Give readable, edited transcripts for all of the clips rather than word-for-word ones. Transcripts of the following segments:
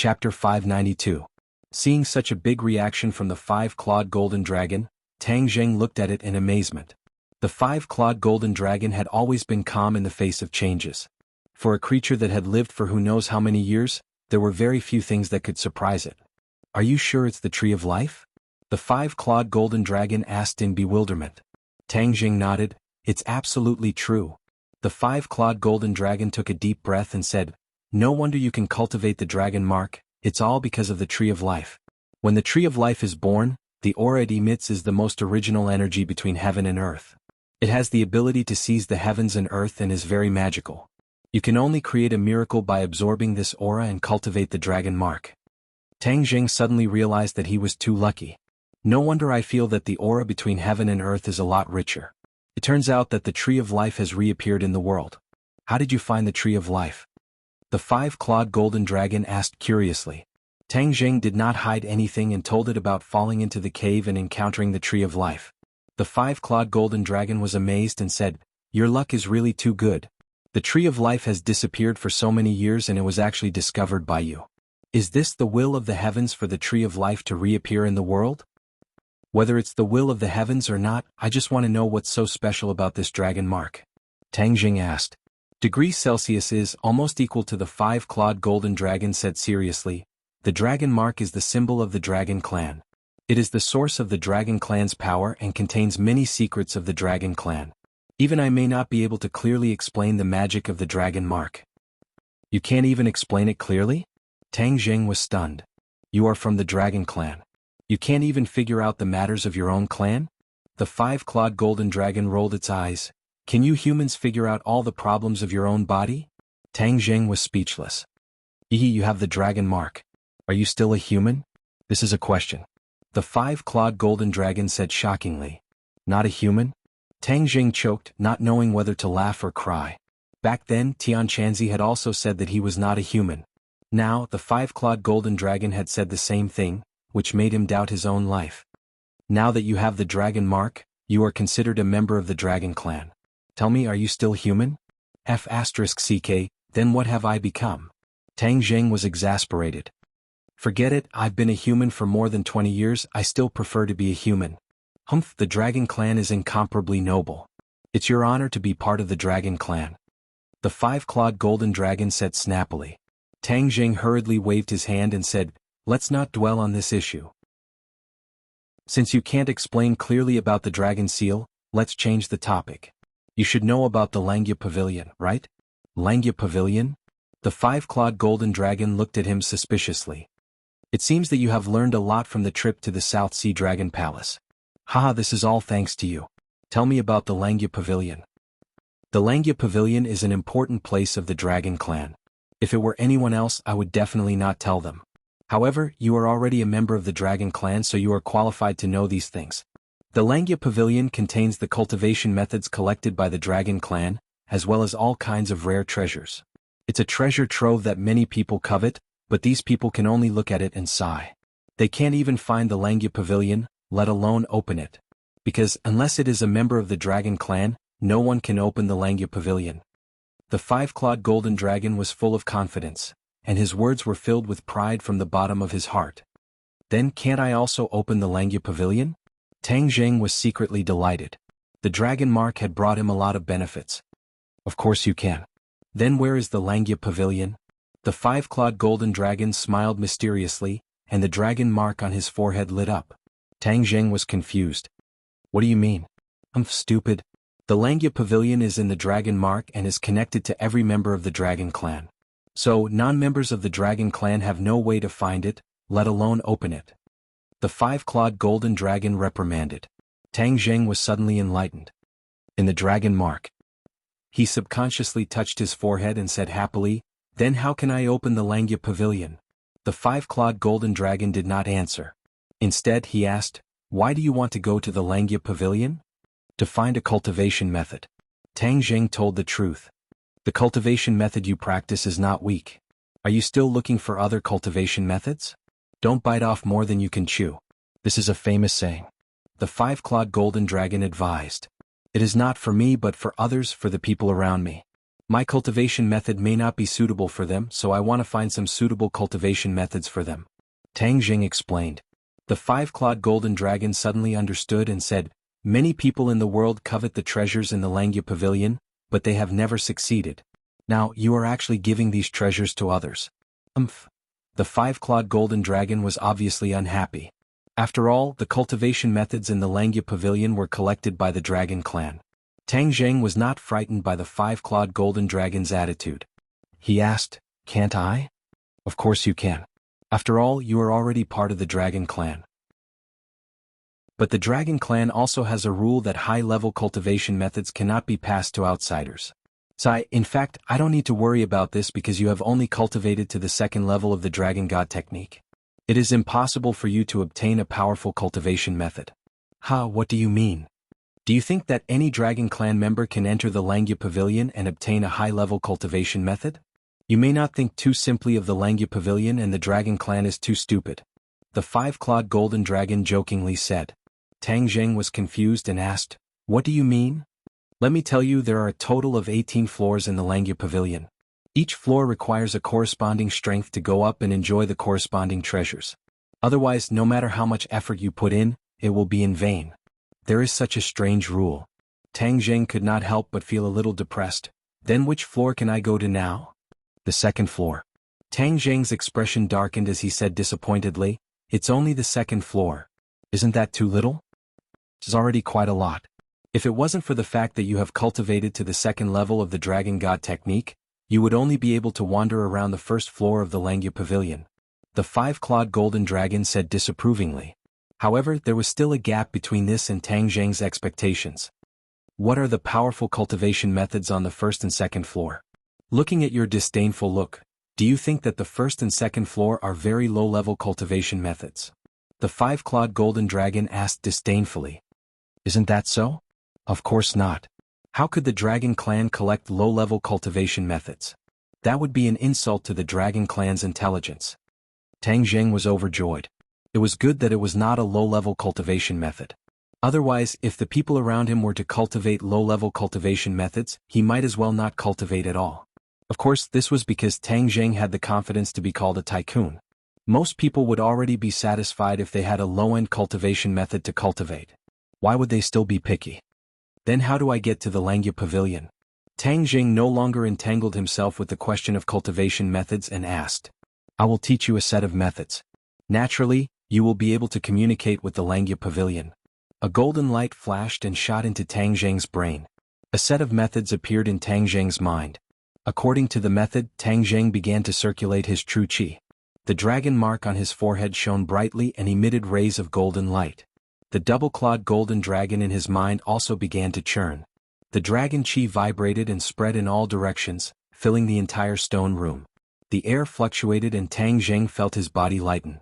Chapter 592. Seeing such a big reaction from the five-clawed golden dragon, Tang Zheng looked at it in amazement. The five-clawed golden dragon had always been calm in the face of changes. For a creature that had lived for who knows how many years, there were very few things that could surprise it. "Are you sure it's the tree of life?" the five-clawed golden dragon asked in bewilderment. Tang Zheng nodded. "It's absolutely true." The five-clawed golden dragon took a deep breath and said, "No wonder you can cultivate the dragon mark, it's all because of the tree of life. When the tree of life is born, the aura it emits is the most original energy between heaven and earth. It has the ability to seize the heavens and earth and is very magical. You can only create a miracle by absorbing this aura and cultivate the dragon mark." Tang Zheng suddenly realized that he was too lucky. "No wonder I feel that the aura between heaven and earth is a lot richer. It turns out that the tree of life has reappeared in the world. How did you find the tree of life?" the five-clawed golden dragon asked curiously. Tang Zheng did not hide anything and told it about falling into the cave and encountering the tree of life. The five-clawed golden dragon was amazed and said, "Your luck is really too good. The tree of life has disappeared for so many years and it was actually discovered by you. Is this the will of the heavens for the tree of life to reappear in the world?" "Whether it's the will of the heavens or not, I just want to know what's so special about this dragon mark," Tang Zheng asked. Degrees Celsius is almost equal to the five-clawed golden dragon said seriously. "The dragon mark is the symbol of the dragon clan. It is the source of the dragon clan's power and contains many secrets of the dragon clan. Even I may not be able to clearly explain the magic of the dragon mark." "You can't even explain it clearly?" Tang Zheng was stunned. "You are from the dragon clan. You can't even figure out the matters of your own clan?" The five-clawed golden dragon rolled its eyes. "Can you humans figure out all the problems of your own body?" Tang Zheng was speechless. You have the dragon mark. Are you still a human?" "This is a question." The five-clawed golden dragon said shockingly. "Not a human?" Tang Zheng choked, not knowing whether to laugh or cry. Back then, Tian Chanzi had also said that he was not a human. Now, the five-clawed golden dragon had said the same thing, which made him doubt his own life. "Now that you have the dragon mark, you are considered a member of the dragon clan. Tell me, are you still human?" F***ck, then what have I become?" Tang Zheng was exasperated. "Forget it, I've been a human for more than 20 years, I still prefer to be a human. Humph, the dragon clan is incomparably noble. It's your honor to be part of the dragon clan." The five-clawed golden dragon said snappily. Tang Zheng hurriedly waved his hand and said, "Let's not dwell on this issue. Since you can't explain clearly about the dragon seal, let's change the topic. You should know about the Langya Pavilion, right?" "Langya Pavilion?" The five-clawed golden dragon looked at him suspiciously. "It seems that you have learned a lot from the trip to the South Sea Dragon Palace. Haha, this is all thanks to you. Tell me about the Langya Pavilion." "The Langya Pavilion is an important place of the dragon clan. If it were anyone else, I would definitely not tell them. However, you are already a member of the dragon clan, so you are qualified to know these things. The Langya Pavilion contains the cultivation methods collected by the dragon clan, as well as all kinds of rare treasures. It's a treasure trove that many people covet, but these people can only look at it and sigh. They can't even find the Langya Pavilion, let alone open it. Because, unless it is a member of the dragon clan, no one can open the Langya Pavilion." The five-clawed golden dragon was full of confidence, and his words were filled with pride from the bottom of his heart. "Then can't I also open the Langya Pavilion?" Tang Zheng was secretly delighted. The dragon mark had brought him a lot of benefits. "Of course you can." "Then where is the Langya Pavilion?" The five-clawed golden dragon smiled mysteriously, and the dragon mark on his forehead lit up. Tang Zheng was confused. "What do you mean?" "I'm stupid. The Langya Pavilion is in the dragon mark and is connected to every member of the dragon clan. So, non-members of the dragon clan have no way to find it, let alone open it." The five-clawed golden dragon reprimanded. Tang Zheng was suddenly enlightened. "In the dragon mark." He subconsciously touched his forehead and said happily, "Then how can I open the Langya Pavilion?" The five-clawed golden dragon did not answer. Instead, he asked, "Why do you want to go to the Langya Pavilion?" "To find a cultivation method." Tang Zheng told the truth. "The cultivation method you practice is not weak. Are you still looking for other cultivation methods? Don't bite off more than you can chew. This is a famous saying." The five-clawed golden dragon advised. "It is not for me but for others, for the people around me. My cultivation method may not be suitable for them, so I want to find some suitable cultivation methods for them. Tang Jing explained. The five-clawed golden dragon suddenly understood and said, "Many people in the world covet the treasures in the Langya Pavilion, but they have never succeeded. Now you are actually giving these treasures to others." The five-clawed golden dragon was obviously unhappy. After all, the cultivation methods in the Langya Pavilion were collected by the dragon clan. Tang Zheng was not frightened by the five-clawed golden dragon's attitude. He asked, "Can't I?" "Of course you can. After all, you are already part of the dragon clan." But the dragon clan also has a rule that high-level cultivation methods cannot be passed to outsiders. In fact, I don't need to worry about this because you have only cultivated to the second level of the dragon god technique. It is impossible for you to obtain a powerful cultivation method. What do you mean? Do you think that any dragon clan member can enter the Langya Pavilion and obtain a high-level cultivation method? You may not think too simply of the Langya Pavilion, and the dragon clan is too stupid. The five-clawed golden dragon jokingly said. Tang Zheng was confused and asked, "What do you mean?" "Let me tell you, there are a total of 18 floors in the Langya Pavilion. Each floor requires a corresponding strength to go up and enjoy the corresponding treasures. Otherwise, no matter how much effort you put in, it will be in vain. There is such a strange rule." Tang Zheng could not help but feel a little depressed. "Then which floor can I go to now?" "The second floor." Tang Zheng's expression darkened as he said disappointedly, "It's only the second floor. Isn't that too little?" "It's already quite a lot. If it wasn't for the fact that you have cultivated to the second level of the Dragon God technique, you would only be able to wander around the first floor of the Langya Pavilion," the five-clawed golden dragon said disapprovingly. However, there was still a gap between this and Tang Zheng's expectations. "What are the powerful cultivation methods on the first and second floor?" Looking at your disdainful look, do you think that the first and second floor are very low-level cultivation methods? The five-clawed golden dragon asked disdainfully. "Isn't that so?" "Of course not. How could the dragon clan collect low-level cultivation methods? That would be an insult to the dragon clan's intelligence." Tang Zheng was overjoyed. It was good that it was not a low-level cultivation method. Otherwise, if the people around him were to cultivate low-level cultivation methods, he might as well not cultivate at all. Of course, this was because Tang Zheng had the confidence to be called a tycoon. Most people would already be satisfied if they had a low-end cultivation method to cultivate. Why would they still be picky? "Then how do I get to the Langya Pavilion?" Tang Zheng no longer entangled himself with the question of cultivation methods and asked. "I will teach you a set of methods. Naturally, you will be able to communicate with the Langya Pavilion." A golden light flashed and shot into Tang Zheng's brain. A set of methods appeared in Tang Zheng's mind. According to the method, Tang Zheng began to circulate his true qi. The dragon mark on his forehead shone brightly and emitted rays of golden light. The double-clawed golden dragon in his mind also began to churn. The dragon qi vibrated and spread in all directions, filling the entire stone room. The air fluctuated and Tang Zheng felt his body lighten.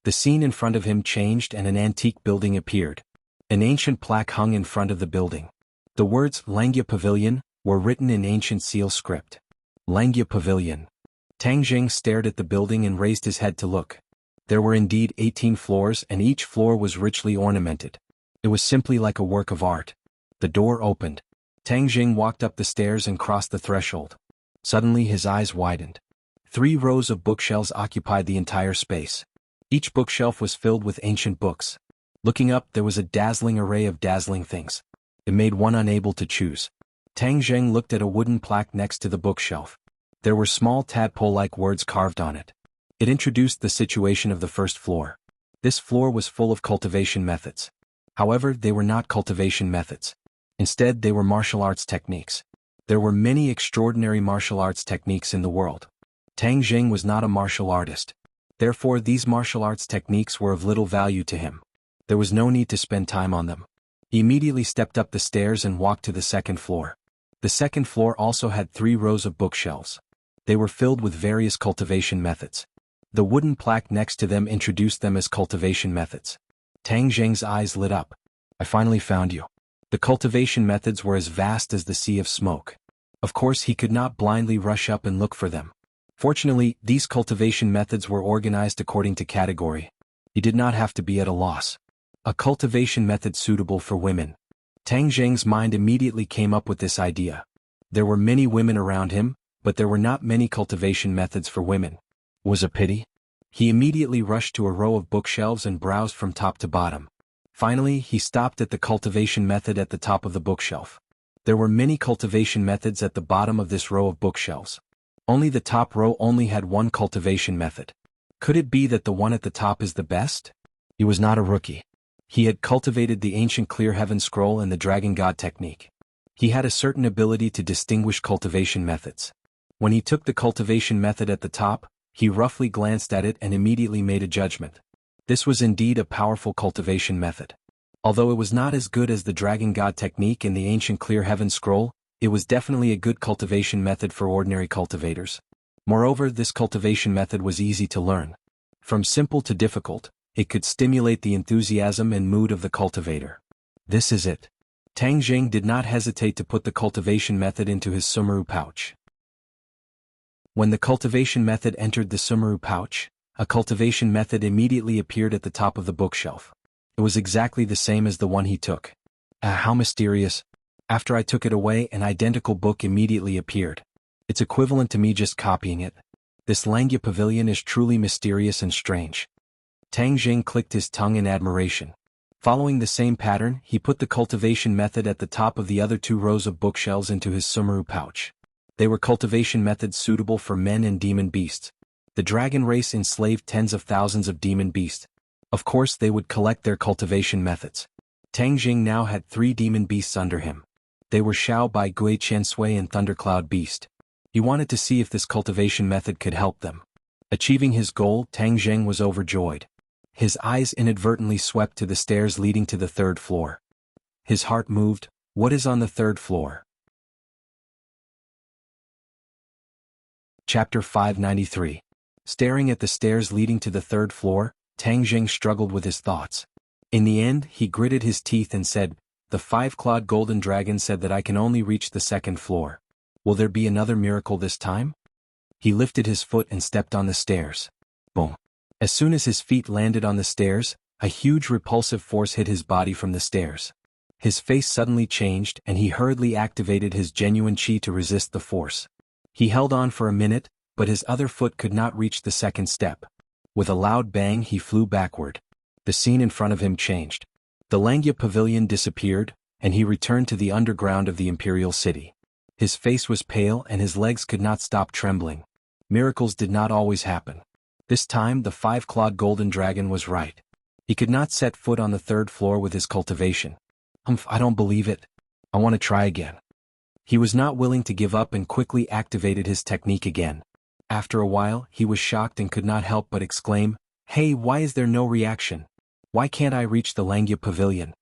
The scene in front of him changed and an antique building appeared. An ancient plaque hung in front of the building. The words Langya Pavilion were written in ancient seal script. Langya Pavilion. Tang Zheng stared at the building and raised his head to look. There were indeed 18 floors and each floor was richly ornamented. It was simply like a work of art. The door opened. Tang Zheng walked up the stairs and crossed the threshold. Suddenly his eyes widened. 3 rows of bookshelves occupied the entire space. Each bookshelf was filled with ancient books. Looking up, there was a dazzling array of dazzling things. It made one unable to choose. Tang Zheng looked at a wooden plaque next to the bookshelf. There were small tadpole-like words carved on it. It introduced the situation of the first floor. This floor was full of cultivation methods. However, they were not cultivation methods. Instead, they were martial arts techniques. There were many extraordinary martial arts techniques in the world. Tang Zheng was not a martial artist. Therefore, these martial arts techniques were of little value to him. There was no need to spend time on them. He immediately stepped up the stairs and walked to the second floor. The second floor also had 3 rows of bookshelves. They were filled with various cultivation methods. The wooden plaque next to them introduced them as cultivation methods. Tang Zheng's eyes lit up. "I finally found you." The cultivation methods were as vast as the sea of smoke. Of course, he could not blindly rush up and look for them. Fortunately, these cultivation methods were organized according to category. He did not have to be at a loss. A cultivation method suitable for women. Tang Zheng's mind immediately came up with this idea. There were many women around him, but there were not many cultivation methods for women. Was a pity? He immediately rushed to a row of bookshelves and browsed from top to bottom. Finally, he stopped at the cultivation method at the top of the bookshelf. There were many cultivation methods at the bottom of this row of bookshelves. Only the top row only had one cultivation method. Could it be that the one at the top is the best? He was not a rookie. He had cultivated the ancient Clear Heaven Scroll and the Dragon God technique. He had a certain ability to distinguish cultivation methods. When he took the cultivation method at the top, he roughly glanced at it and immediately made a judgment. This was indeed a powerful cultivation method. Although it was not as good as the Dragon God technique and the ancient Clear Heaven Scroll, it was definitely a good cultivation method for ordinary cultivators. Moreover, this cultivation method was easy to learn. From simple to difficult, it could stimulate the enthusiasm and mood of the cultivator. This is it. Tang Jing did not hesitate to put the cultivation method into his sumaru pouch. When the cultivation method entered the sumaru pouch, a cultivation method immediately appeared at the top of the bookshelf. It was exactly the same as the one he took. How mysterious. After I took it away, an identical book immediately appeared. It's equivalent to me just copying it. This Langya Pavilion is truly mysterious and strange. Tang Jing clicked his tongue in admiration. Following the same pattern, he put the cultivation method at the top of the other two rows of bookshelves into his sumaru pouch. They were cultivation methods suitable for men and demon beasts. The dragon race enslaved tens of thousands of demon beasts. Of course they would collect their cultivation methods. Tang Jing now had 3 demon beasts under him. They were Xiao Bai Gui Chen Sui and Thundercloud Beast. He wanted to see if this cultivation method could help them. Achieving his goal, Tang Jing was overjoyed. His eyes inadvertently swept to the stairs leading to the 3rd floor. His heart moved. What is on the 3rd floor? Chapter 593. Staring at the stairs leading to the 3rd floor, Tang Jing struggled with his thoughts. In the end, he gritted his teeth and said, "The 5-clawed golden dragon said that I can only reach the 2nd floor. Will there be another miracle this time?" He lifted his foot and stepped on the stairs. Boom. As soon as his feet landed on the stairs, a huge repulsive force hit his body from the stairs. His face suddenly changed and he hurriedly activated his genuine chi to resist the force. He held on for a minute, but his other foot could not reach the 2nd step. With a loud bang he flew backward. The scene in front of him changed. The Langya Pavilion disappeared, and he returned to the underground of the Imperial City. His face was pale and his legs could not stop trembling. Miracles did not always happen. This time the 5-clawed golden dragon was right. He could not set foot on the 3rd floor with his cultivation. I don't believe it. I want to try again. He was not willing to give up and quickly activated his technique again. After a while, he was shocked and could not help but exclaim, "Hey, why is there no reaction? Why can't I reach the Langya Pavilion?"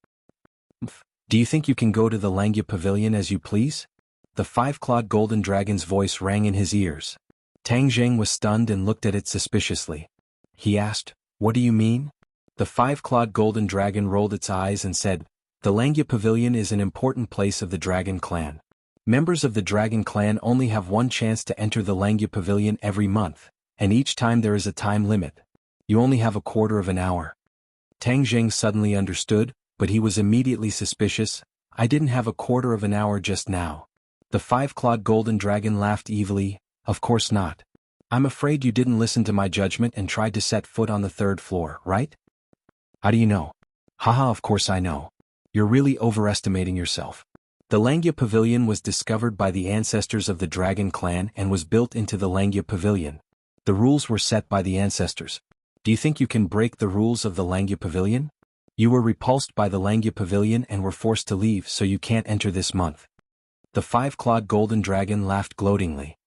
"Do you think you can go to the Langya Pavilion as you please?" The 5-clawed golden dragon's voice rang in his ears. Tang Jing was stunned and looked at it suspiciously. He asked, "What do you mean?" The 5-clawed golden dragon rolled its eyes and said, "The Langya Pavilion is an important place of the Dragon Clan. Members of the Dragon Clan only have one chance to enter the Langya Pavilion every month, and each time there is a time limit. You only have a quarter of an hour." Tang Jing suddenly understood, but he was immediately suspicious. "I didn't have a quarter of an hour just now." The 5-clawed golden dragon laughed evilly. "Of course not. I'm afraid you didn't listen to my judgment and tried to set foot on the 3rd floor, right?" "How do you know?" "Haha, of course I know. You're really overestimating yourself. The Langya Pavilion was discovered by the ancestors of the Dragon Clan and was built into the Langya Pavilion. The rules were set by the ancestors. Do you think you can break the rules of the Langya Pavilion? You were repulsed by the Langya Pavilion and were forced to leave, so you can't enter this month." The 5-clawed golden dragon laughed gloatingly.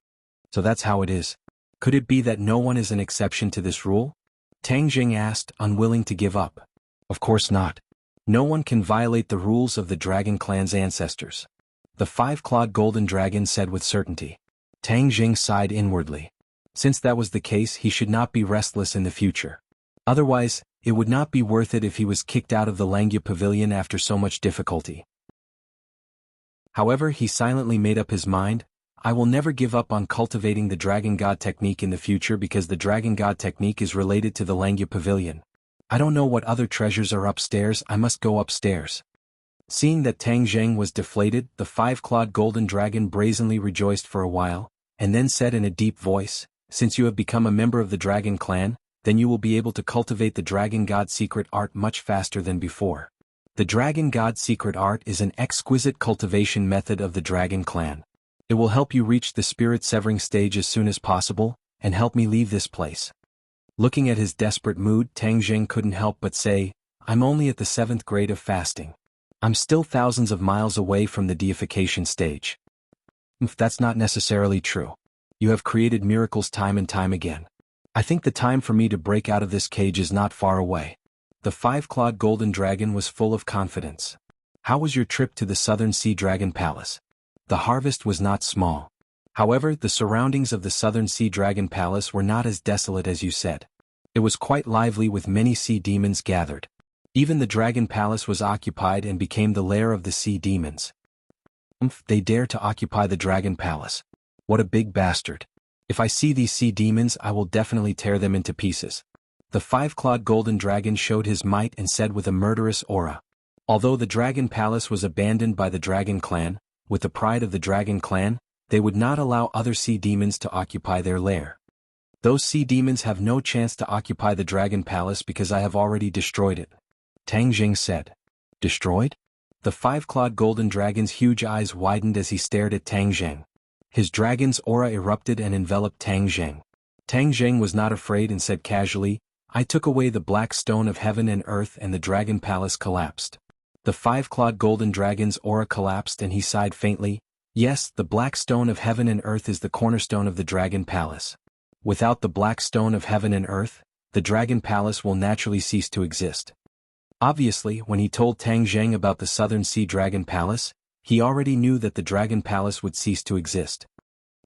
"So that's how it is. Could it be that no one is an exception to this rule?" Tang Jing asked, unwilling to give up. "Of course not. No one can violate the rules of the Dragon Clan's ancestors," the 5-clawed golden dragon said with certainty. Tang Jing sighed inwardly. Since that was the case, he should not be restless in the future. Otherwise, it would not be worth it if he was kicked out of the Langya Pavilion after so much difficulty. However, he silently made up his mind, "I will never give up on cultivating the Dragon God technique in the future because the Dragon God technique is related to the Langya Pavilion. I don't know what other treasures are upstairs, I must go upstairs." Seeing that Tang Zheng was deflated, the five-clawed golden dragon brazenly rejoiced for a while, and then said in a deep voice, "Since you have become a member of the dragon clan, then you will be able to cultivate the dragon god secret art much faster than before. The dragon god secret art is an exquisite cultivation method of the dragon clan. It will help you reach the spirit-severing stage as soon as possible, and help me leave this place." Looking at his desperate mood, Tang Zheng couldn't help but say, "I'm only at the 7th grade of fasting. I'm still thousands of miles away from the deification stage." "That's not necessarily true. You have created miracles time and time again. I think the time for me to break out of this cage is not far away." The five-clawed golden dragon was full of confidence. "How was your trip to the Southern Sea Dragon Palace?" The harvest was not small. However, the surroundings of the Southern Sea Dragon Palace were not as desolate as you said. It was quite lively with many sea demons gathered. Even the Dragon Palace was occupied and became the lair of the sea demons. They dare to occupy the Dragon Palace. What a big bastard. If I see these sea demons, I will definitely tear them into pieces." The five-clawed golden dragon showed his might and said with a murderous aura. Although the Dragon Palace was abandoned by the Dragon Clan, with the pride of the Dragon Clan, they would not allow other sea demons to occupy their lair. "Those sea demons have no chance to occupy the Dragon Palace because I have already destroyed it," Tang Zheng said. "Destroyed?" The five-clawed golden dragon's huge eyes widened as he stared at Tang Zheng. His dragon's aura erupted and enveloped Tang Zheng. Tang Zheng was not afraid and said casually, "I took away the black stone of heaven and earth and the Dragon Palace collapsed." The five-clawed golden dragon's aura collapsed and he sighed faintly. "Yes, the black stone of heaven and earth is the cornerstone of the Dragon Palace. Without the black stone of heaven and earth, the Dragon Palace will naturally cease to exist." Obviously, when he told Tang Zheng about the Southern Sea Dragon Palace, he already knew that the Dragon Palace would cease to exist.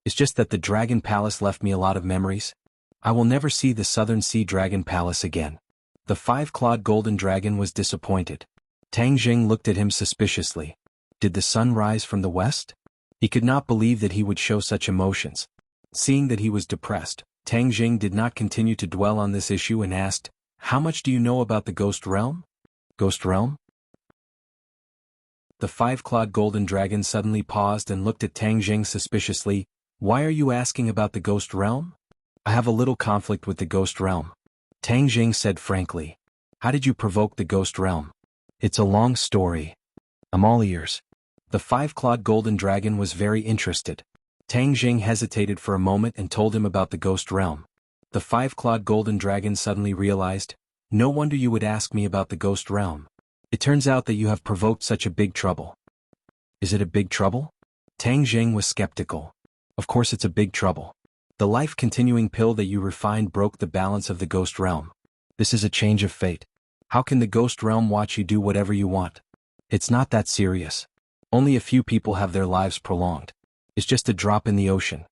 "It's just that the Dragon Palace left me a lot of memories. I will never see the Southern Sea Dragon Palace again." The five-clawed golden dragon was disappointed. Tang Zheng looked at him suspiciously. Did the sun rise from the west? He could not believe that he would show such emotions. Seeing that he was depressed, Tang Zheng did not continue to dwell on this issue and asked, "How much do you know about the Ghost Realm?" "Ghost Realm?" The five-clawed golden dragon suddenly paused and looked at Tang Zheng suspiciously. "Why are you asking about the Ghost Realm?" "I have a little conflict with the Ghost Realm," Tang Zheng said frankly. "How did you provoke the Ghost Realm?" "It's a long story. I'm all ears." The five-clawed golden dragon was very interested. Tang Zheng hesitated for a moment and told him about the Ghost Realm. The five-clawed golden dragon suddenly realized, "No wonder you would ask me about the Ghost Realm. It turns out that you have provoked such a big trouble." "Is it a big trouble?" Tang Zheng was skeptical. "Of course it's a big trouble. The life-continuing pill that you refined broke the balance of the Ghost Realm. This is a change of fate. How can the Ghost Realm watch you do whatever you want? It's not that serious. Only a few people have their lives prolonged. It's just a drop in the ocean."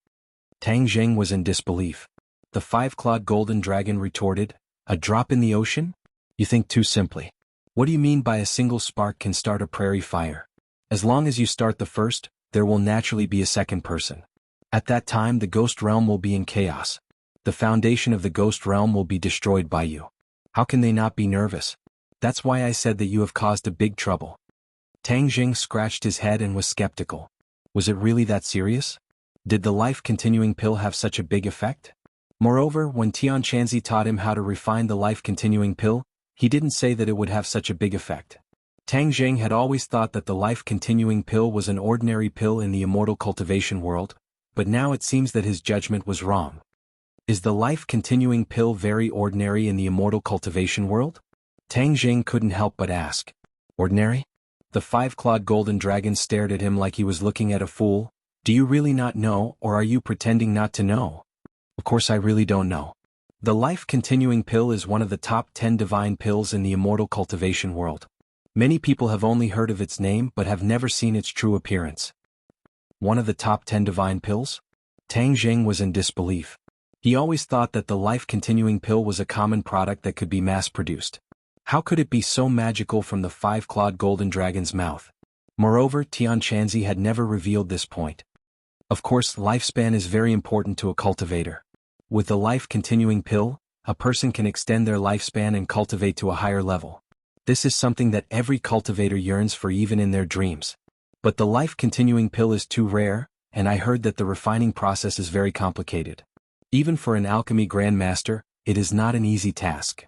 Tang Zheng was in disbelief. The five-clawed golden dragon retorted, "A drop in the ocean? You think too simply. What do you mean by a single spark can start a prairie fire? As long as you start the first, there will naturally be a second person. At that time the Ghost Realm will be in chaos. The foundation of the Ghost Realm will be destroyed by you. How can they not be nervous? That's why I said that you have caused a big trouble." Tang Zheng scratched his head and was skeptical. Was it really that serious? Did the life-continuing pill have such a big effect? Moreover, when Tian Chanzi taught him how to refine the life-continuing pill, he didn't say that it would have such a big effect. Tang Zheng had always thought that the life-continuing pill was an ordinary pill in the immortal cultivation world, but now it seems that his judgment was wrong. Is the life-continuing pill very ordinary in the immortal cultivation world? Tang Zheng couldn't help but ask. Ordinary? The five-clawed golden dragon stared at him like he was looking at a fool. "Do you really not know, or are you pretending not to know?" "Of course I really don't know. The life-continuing pill is one of the top 10 divine pills in the immortal cultivation world. Many people have only heard of its name but have never seen its true appearance." "One of the top 10 divine pills?" Tang Zheng was in disbelief. He always thought that the life-continuing pill was a common product that could be mass-produced. How could it be so magical from the five-clawed golden dragon's mouth? Moreover, Tian Chanzi had never revealed this point. Of course, lifespan is very important to a cultivator. With the life-continuing pill, a person can extend their lifespan and cultivate to a higher level. This is something that every cultivator yearns for even in their dreams. But the life-continuing pill is too rare, and I heard that the refining process is very complicated. Even for an alchemy grandmaster, it is not an easy task.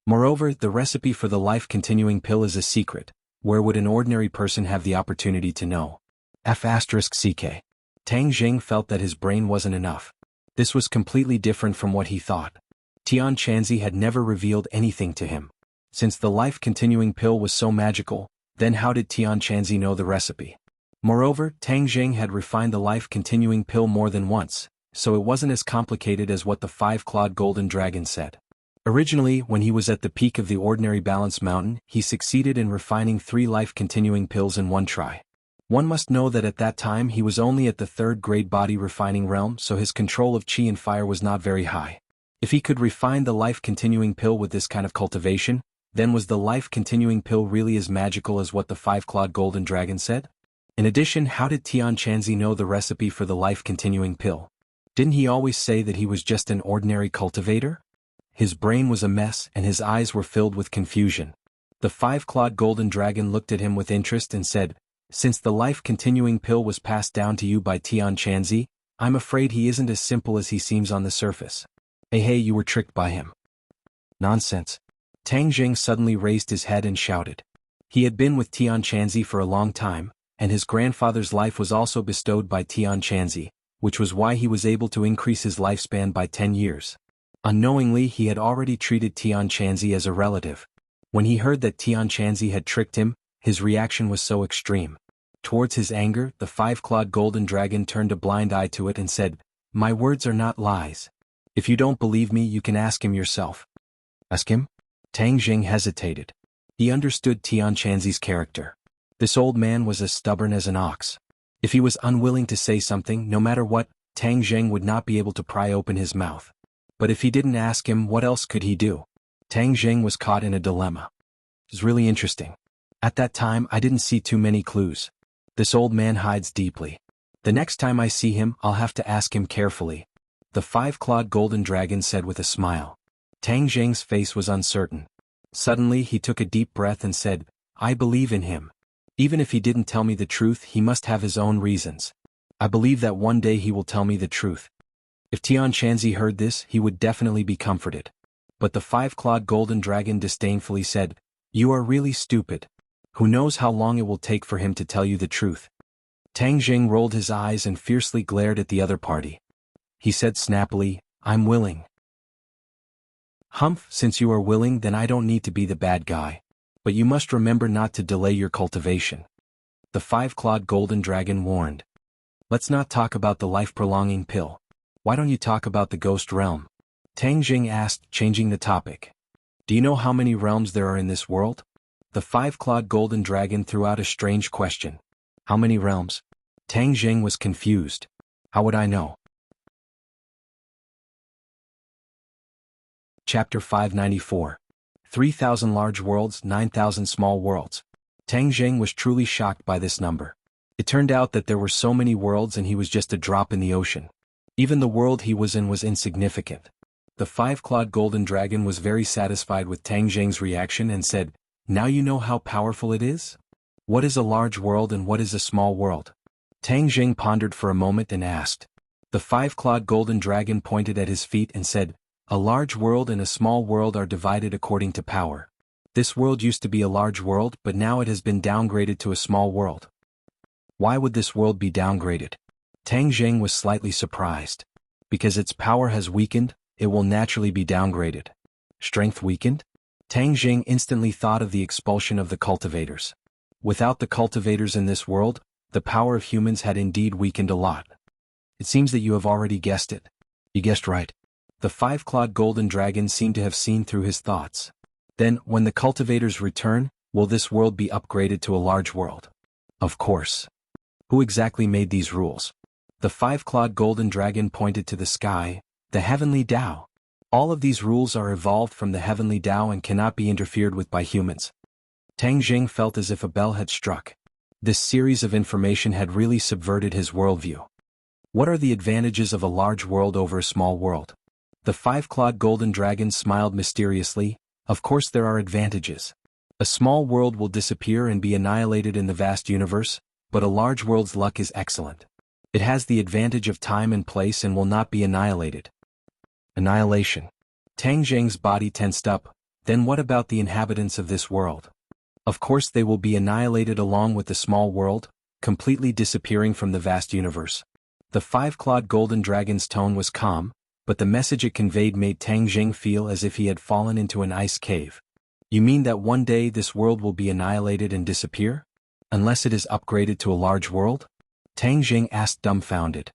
Moreover, the recipe for the life-continuing pill is a secret. Where would an ordinary person have the opportunity to know? F***CK. Tang Jing felt that his brain wasn't enough. This was completely different from what he thought. Tian Chanzi had never revealed anything to him. Since the life-continuing pill was so magical, then how did Tian Chanzi know the recipe? Moreover, Tang Jing had refined the life-continuing pill more than once, so it wasn't as complicated as what the five-clawed golden dragon said. Originally, when he was at the peak of the ordinary balance mountain, he succeeded in refining 3 life-continuing pills in one try. One must know that at that time he was only at the 3rd grade body refining realm, so his control of chi and fire was not very high. If he could refine the life-continuing pill with this kind of cultivation, then was the life-continuing pill really as magical as what the five-clawed golden dragon said? In addition, how did Tian Chanzi know the recipe for the life-continuing pill? Didn't he always say that he was just an ordinary cultivator? His brain was a mess and his eyes were filled with confusion. The five-clawed golden dragon looked at him with interest and said, "Since the life-continuing pill was passed down to you by Tian Chanzi, I'm afraid he isn't as simple as he seems on the surface." Hey, you were tricked by him. Nonsense. Tang Jing suddenly raised his head and shouted. He had been with Tian Chanzi for a long time, and his grandfather's life was also bestowed by Tian Chanzi, which was why he was able to increase his lifespan by 10 years. Unknowingly, he had already treated Tian Chanzi as a relative. When he heard that Tian Chanzi had tricked him, his reaction was so extreme. Towards his anger, the five-clawed golden dragon turned a blind eye to it and said, "My words are not lies. If you don't believe me, you can ask him yourself." Ask him? Tang Jing hesitated. He understood Tian Chanzi's character. This old man was as stubborn as an ox. If he was unwilling to say something, no matter what, Tang Jing would not be able to pry open his mouth. But if he didn't ask him, what else could he do? Tang Jing was caught in a dilemma. It was really interesting. At that time, I didn't see too many clues. This old man hides deeply. The next time I see him, I'll have to ask him carefully. The five-clawed golden dragon said with a smile. Tang Jing's face was uncertain. Suddenly he took a deep breath and said, "I believe in him. Even if he didn't tell me the truth, he must have his own reasons. I believe that one day he will tell me the truth." If Tian Chanzi heard this, he would definitely be comforted. But the five-clawed golden dragon disdainfully said, "You are really stupid. Who knows how long it will take for him to tell you the truth?" Tang Jing rolled his eyes and fiercely glared at the other party. He said snappily, "I'm willing." "Humph, since you are willing, then I don't need to be the bad guy. But you must remember not to delay your cultivation," the five-clawed golden dragon warned. "Let's not talk about the life-prolonging pill. Why don't you talk about the ghost realm?" Tang Jing asked, changing the topic. "Do you know how many realms there are in this world?" The five-clawed golden dragon threw out a strange question. "How many realms?" Tang Jing was confused. "How would I know?" Chapter 594. 3,000 large worlds, 9,000 small worlds. Tang Jing was truly shocked by this number. It turned out that there were so many worlds and he was just a drop in the ocean. Even the world he was in was insignificant. The five-clawed golden dragon was very satisfied with Tang Jing's reaction and said, "Now you know how powerful it is? What is a large world and what is a small world?" Tang Jing pondered for a moment and asked. The five-clawed golden dragon pointed at his feet and said, "A large world and a small world are divided according to power. This world used to be a large world, but now it has been downgraded to a small world." Why would this world be downgraded? Tang Jing was slightly surprised. Because its power has weakened, it will naturally be downgraded. Strength weakened? Tang Jing instantly thought of the expulsion of the cultivators. Without the cultivators in this world, the power of humans had indeed weakened a lot. It seems that you have already guessed it. You guessed right. The five-clawed golden dragon seemed to have seen through his thoughts. Then, when the cultivators return, will this world be upgraded to a large world? Of course. Who exactly made these rules? The five-clawed golden dragon pointed to the sky, the heavenly Tao. All of these rules are evolved from the heavenly Tao and cannot be interfered with by humans. Tang Jing felt as if a bell had struck. This series of information had really subverted his worldview. What are the advantages of a large world over a small world? The five-clawed golden dragon smiled mysteriously, Of course there are advantages. A small world will disappear and be annihilated in the vast universe, but a large world's luck is excellent. It has the advantage of time and place and will not be annihilated. Annihilation. Tang Zheng's body tensed up. Then what about the inhabitants of this world? Of course they will be annihilated along with the small world, completely disappearing from the vast universe. The five-clawed golden dragon's tone was calm, but the message it conveyed made Tang Zheng feel as if he had fallen into an ice cave. You mean that one day this world will be annihilated and disappear? Unless it is upgraded to a large world? Tang Zheng asked dumbfounded.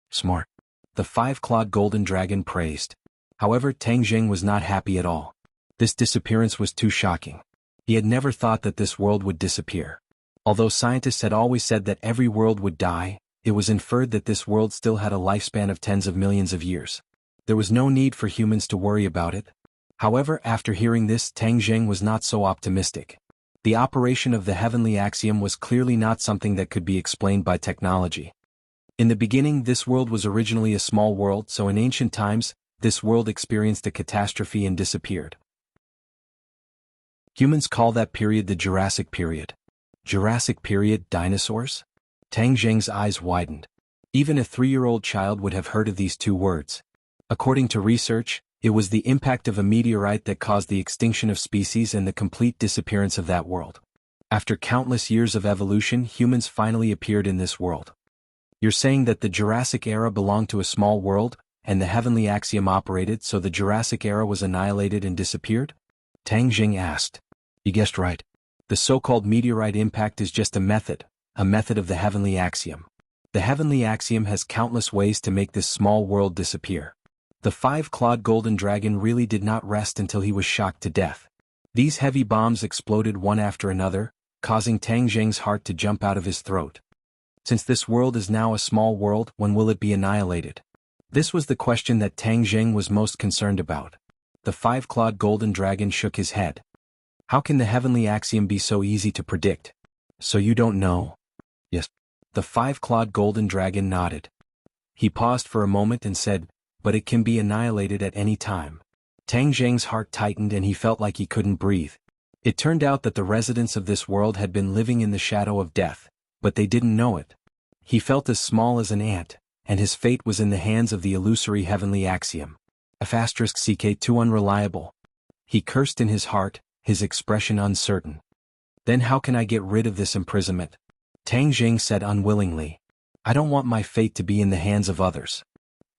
Smart. The five-clawed golden dragon praised. However, Tang Zheng was not happy at all. This disappearance was too shocking. He had never thought that this world would disappear. Although scientists had always said that every world would die, it was inferred that this world still had a lifespan of tens of millions of years. There was no need for humans to worry about it. However, after hearing this, Tang Zheng was not so optimistic. The operation of the heavenly axiom was clearly not something that could be explained by technology. In the beginning, this world was originally a small world, so in ancient times, this world experienced a catastrophe and disappeared. Humans call that period the Jurassic period. Jurassic period, dinosaurs? Tang Zheng's eyes widened. Even a 3-year-old child would have heard of these two words. According to research, it was the impact of a meteorite that caused the extinction of species and the complete disappearance of that world. After countless years of evolution, humans finally appeared in this world. You're saying that the Jurassic era belonged to a small world, and the heavenly axiom operated so the Jurassic era was annihilated and disappeared? Tang Zheng asked. You guessed right. The so-called meteorite impact is just a method of the heavenly axiom. The heavenly axiom has countless ways to make this small world disappear. The five-clawed golden dragon really did not rest until he was shocked to death. These heavy bombs exploded one after another, causing Tang Zheng's heart to jump out of his throat. Since this world is now a small world, when will it be annihilated? This was the question that Tang Zheng was most concerned about. The five-clawed golden dragon shook his head. How can the heavenly axiom be so easy to predict? So you don't know? Yes. The five-clawed golden dragon nodded. He paused for a moment and said, but it can be annihilated at any time. Tang Zheng's heart tightened and he felt like he couldn't breathe. It turned out that the residents of this world had been living in the shadow of death, but they didn't know it. He felt as small as an ant, and his fate was in the hands of the illusory heavenly axiom. *CK too unreliable. He cursed in his heart, his expression uncertain. Then how can I get rid of this imprisonment? Tang Zheng said unwillingly. I don't want my fate to be in the hands of others.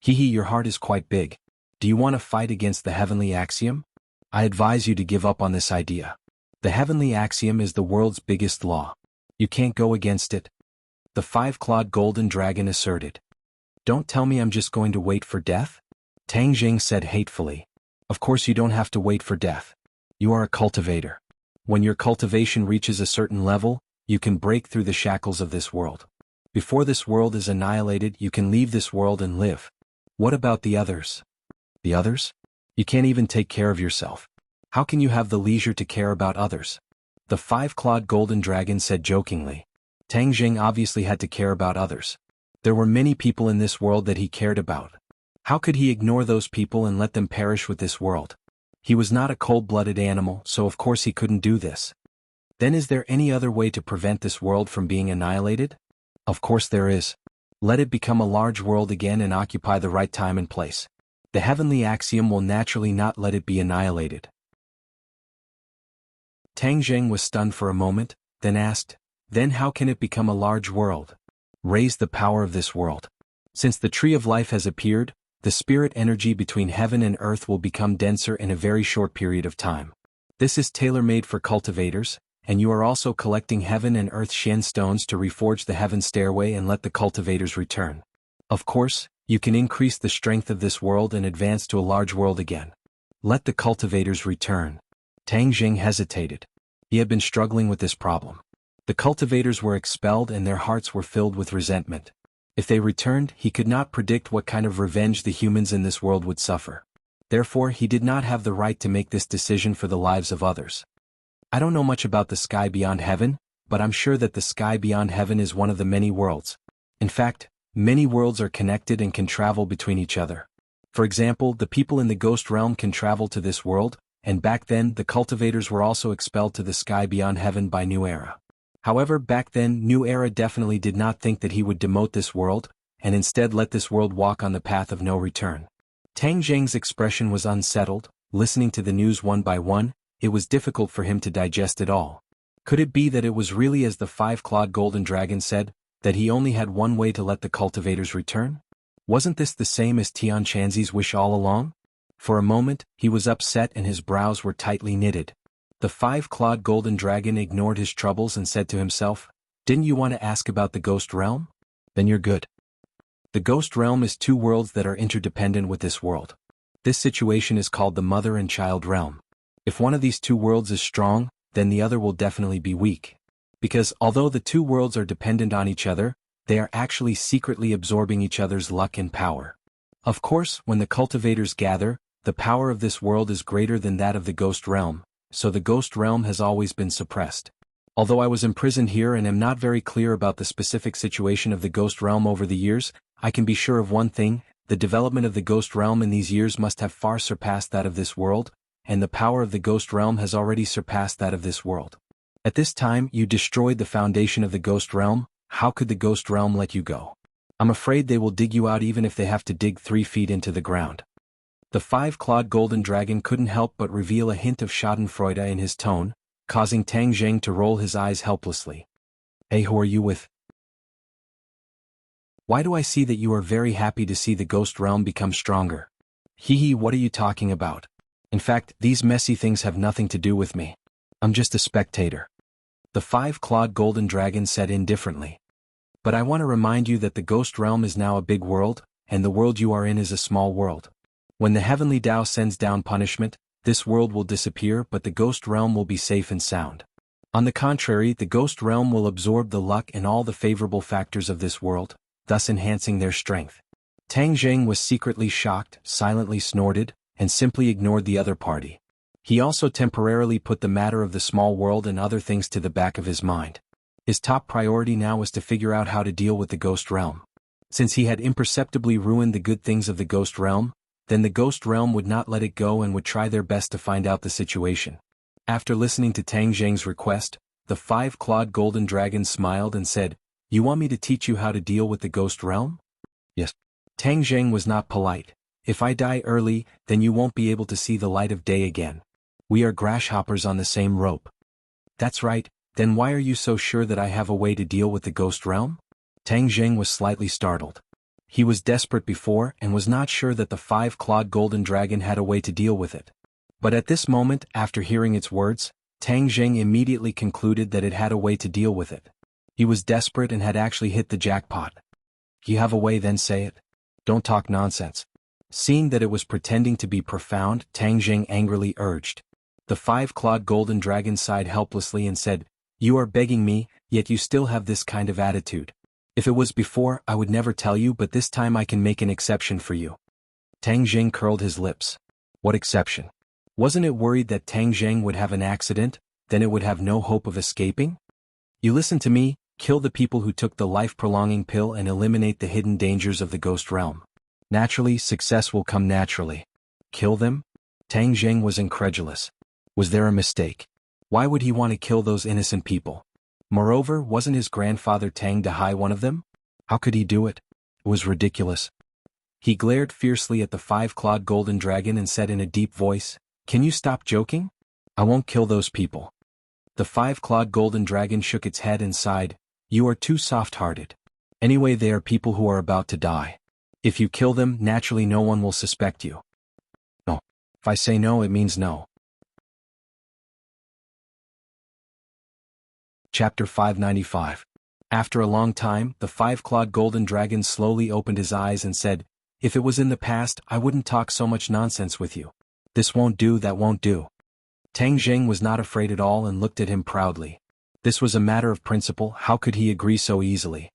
Your heart is quite big. Do you want to fight against the heavenly axiom? I advise you to give up on this idea. The heavenly axiom is the world's biggest law. You can't go against it. The five-clawed golden dragon asserted. Don't tell me I'm just going to wait for death? Tang Zheng said hatefully. Of course you don't have to wait for death. You are a cultivator. When your cultivation reaches a certain level, you can break through the shackles of this world. Before this world is annihilated, you can leave this world and live. What about the others? The others? You can't even take care of yourself. How can you have the leisure to care about others? The five-clawed golden dragon said jokingly. Tang Zheng obviously had to care about others. There were many people in this world that he cared about. How could he ignore those people and let them perish with this world? He was not a cold-blooded animal, so of course he couldn't do this. Then is there any other way to prevent this world from being annihilated? Of course there is. Let it become a large world again and occupy the right time and place. The heavenly axiom will naturally not let it be annihilated. Tang Zheng was stunned for a moment, then asked, then how can it become a large world? Raise the power of this world. Since the tree of life has appeared, the spirit energy between heaven and earth will become denser in a very short period of time. This is tailor-made for cultivators, and you are also collecting heaven and earth shen stones to reforge the heaven stairway and let the cultivators return. Of course, you can increase the strength of this world and advance to a large world again. Let the cultivators return. Tang Zheng hesitated. He had been struggling with this problem. The cultivators were expelled and their hearts were filled with resentment. If they returned, he could not predict what kind of revenge the humans in this world would suffer. Therefore, he did not have the right to make this decision for the lives of others. I don't know much about the sky beyond heaven, but I'm sure that the sky beyond heaven is one of the many worlds. In fact, many worlds are connected and can travel between each other. For example, the people in the ghost realm can travel to this world, and back then the cultivators were also expelled to the sky beyond heaven by New Era. However, back then New Era definitely did not think that he would demote this world, and instead let this world walk on the path of no return. Tang Zheng's expression was unsettled. Listening to the news one by one, it was difficult for him to digest it all. Could it be that it was really as the five-clawed golden dragon said, that he only had one way to let the cultivators return? Wasn't this the same as Tian Chanzi's wish all along? For a moment, he was upset and his brows were tightly knitted. The five-clawed golden dragon ignored his troubles and said to himself, "Didn't you want to ask about the ghost realm? Then you're good. The ghost realm is two worlds that are interdependent with this world. This situation is called the mother and child realm. If one of these two worlds is strong, then the other will definitely be weak. Because although the two worlds are dependent on each other, they are actually secretly absorbing each other's luck and power. Of course, when the cultivators gather, the power of this world is greater than that of the ghost realm, so the ghost realm has always been suppressed. Although I was imprisoned here and am not very clear about the specific situation of the ghost realm over the years, I can be sure of one thing: the development of the ghost realm in these years must have far surpassed that of this world, and the power of the ghost realm has already surpassed that of this world. At this time, you destroyed the foundation of the ghost realm. How could the ghost realm let you go? I'm afraid they will dig you out even if they have to dig 3 feet into the ground." The five-clawed golden dragon couldn't help but reveal a hint of schadenfreude in his tone, causing Tang Zheng to roll his eyes helplessly. "Hey, who are you with? Why do I see that you are very happy to see the ghost realm become stronger? Hee, what are you talking about? In fact, these messy things have nothing to do with me. I'm just a spectator." The five-clawed golden dragon said indifferently. "But I want to remind you that the ghost realm is now a big world, and the world you are in is a small world. When the heavenly Tao sends down punishment, this world will disappear but the ghost realm will be safe and sound. On the contrary, the ghost realm will absorb the luck and all the favorable factors of this world, thus enhancing their strength." Tang Zheng was secretly shocked, silently snorted, and simply ignored the other party. He also temporarily put the matter of the small world and other things to the back of his mind. His top priority now was to figure out how to deal with the ghost realm. Since he had imperceptibly ruined the good things of the ghost realm, then the ghost realm would not let it go and would try their best to find out the situation. After listening to Tang Zheng's request, the five-clawed golden dragon smiled and said, "You want me to teach you how to deal with the ghost realm?" "Yes." Tang Zheng was not polite. "If I die early, then you won't be able to see the light of day again. We are grasshoppers on the same rope." "That's right, then why are you so sure that I have a way to deal with the ghost realm?" Tang Zheng was slightly startled. He was desperate before and was not sure that the five-clawed golden dragon had a way to deal with it. But at this moment, after hearing its words, Tang Zheng immediately concluded that it had a way to deal with it. He was desperate and had actually hit the jackpot. "You have a way, then say it. Don't talk nonsense." Seeing that it was pretending to be profound, Tang Zheng angrily urged. The five-clawed golden dragon sighed helplessly and said, "You are begging me, yet you still have this kind of attitude. If it was before, I would never tell you, but this time I can make an exception for you." Tang Zheng curled his lips. What exception? Wasn't it worried that Tang Zheng would have an accident, then it would have no hope of escaping? "You listen to me, kill the people who took the life-prolonging pill and eliminate the hidden dangers of the ghost realm. Naturally, success will come naturally." "Kill them?" Tang Zheng was incredulous. Was there a mistake? Why would he want to kill those innocent people? Moreover, wasn't his grandfather Tang Dahai one of them? How could he do it? It was ridiculous. He glared fiercely at the five-clawed golden dragon and said in a deep voice, "Can you stop joking? I won't kill those people." The five-clawed golden dragon shook its head and sighed, "You are too soft-hearted. Anyway, they are people who are about to die. If you kill them, naturally no one will suspect you." "No. If I say no, it means no." Chapter 595. After a long time, the five-clawed golden dragon slowly opened his eyes and said, "If it was in the past, I wouldn't talk so much nonsense with you. This won't do, that won't do." Tang Zheng was not afraid at all and looked at him proudly. This was a matter of principle. How could he agree so easily?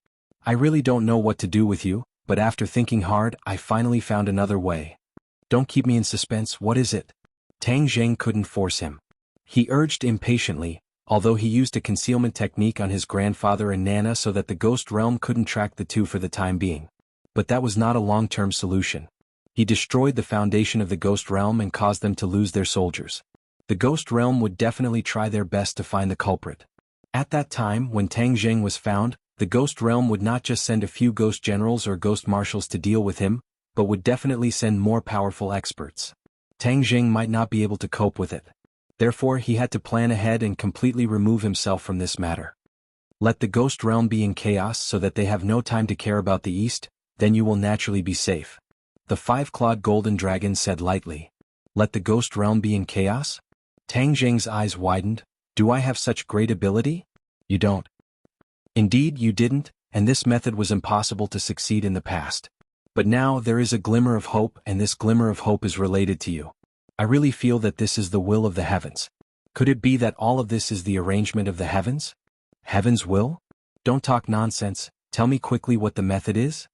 "I really don't know what to do with you, but after thinking hard, I finally found another way." "Don't keep me in suspense, what is it?" Tang Zheng couldn't force him. He urged impatiently, although he used a concealment technique on his grandfather and Nana so that the ghost realm couldn't track the two for the time being. But that was not a long-term solution. He destroyed the foundation of the ghost realm and caused them to lose their soldiers. The ghost realm would definitely try their best to find the culprit. At that time, when Tang Jing was found, the ghost realm would not just send a few ghost generals or ghost marshals to deal with him, but would definitely send more powerful experts. Tang Jing might not be able to cope with it. Therefore, he had to plan ahead and completely remove himself from this matter. Let the ghost realm be in chaos so that they have no time to care about the East, then you will naturally be safe. The five-clawed golden dragon said lightly. Let the ghost realm be in chaos? Tang Jing's eyes widened. Do I have such great ability? You don't. Indeed, you didn't, and this method was impossible to succeed in the past. But now there is a glimmer of hope, and this glimmer of hope is related to you. I really feel that this is the will of the heavens. Could it be that all of this is the arrangement of the heavens? Heaven's will? Don't talk nonsense, tell me quickly what the method is.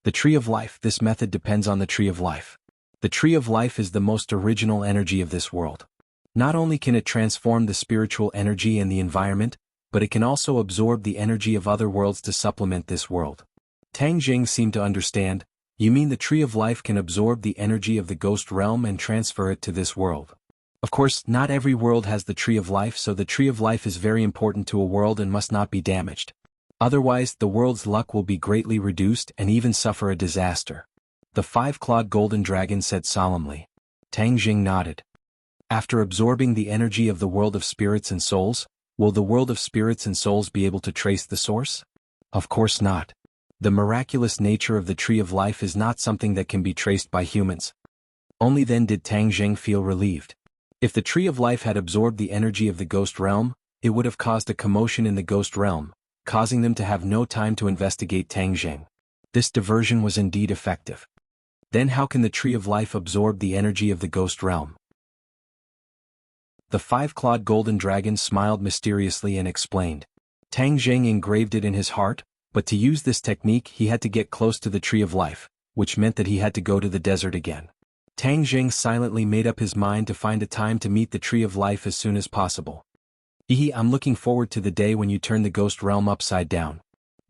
The tree of life. This method depends on the tree of life. The tree of life is the most original energy of this world. Not only can it transform the spiritual energy and the environment, but it can also absorb the energy of other worlds to supplement this world. Tang Jing seemed to understand. You mean the tree of life can absorb the energy of the ghost realm and transfer it to this world? Of course, not every world has the tree of life, so the tree of life is very important to a world and must not be damaged. Otherwise, the world's luck will be greatly reduced and even suffer a disaster. The five-clawed golden dragon said solemnly. Tang Jing nodded. After absorbing the energy of the world of spirits and souls, will the world of spirits and souls be able to trace the source? Of course not. The miraculous nature of the tree of life is not something that can be traced by humans. Only then did Tang Jing feel relieved. If the tree of life had absorbed the energy of the ghost realm, it would have caused a commotion in the ghost realm, causing them to have no time to investigate Tang Jing. This diversion was indeed effective. Then how can the tree of life absorb the energy of the ghost realm? The five-clawed golden dragon smiled mysteriously and explained. Tang Jing engraved it in his heart, but to use this technique he had to get close to the tree of life, which meant that he had to go to the desert again. Tang Jing silently made up his mind to find a time to meet the tree of life as soon as possible. I'm looking forward to the day when you turn the ghost realm upside down.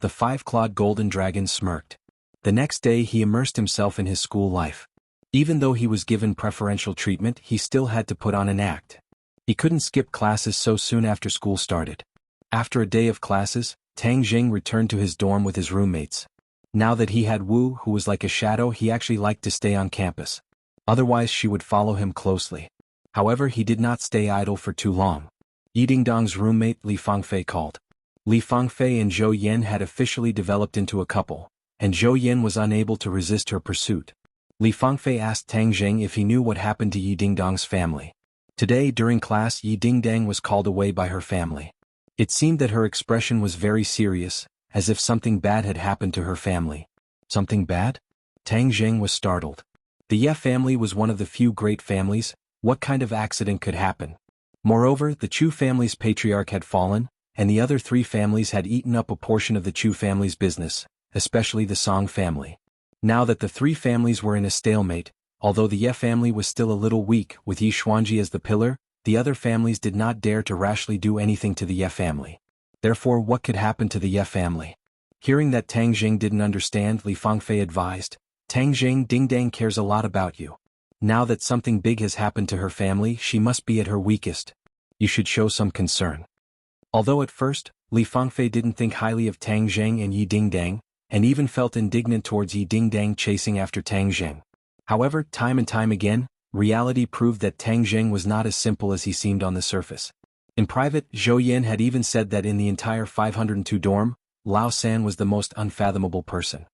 The five-clawed golden dragon smirked. The next day he immersed himself in his school life. Even though he was given preferential treatment, he still had to put on an act. He couldn't skip classes so soon after school started. After a day of classes, Tang Jing returned to his dorm with his roommates. Now that he had Wu, who was like a shadow, he actually liked to stay on campus. Otherwise she would follow him closely. However, he did not stay idle for too long. Yi Dingdong's roommate Li Fangfei called. Li Fangfei and Zhou Yan had officially developed into a couple, and Zhou Yan was unable to resist her pursuit. Li Fangfei asked Tang Jing if he knew what happened to Yi Dingdong's family. Today during class Yi Dingdong was called away by her family. It seemed that her expression was very serious, as if something bad had happened to her family. Something bad? Tang Jing was startled. The Ye family was one of the few great families. What kind of accident could happen? Moreover, the Chu family's patriarch had fallen, and the other three families had eaten up a portion of the Chu family's business, especially the Song family. Now that the three families were in a stalemate, although the Ye family was still a little weak with Yi Xuanji as the pillar, the other families did not dare to rashly do anything to the Ye family. Therefore, what could happen to the Ye family? Hearing that Tang Jing didn't understand, Li Fangfei advised, Tang Jing, Dingdang cares a lot about you. Now that something big has happened to her family, she must be at her weakest. You should show some concern. Although at first, Li Fangfei didn't think highly of Tang Jing and Yi Dingdang, and even felt indignant towards Yi Dingdang chasing after Tang Jing. However, time and time again, reality proved that Tang Jing was not as simple as he seemed on the surface. In private, Zhou Yan had even said that in the entire 502 dorm, Lao San was the most unfathomable person.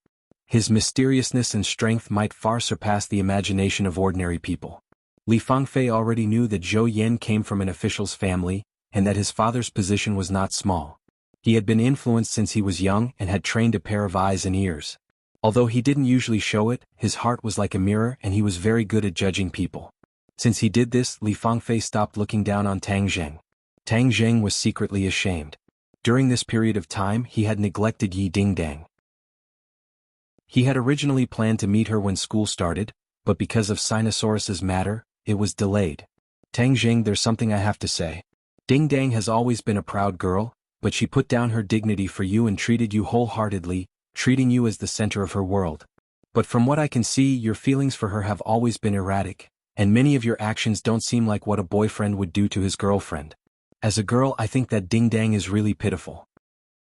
His mysteriousness and strength might far surpass the imagination of ordinary people. Li Fangfei already knew that Zhou Yan came from an official's family, and that his father's position was not small. He had been influenced since he was young and had trained a pair of eyes and ears. Although he didn't usually show it, his heart was like a mirror and he was very good at judging people. Since he did this, Li Fangfei stopped looking down on Tang Jing. Tang Jing was secretly ashamed. During this period of time, he had neglected Yi Dingdang. He had originally planned to meet her when school started, but because of Sinosaurus's matter, it was delayed. Tang Jing, there's something I have to say. Dingdang has always been a proud girl, but she put down her dignity for you and treated you wholeheartedly, treating you as the center of her world. But from what I can see, your feelings for her have always been erratic, and many of your actions don't seem like what a boyfriend would do to his girlfriend. As a girl, I think that Ding Dang is really pitiful."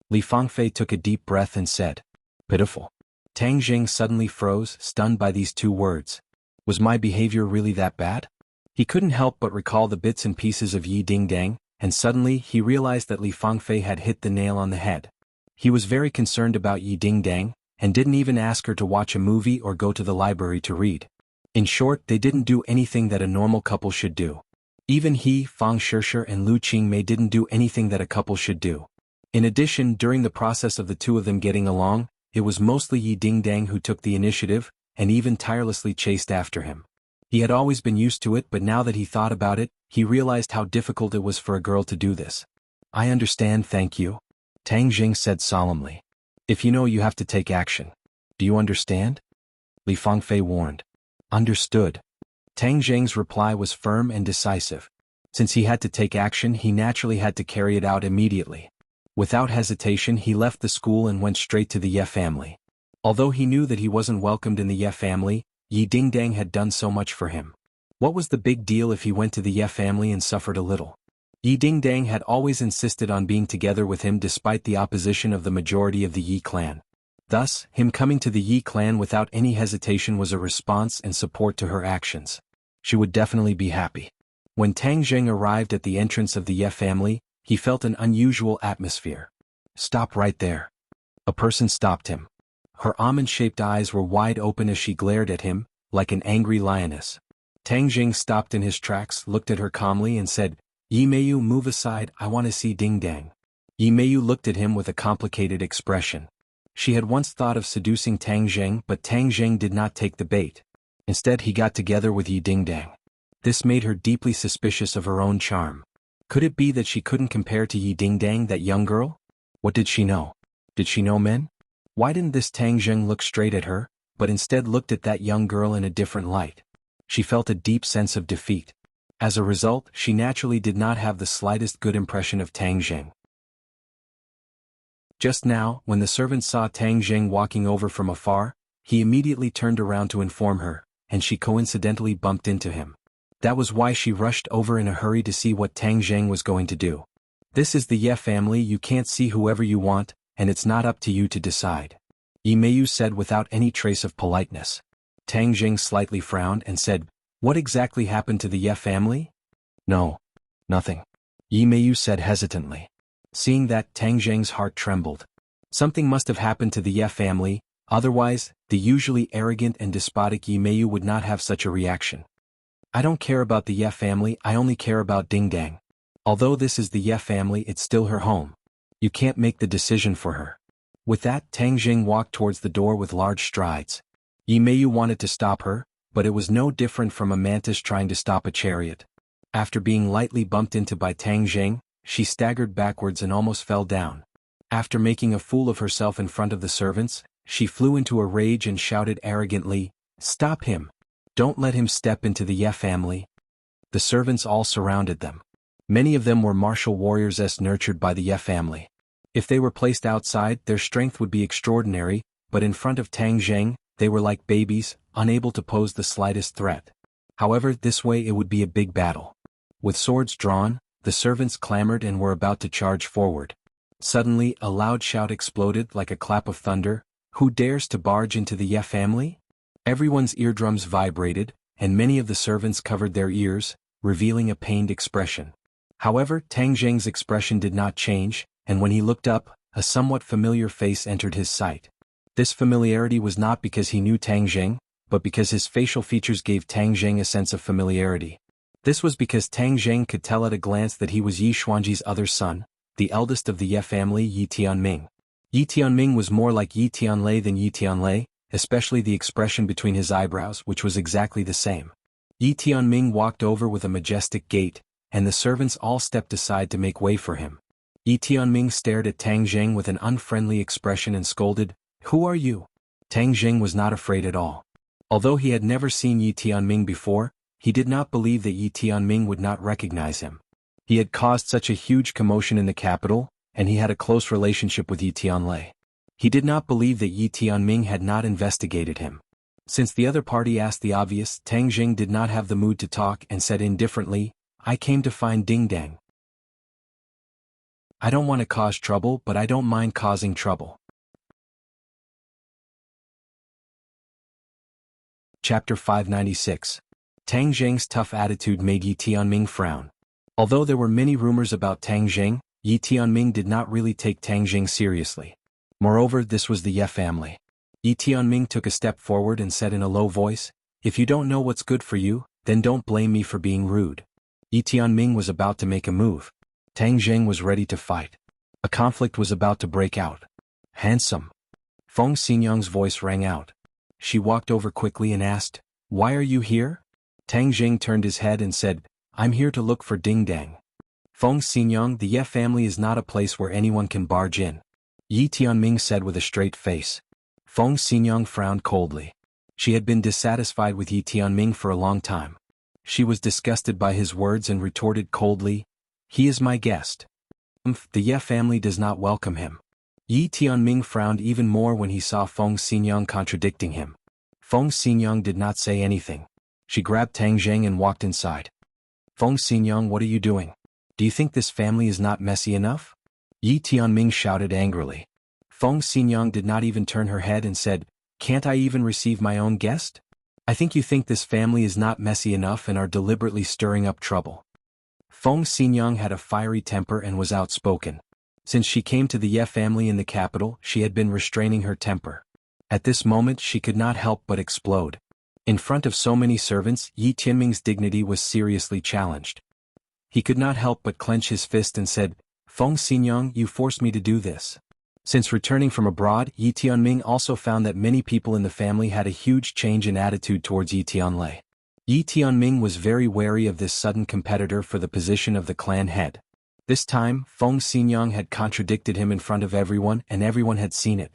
Li Fangfei took a deep breath and said, "Pitiful?" Tang Jing suddenly froze, stunned by these two words. Was my behavior really that bad? He couldn't help but recall the bits and pieces of Yi Ding Dang, and suddenly he realized that Li Fangfei had hit the nail on the head. He was very concerned about Yi Ding Dang, and didn't even ask her to watch a movie or go to the library to read. In short, they didn't do anything that a normal couple should do. Even he, Fang Shishir and Lu Qingmei didn't do anything that a couple should do. In addition, during the process of the two of them getting along, it was mostly Yi Ding Dang who took the initiative, and even tirelessly chased after him. He had always been used to it, but now that he thought about it, he realized how difficult it was for a girl to do this. "I understand, thank you," Tang Jing said solemnly. "If you know you have to take action. Do you understand?" Li Fangfei warned. "Understood." Tang Jing's reply was firm and decisive. Since he had to take action, he naturally had to carry it out immediately. Without hesitation, he left the school and went straight to the Ye family. Although he knew that he wasn't welcomed in the Ye family, Yi Ding Dang had done so much for him. What was the big deal if he went to the Ye family and suffered a little? Yi Ding Dang had always insisted on being together with him despite the opposition of the majority of the Yi clan. Thus, him coming to the Yi clan without any hesitation was a response and support to her actions. She would definitely be happy. When Tang Jing arrived at the entrance of the Ye family, he felt an unusual atmosphere. "Stop right there." A person stopped him. Her almond-shaped eyes were wide open as she glared at him, like an angry lioness. Tang Jing stopped in his tracks, looked at her calmly and said, "Yi Meiyu, move aside, I want to see Ding Dang." Yi Meiyu looked at him with a complicated expression. She had once thought of seducing Tang Jing, but Tang Jing did not take the bait. Instead, he got together with Yi Ding Dang. This made her deeply suspicious of her own charm. Could it be that she couldn't compare to Yi Ding Dang, that young girl? What did she know? Did she know men? Why didn't this Tang Jing look straight at her, but instead looked at that young girl in a different light? She felt a deep sense of defeat. As a result, she naturally did not have the slightest good impression of Tang Jing. Just now, when the servant saw Tang Jing walking over from afar, he immediately turned around to inform her, and she coincidentally bumped into him. That was why she rushed over in a hurry to see what Tang Jing was going to do. "This is the Ye family, you can't see whoever you want, and it's not up to you to decide," Yi Meiyu said without any trace of politeness. Tang Jing slightly frowned and said, "What exactly happened to the Ye family?" "No. Nothing," Yi Meiyu said hesitantly. Seeing that, Tang Jing's heart trembled. Something must have happened to the Ye family, otherwise, the usually arrogant and despotic Yi Meiyu would not have such a reaction. "I don't care about the Ye family, I only care about Ding Dang. Although this is the Ye family, it's still her home. You can't make the decision for her." With that, Tang Jing walked towards the door with large strides. Yi Meiyu wanted to stop her, but it was no different from a mantis trying to stop a chariot. After being lightly bumped into by Tang Jing, she staggered backwards and almost fell down. After making a fool of herself in front of the servants, she flew into a rage and shouted arrogantly, "Stop him! Don't let him step into the Ye family." The servants all surrounded them. Many of them were martial warriors nurtured by the Ye family. If they were placed outside, their strength would be extraordinary, but in front of Tang Jing, they were like babies, unable to pose the slightest threat. However, this way it would be a big battle. With swords drawn, the servants clamored and were about to charge forward. Suddenly, a loud shout exploded like a clap of thunder. "Who dares to barge into the Ye family?" Everyone's eardrums vibrated, and many of the servants covered their ears, revealing a pained expression. However, Tang Jing's expression did not change, and when he looked up, a somewhat familiar face entered his sight. This familiarity was not because he knew Tang Jing, but because his facial features gave Tang Jing a sense of familiarity. This was because Tang Jing could tell at a glance that he was Yi Xuanji's other son, the eldest of the Ye family, Yi Tianming. Yi Tianming was more like Yi Tianlei than Yi Tianlei, especially the expression between his eyebrows, which was exactly the same. Yi Tianming walked over with a majestic gait, and the servants all stepped aside to make way for him. Yi Tianming stared at Tang Jing with an unfriendly expression and scolded, "Who are you?" Tang Jing was not afraid at all. Although he had never seen Yi Tianming before, he did not believe that Yi Tianming would not recognize him. He had caused such a huge commotion in the capital, and he had a close relationship with Yi Tianlei. He did not believe that Yi Tianming had not investigated him. Since the other party asked the obvious, Tang Jing did not have the mood to talk and said indifferently, I came to find Ding Dang. I don't want to cause trouble, but I don't mind causing trouble. Chapter 596. Tang Jing's tough attitude made Yi Tianming frown. Although there were many rumors about Tang Jing, Yi Tianming did not really take Tang Jing seriously. Moreover, this was the Ye family. Yi Tianming took a step forward and said in a low voice, if you don't know what's good for you, then don't blame me for being rude. Yi Tianming was about to make a move. Tang Jing was ready to fight. A conflict was about to break out. Handsome. Feng Xinyang's voice rang out. She walked over quickly and asked, why are you here? Tang Jing turned his head and said, I'm here to look for Ding Dang. Feng Xinyang, the Ye family is not a place where anyone can barge in. Yi Tianming said with a straight face. Feng Xinyang frowned coldly. She had been dissatisfied with Yi Tianming for a long time. She was disgusted by his words and retorted coldly, he is my guest. The Ye family does not welcome him. Yi Tianming frowned even more when he saw Feng Xinyang contradicting him. Feng Xinyang did not say anything. She grabbed Tang Jing and walked inside. Feng Xinyang, what are you doing? Do you think this family is not messy enough? Yi Tianming shouted angrily. Feng Xinyang did not even turn her head and said, can't I even receive my own guest? I think you think this family is not messy enough and are deliberately stirring up trouble. Feng Xinyang had a fiery temper and was outspoken. Since she came to the Ye family in the capital, she had been restraining her temper. At this moment she could not help but explode. In front of so many servants, Yi Tianming's dignity was seriously challenged. He could not help but clench his fist and said, Feng Xinyang, you forced me to do this. Since returning from abroad, Yi Tianming also found that many people in the family had a huge change in attitude towards Yi Tianlei. Yi Tianming was very wary of this sudden competitor for the position of the clan head. This time, Feng Xinyang had contradicted him in front of everyone and everyone had seen it.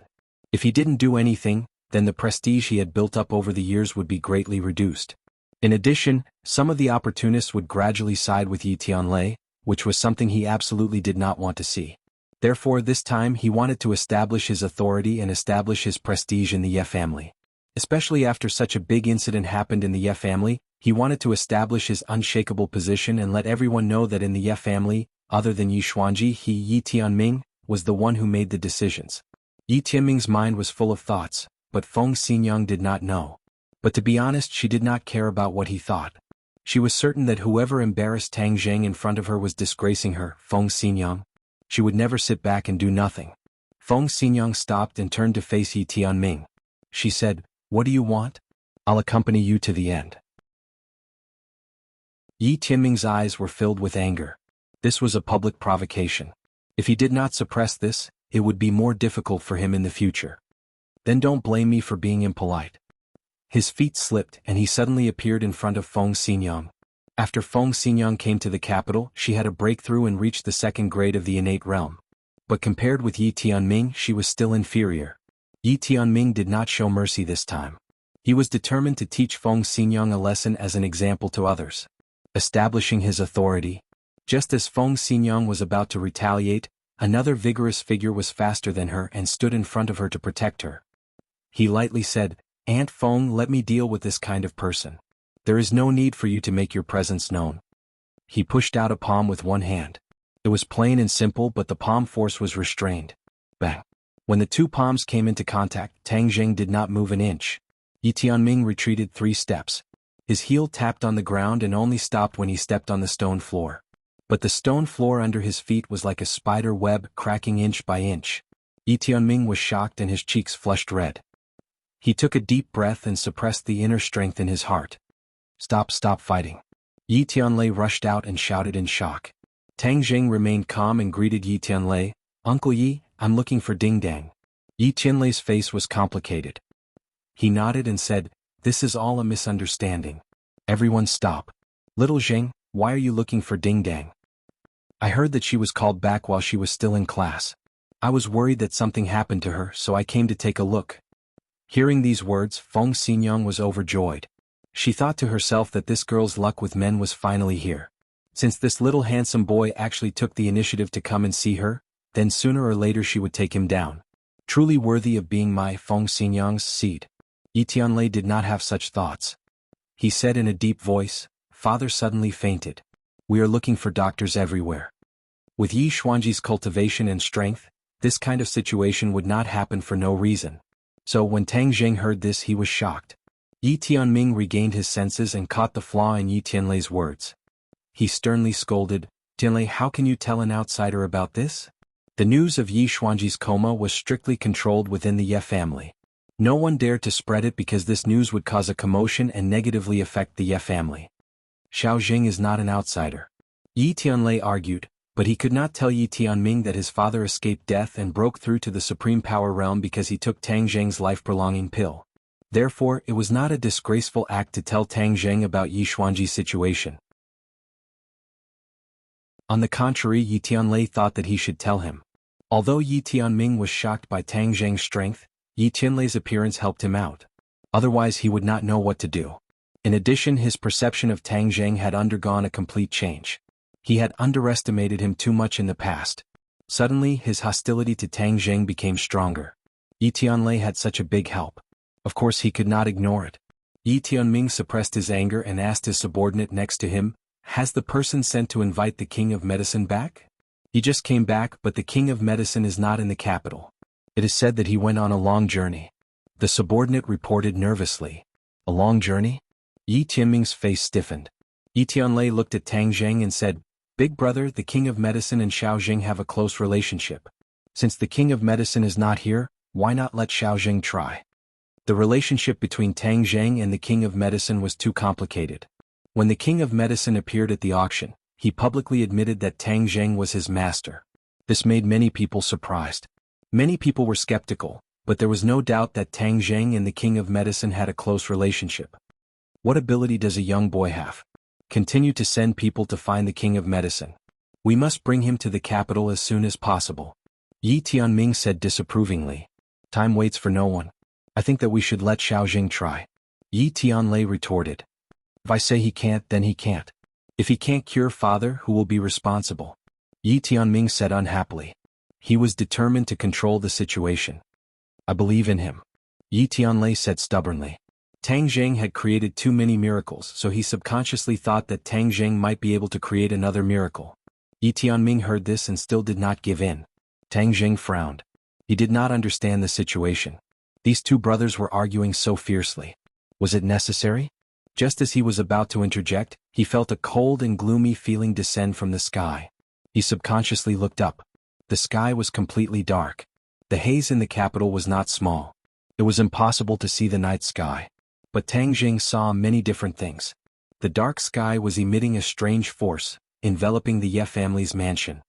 If he didn't do anything, then the prestige he had built up over the years would be greatly reduced. In addition, some of the opportunists would gradually side with Yi Tianlei, which was something he absolutely did not want to see. Therefore this time he wanted to establish his authority and establish his prestige in the Ye family. Especially after such a big incident happened in the Ye family, he wanted to establish his unshakable position and let everyone know that in the Ye family, other than Yi Xuanji, Yi Tianming, was the one who made the decisions. Yi Tianming's mind was full of thoughts, but Feng Xinyang did not know. But to be honest, she did not care about what he thought. She was certain that whoever embarrassed Tang Jing in front of her was disgracing her, Feng Xinyang. She would never sit back and do nothing. Feng Xinyang stopped and turned to face Yi Tianming. She said, what do you want? I'll accompany you to the end. Yi Tianming's eyes were filled with anger. This was a public provocation. If he did not suppress this, it would be more difficult for him in the future. Then don't blame me for being impolite. His feet slipped and he suddenly appeared in front of Feng Xinyang. After Feng Xinyang came to the capital, she had a breakthrough and reached the second grade of the innate realm. But compared with Yi Tianming, she was still inferior. Yi Tianming did not show mercy this time. He was determined to teach Feng Xinyang a lesson as an example to others. Establishing his authority. Just as Feng Xinyang was about to retaliate, another vigorous figure was faster than her and stood in front of her to protect her. He lightly said, Aunt Feng, let me deal with this kind of person. There is no need for you to make your presence known. He pushed out a palm with one hand. It was plain and simple, but the palm force was restrained. Bang! When the two palms came into contact, Tang Jing did not move an inch. Yi Tianming retreated 3 steps. His heel tapped on the ground and only stopped when he stepped on the stone floor. But the stone floor under his feet was like a spider web, cracking inch by inch. Yi Tianming was shocked and his cheeks flushed red. He took a deep breath and suppressed the inner strength in his heart. Stop fighting. Yi Tianlei rushed out and shouted in shock. Tang Jing remained calm and greeted Yi Tianlei, Uncle Yi, I'm looking for Ding Dang. Yi Tianlei's face was complicated. He nodded and said, this is all a misunderstanding. Everyone stop. Little Jing, why are you looking for Ding Dang? I heard that she was called back while she was still in class. I was worried that something happened to her, so I came to take a look. Hearing these words, Feng Xinyang was overjoyed. She thought to herself that this girl's luck with men was finally here. Since this little handsome boy actually took the initiative to come and see her, then sooner or later she would take him down. Truly worthy of being my Feng Xinyang's seed. Yi Tianlei did not have such thoughts. He said in a deep voice, "Father suddenly fainted. We are looking for doctors everywhere." With Yi Xuanji's cultivation and strength, this kind of situation would not happen for no reason. So when Tang Jing heard this, he was shocked. Yi Tianming regained his senses and caught the flaw in Yi Tianlei's words. He sternly scolded, "Tianlei, how can you tell an outsider about this?" The news of Yi Xuanji's coma was strictly controlled within the Ye family. No one dared to spread it because this news would cause a commotion and negatively affect the Ye family. Xiao Jing is not an outsider, Yi Tianlei argued, but he could not tell Yi Tianming that his father escaped death and broke through to the supreme power realm because he took Tang Zheng's life-prolonging pill. Therefore, it was not a disgraceful act to tell Tang Zheng about Yi Xuanji's situation. On the contrary, Yi Tianlei thought that he should tell him. Although Yi Tianming was shocked by Tang Zheng's strength, Yi Tianlei's appearance helped him out. Otherwise he would not know what to do. In addition, his perception of Tang Zheng had undergone a complete change. He had underestimated him too much in the past. Suddenly, his hostility to Tang Zheng became stronger. Yi Tianlei had such a big help. Of course he could not ignore it. Yi Tianming suppressed his anger and asked his subordinate next to him, "Has the person sent to invite the King of Medicine back?" "He just came back, but the King of Medicine is not in the capital. It is said that he went on a long journey." The subordinate reported nervously. "A long journey?" Yi Tianming's face stiffened. Yi Tianlei looked at Tang Zheng and said, "Big brother, the King of Medicine and Xiao Jing have a close relationship. Since the King of Medicine is not here, why not let Xiao Jing try?" The relationship between Tang Zheng and the King of Medicine was too complicated. When the King of Medicine appeared at the auction, he publicly admitted that Tang Zheng was his master. This made many people surprised. Many people were skeptical, but there was no doubt that Tang Zheng and the King of Medicine had a close relationship. What ability does a young boy have? Continue to send people to find the King of Medicine. We must bring him to the capital as soon as possible. Yi Tianming said disapprovingly. Time waits for no one. I think that we should let Xiao Jing try. Yi Tianlei retorted. If I say he can't, then he can't. If he can't cure father, who will be responsible? Yi Tianming said unhappily. He was determined to control the situation. I believe in him, Yi Tianlei said stubbornly. Tang Zheng had created too many miracles, so he subconsciously thought that Tang Zheng might be able to create another miracle. Yi Tianming heard this and still did not give in. Tang Zheng frowned. He did not understand the situation. These two brothers were arguing so fiercely. Was it necessary? Just as he was about to interject, he felt a cold and gloomy feeling descend from the sky. He subconsciously looked up. The sky was completely dark. The haze in the capital was not small. It was impossible to see the night sky. But Tang Zheng saw many different things. The dark sky was emitting a strange force, enveloping the Ye family's mansion.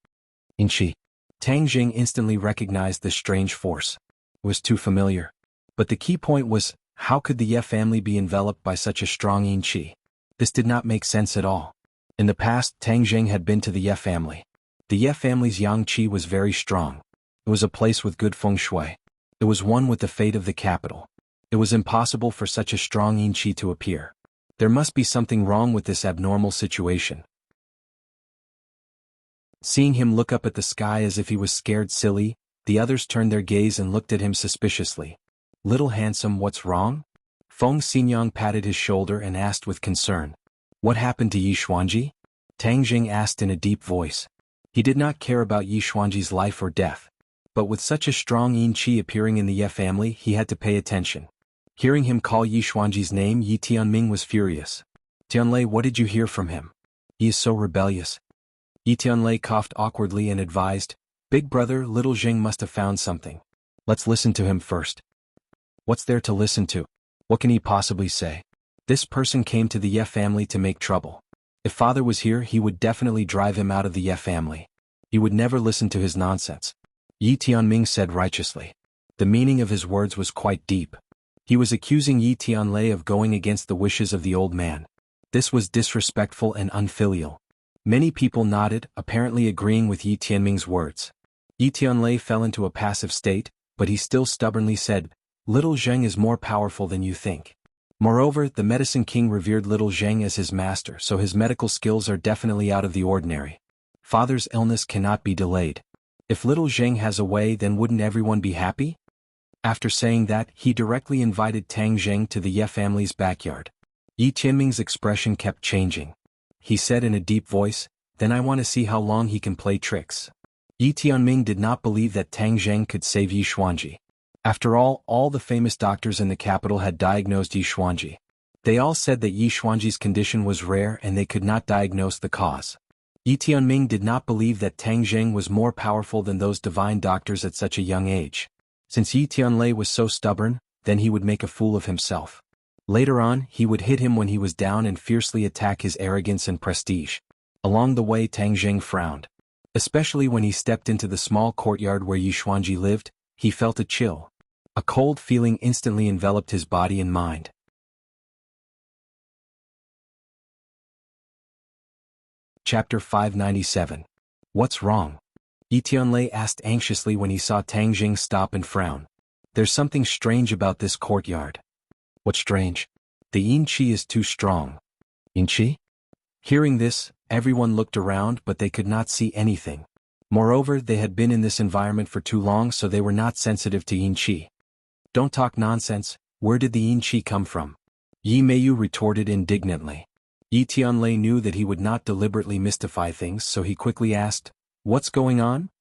Inchi. Tang Zheng instantly recognized this strange force. It was too familiar. But the key point was, how could the Ye family be enveloped by such a strong yin qi? This did not make sense at all. In the past, Tang Zheng had been to the Ye family. The Ye family's yang qi was very strong. It was a place with good feng shui. It was one with the fate of the capital. It was impossible for such a strong yin qi to appear. There must be something wrong with this abnormal situation. Seeing him look up at the sky as if he was scared silly, the others turned their gaze and looked at him suspiciously. "Little handsome, what's wrong?" Feng Xinyang patted his shoulder and asked with concern. "What happened to Yi Xuanji?" Tang Jing asked in a deep voice. He did not care about Yi Xuanji's life or death. But with such a strong yin qi appearing in the Ye family, he had to pay attention. Hearing him call Yi Xuanji's name, Yi Tianming was furious. "Tianlei, what did you hear from him? He is so rebellious." Yi Tianlei coughed awkwardly and advised, "Big brother, little Zheng must have found something. Let's listen to him first." "What's there to listen to? What can he possibly say? This person came to the Ye family to make trouble. If father was here, he would definitely drive him out of the Ye family. He would never listen to his nonsense," Yi Tianming said righteously. The meaning of his words was quite deep. He was accusing Yi Tianlei of going against the wishes of the old man. This was disrespectful and unfilial. Many people nodded, apparently agreeing with Yi Tianming's words. Yi Tianlei fell into a passive state, but he still stubbornly said, "Little Zheng is more powerful than you think." Moreover, the Medicine King revered Little Zheng as his master, so his medical skills are definitely out of the ordinary. Father's illness cannot be delayed. If Little Zheng has a way, then wouldn't everyone be happy? After saying that, he directly invited Tang Zheng to the Ye family's backyard. Yi Tianming's expression kept changing. He said in a deep voice, "Then I want to see how long he can play tricks." Yi Tianming did not believe that Tang Zheng could save Yi Xuanji. After all the famous doctors in the capital had diagnosed Yi Xuanji. They all said that Yi Xuanji's condition was rare and they could not diagnose the cause. Yi Tianming did not believe that Tang Zheng was more powerful than those divine doctors at such a young age. Since Yi Tianlei was so stubborn, then he would make a fool of himself. Later on, he would hit him when he was down and fiercely attack his arrogance and prestige. Along the way, Tang Zheng frowned. Especially when he stepped into the small courtyard where Yi Xuanji lived, he felt a chill. A cold feeling instantly enveloped his body and mind. Chapter 597. What's wrong? Yi Tianlei asked anxiously when he saw Tang Zheng stop and frown. There's something strange about this courtyard. What's strange? The yin qi is too strong. Yin qi? Hearing this, everyone looked around but they could not see anything. Moreover, they had been in this environment for too long so they were not sensitive to yin qi. Don't talk nonsense, where did the yin qi come from? Yi Meiyu retorted indignantly. Yi Tianlei knew that he would not deliberately mystify things so he quickly asked, "What's going on?"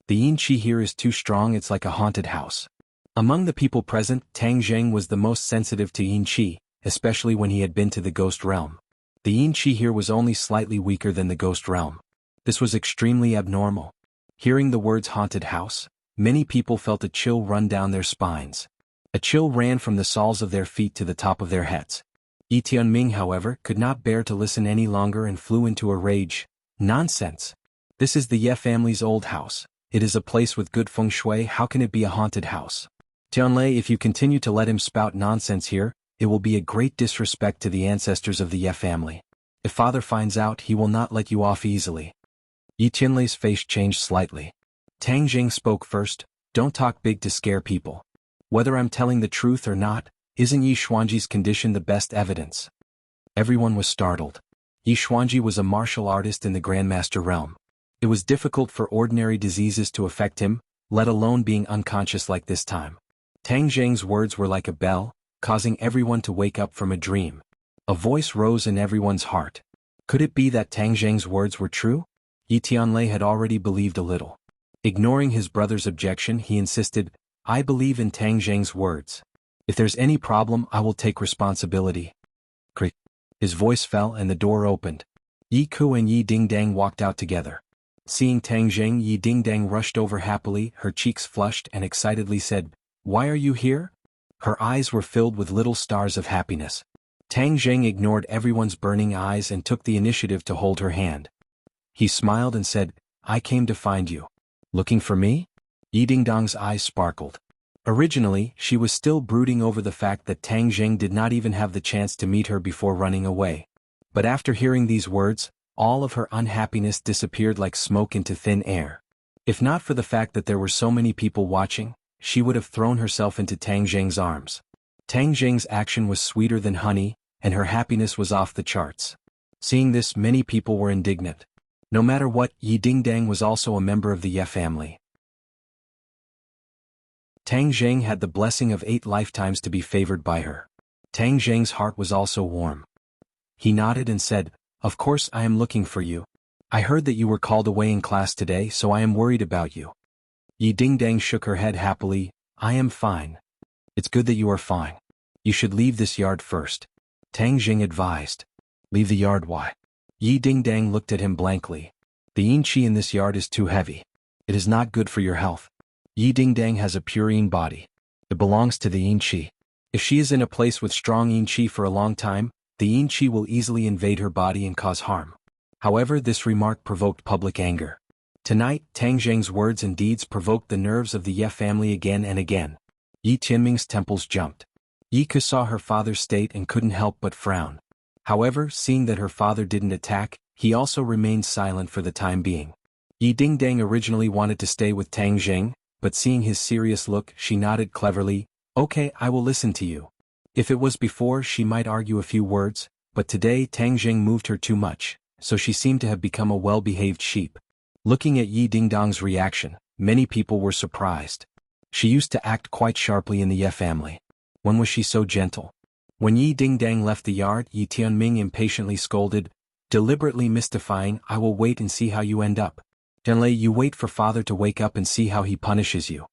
"The yin qi here is too strong, it's like a haunted house." Among the people present, Tang Zheng was the most sensitive to yin qi, especially when he had been to the ghost realm. The yin qi here was only slightly weaker than the ghost realm. This was extremely abnormal. Hearing the words haunted house, many people felt a chill run down their spines. A chill ran from the soles of their feet to the top of their heads. Yi Tianming, however, could not bear to listen any longer and flew into a rage. "Nonsense! This is the Ye family's old house. It is a place with good feng shui, how can it be a haunted house? Tianlei, if you continue to let him spout nonsense here, it will be a great disrespect to the ancestors of the Ye family. If father finds out, he will not let you off easily." Yi Tianlei's face changed slightly. Tang Zheng spoke first, "Don't talk big to scare people. Whether I'm telling the truth or not, isn't Yi Xuanji's condition the best evidence?" Everyone was startled. Yi Xuanji was a martial artist in the Grandmaster realm. It was difficult for ordinary diseases to affect him, let alone being unconscious like this time. Tang Zheng's words were like a bell, causing everyone to wake up from a dream. A voice rose in everyone's heart. Could it be that Tang Zheng's words were true? Yi Tianlei had already believed a little. Ignoring his brother's objection, he insisted, "I believe in Tang Zheng's words. If there's any problem, I will take responsibility." Creak. His voice fell and the door opened. Yi Ku and Yi Dingdang walked out together. Seeing Tang Zheng, Yi Dingdang rushed over happily, her cheeks flushed and excitedly said, "Why are you here?" Her eyes were filled with little stars of happiness. Tang Zheng ignored everyone's burning eyes and took the initiative to hold her hand. He smiled and said, "I came to find you." "Looking for me?" Yi Dingdang's eyes sparkled. Originally, she was still brooding over the fact that Tang Zheng did not even have the chance to meet her before running away. But after hearing these words, all of her unhappiness disappeared like smoke into thin air. If not for the fact that there were so many people watching, she would have thrown herself into Tang Zheng's arms. Tang Zheng's action was sweeter than honey, and her happiness was off the charts. Seeing this, many people were indignant. No matter what, Yi Dingdang was also a member of the Ye family. Tang Zheng had the blessing of 8 lifetimes to be favored by her. Tang Zheng's heart was also warm. He nodded and said, "Of course I am looking for you. I heard that you were called away in class today, so I am worried about you." Yi Dingdang shook her head happily, "I am fine." "It's good that you are fine. You should leave this yard first," Tang Zheng advised. "Leave the yard, why?" Yi Dingdang looked at him blankly. "The yin qi in this yard is too heavy. It is not good for your health. Yi Dingdang has a pure yin body. It belongs to the yin qi. If she is in a place with strong yin qi for a long time, the yin qi will easily invade her body and cause harm." However, this remark provoked public anger. Tonight, Tang Zheng's words and deeds provoked the nerves of the Ye family again and again. Yi Tianming's temples jumped. Yi Ke saw her father's state and couldn't help but frown. However, seeing that her father didn't attack, he also remained silent for the time being. Yi Dingdang originally wanted to stay with Tang Zheng, but seeing his serious look, she nodded cleverly, "Okay, I will listen to you." If it was before, she might argue a few words, but today Tang Zheng moved her too much, so she seemed to have become a well-behaved sheep. Looking at Yi Dingdang's reaction, many people were surprised. She used to act quite sharply in the Ye family. When was she so gentle? When Yi Dingdang left the yard, Yi Tianming impatiently scolded, deliberately mystifying, "I will wait and see how you end up. Tianlei, you wait for father to wake up and see how he punishes you."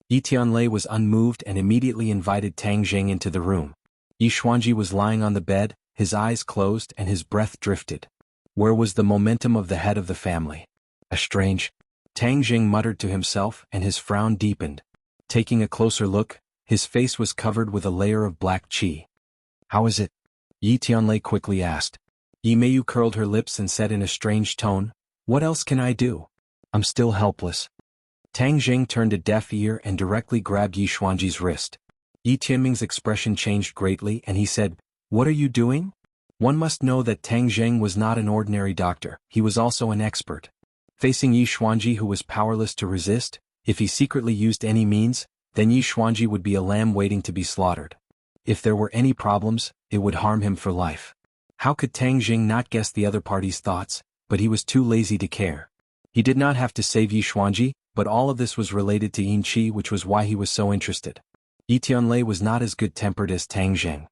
Yi Tianlei was unmoved and immediately invited Tang Jing into the room. Yi Xuanji was lying on the bed, his eyes closed and his breath drifted. Where was the momentum of the head of the family? A strange. Tang Jing muttered to himself and his frown deepened. Taking a closer look, his face was covered with a layer of black qi. "How is it?" Yi Tianlei quickly asked. Yi Meiyu curled her lips and said in a strange tone, "What else can I do? I'm still helpless." Tang Jing turned a deaf ear and directly grabbed Yi Xuanji's wrist. Yi Tianming's expression changed greatly and he said, "What are you doing?" One must know that Tang Jing was not an ordinary doctor, he was also an expert. Facing Yi Xuanji, who was powerless to resist, if he secretly used any means, then Yi Xuanji would be a lamb waiting to be slaughtered. If there were any problems, it would harm him for life. How could Tang Jing not guess the other party's thoughts, but he was too lazy to care. He did not have to save Yi Xuanji, but all of this was related to Yin Qi, which was why he was so interested. Yi Tianlei was not as good-tempered as Tang Jing.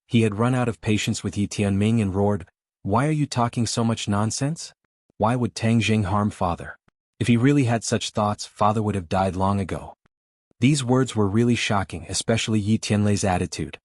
He had run out of patience with Yi Tianming and roared, "Why are you talking so much nonsense? Why would Tang Jing harm father? If he really had such thoughts, father would have died long ago." These words were really shocking, especially Yi Tianlei's attitude.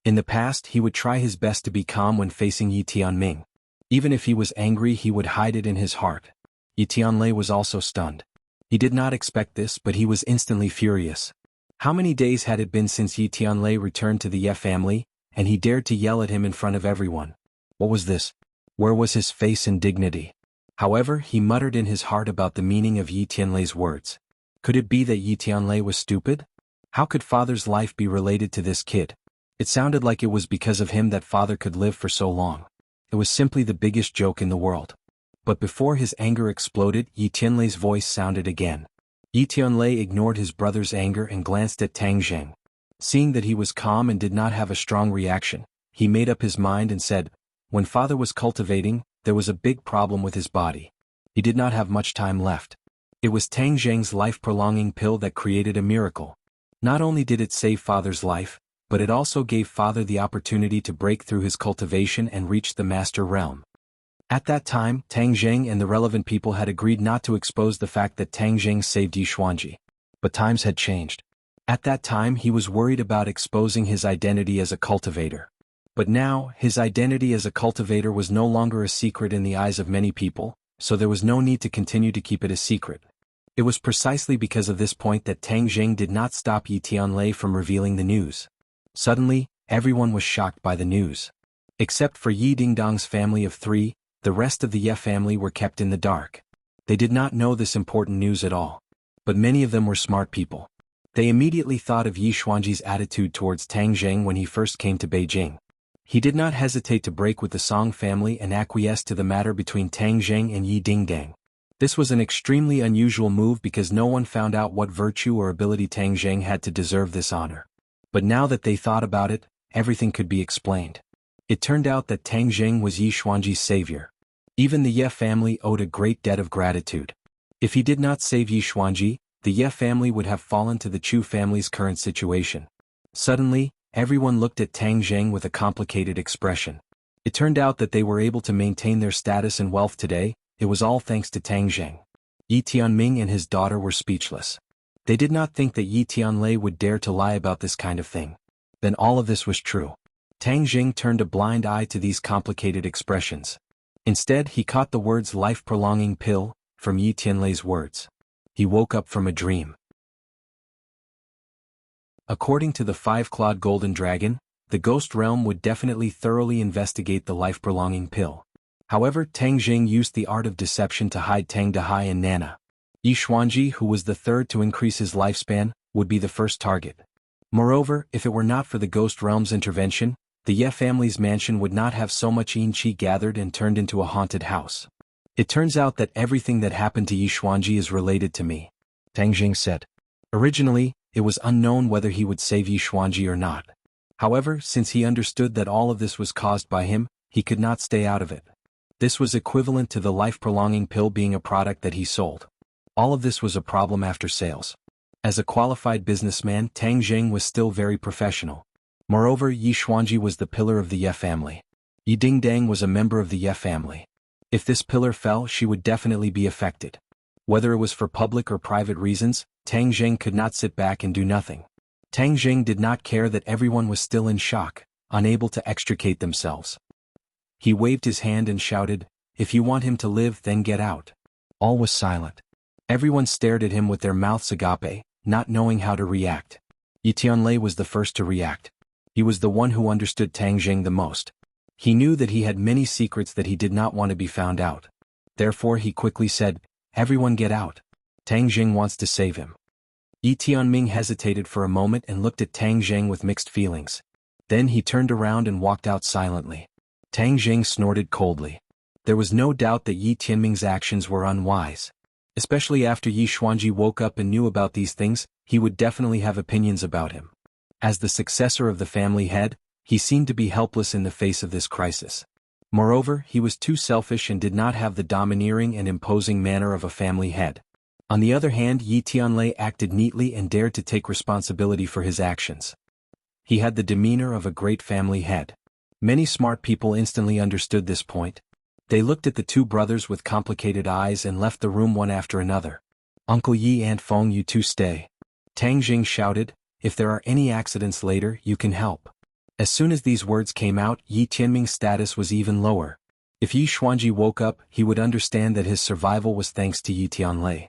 In the past, he would try his best to be calm when facing Yi Tianming. Even if he was angry, he would hide it in his heart. Yi Tianlei was also stunned. He did not expect this, but he was instantly furious. How many days had it been since Yi Tianlei returned to the Ye family, and he dared to yell at him in front of everyone? What was this? Where was his face and dignity? However, he muttered in his heart about the meaning of Yi Tianlei's words. Could it be that Yi Tianlei was stupid? How could father's life be related to this kid? It sounded like it was because of him that father could live for so long. It was simply the biggest joke in the world. But before his anger exploded, Yi Tianlei's voice sounded again. Yi Tianlei ignored his brother's anger and glanced at Tang Jing. Seeing that he was calm and did not have a strong reaction, he made up his mind and said, "When father was cultivating, there was a big problem with his body. He did not have much time left. It was Tang Jing's life-prolonging pill that created a miracle. Not only did it save father's life, but it also gave father the opportunity to break through his cultivation and reach the master realm." At that time, Tang Jing and the relevant people had agreed not to expose the fact that Tang Jing saved Yi Xuanji. But times had changed. At that time, he was worried about exposing his identity as a cultivator. But now, his identity as a cultivator was no longer a secret in the eyes of many people, so there was no need to continue to keep it a secret. It was precisely because of this point that Tang Jing did not stop Yi Tianlei from revealing the news. Suddenly, everyone was shocked by the news. Except for Yi Dingdang's family of 3, the rest of the Ye family were kept in the dark. They did not know this important news at all. But many of them were smart people. They immediately thought of Yi Xuanji's attitude towards Tang Jing when he first came to Beijing. He did not hesitate to break with the Song family and acquiesce to the matter between Tang Jing and Yi Dingdang. This was an extremely unusual move because no one found out what virtue or ability Tang Jing had to deserve this honor. But now that they thought about it, everything could be explained. It turned out that Tang Jing was Yi Xuanji's savior. Even the Ye family owed a great debt of gratitude. If he did not save Yi Xuanji, the Ye family would have fallen to the Chu family's current situation. Suddenly, everyone looked at Tang Jing with a complicated expression. It turned out that they were able to maintain their status and wealth today. It was all thanks to Tang Jing. Yi Tianming and his daughter were speechless. They did not think that Yi Tianlei would dare to lie about this kind of thing. Then all of this was true. Tang Jing turned a blind eye to these complicated expressions. Instead, he caught the words life-prolonging pill from Yi Tianlei's words. He woke up from a dream. According to the 5-clawed golden dragon, the ghost realm would definitely thoroughly investigate the life-prolonging pill. However, Tang Jing used the art of deception to hide Tang Dahai and Nana. Yi Xuanji, who was the third to increase his lifespan, would be the first target. Moreover, if it were not for the ghost realm's intervention, the Ye family's mansion would not have so much yin qi gathered and turned into a haunted house. It turns out that everything that happened to Yi Xuanji is related to me, Tang Jing said. Originally, it was unknown whether he would save Yi Xuanji or not. However, since he understood that all of this was caused by him, he could not stay out of it. This was equivalent to the life-prolonging pill being a product that he sold. All of this was a problem after sales. As a qualified businessman, Tang Zheng was still very professional. Moreover, Yi Xuanji was the pillar of the Ye family. Yi Dingdang was a member of the Ye family. If this pillar fell, she would definitely be affected. Whether it was for public or private reasons, Tang Zheng could not sit back and do nothing. Tang Zheng did not care that everyone was still in shock, unable to extricate themselves. He waved his hand and shouted, "If you want him to live, then get out." All was silent. Everyone stared at him with their mouths agape, not knowing how to react. Yi Tianlei was the first to react. He was the one who understood Tang Zheng the most. He knew that he had many secrets that he did not want to be found out. Therefore he quickly said, "Everyone get out. Tang Zheng wants to save him." Yi Tianming hesitated for a moment and looked at Tang Zheng with mixed feelings. Then he turned around and walked out silently. Tang Zheng snorted coldly. There was no doubt that Yi Tianming's actions were unwise. Especially after Yi Xuanji woke up and knew about these things, he would definitely have opinions about him. As the successor of the family head, he seemed to be helpless in the face of this crisis. Moreover, he was too selfish and did not have the domineering and imposing manner of a family head. On the other hand, Yi Tianlei acted neatly and dared to take responsibility for his actions. He had the demeanor of a great family head. Many smart people instantly understood this point. They looked at the two brothers with complicated eyes and left the room one after another. "Uncle Yi, Aunt Feng, you two stay." Tang Jing shouted, "If there are any accidents later, you can help." As soon as these words came out, Yi Tianming's status was even lower. If Yi Xuanji woke up, he would understand that his survival was thanks to Yi Tianlei.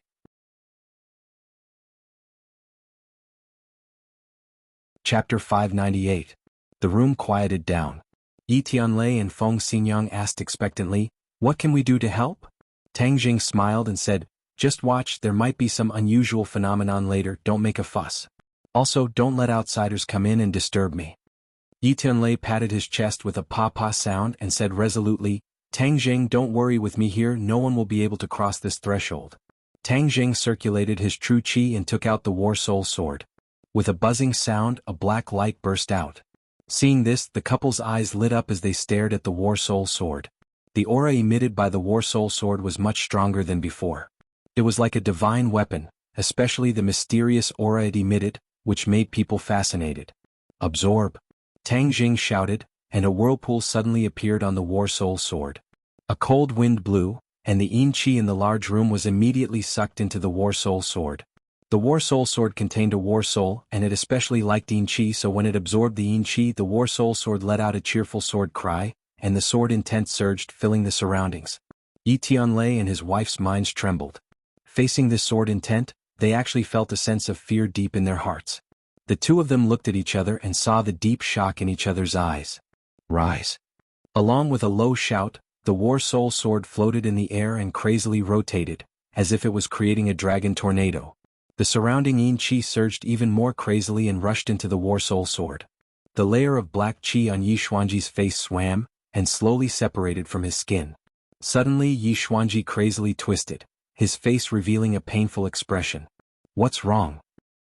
Chapter 598. The room quieted down. Yi Tianlei and Feng Xinyang asked expectantly, "What can we do to help?" Tang Jing smiled and said, "Just watch, there might be some unusual phenomenon later, don't make a fuss. Also, don't let outsiders come in and disturb me." Yi Tianlei patted his chest with a pa-pa sound and said resolutely, "Tang Jing, don't worry with me here, no one will be able to cross this threshold." Tang Jing circulated his true qi and took out the War Soul sword. With a buzzing sound, a black light burst out. Seeing this, the couple's eyes lit up as they stared at the War Soul sword. The aura emitted by the War Soul sword was much stronger than before. It was like a divine weapon, especially the mysterious aura it emitted, which made people fascinated. "Absorb!" Tang Jing shouted, and a whirlpool suddenly appeared on the War Soul sword. A cold wind blew, and the yin qi in the large room was immediately sucked into the War Soul sword. The War Soul sword contained a War Soul, and it especially liked yin qi, so when it absorbed the yin qi, the War Soul sword let out a cheerful sword cry, and the sword intent surged, filling the surroundings. Yi Tianlei and his wife's minds trembled. Facing this sword intent, they actually felt a sense of fear deep in their hearts. The two of them looked at each other and saw the deep shock in each other's eyes. "Rise!" Along with a low shout, the War Soul sword floated in the air and crazily rotated, as if it was creating a dragon tornado. The surrounding yin qi surged even more crazily and rushed into the War Soul sword. The layer of black qi on Yi Xuanji's face swam, and slowly separated from his skin. Suddenly Yi Xuanji crazily twisted, his face revealing a painful expression. "What's wrong?"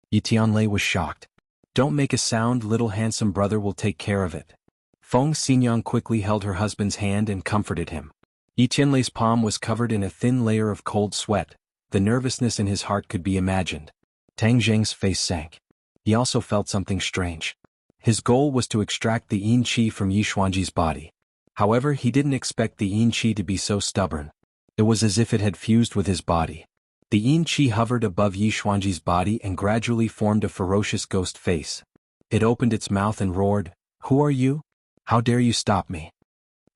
Yi Tianlei was shocked. "Don't make a sound, little handsome brother will take care of it." Feng Xinyang quickly held her husband's hand and comforted him. Yi Tianlei's palm was covered in a thin layer of cold sweat. The nervousness in his heart could be imagined. Tang Zheng's face sank. He also felt something strange. His goal was to extract the yin qi from Yi Xuanji's body. However, he didn't expect the yin qi to be so stubborn. It was as if it had fused with his body. The yin qi hovered above Yi Xuanji's body and gradually formed a ferocious ghost face. It opened its mouth and roared, "Who are you? How dare you stop me?"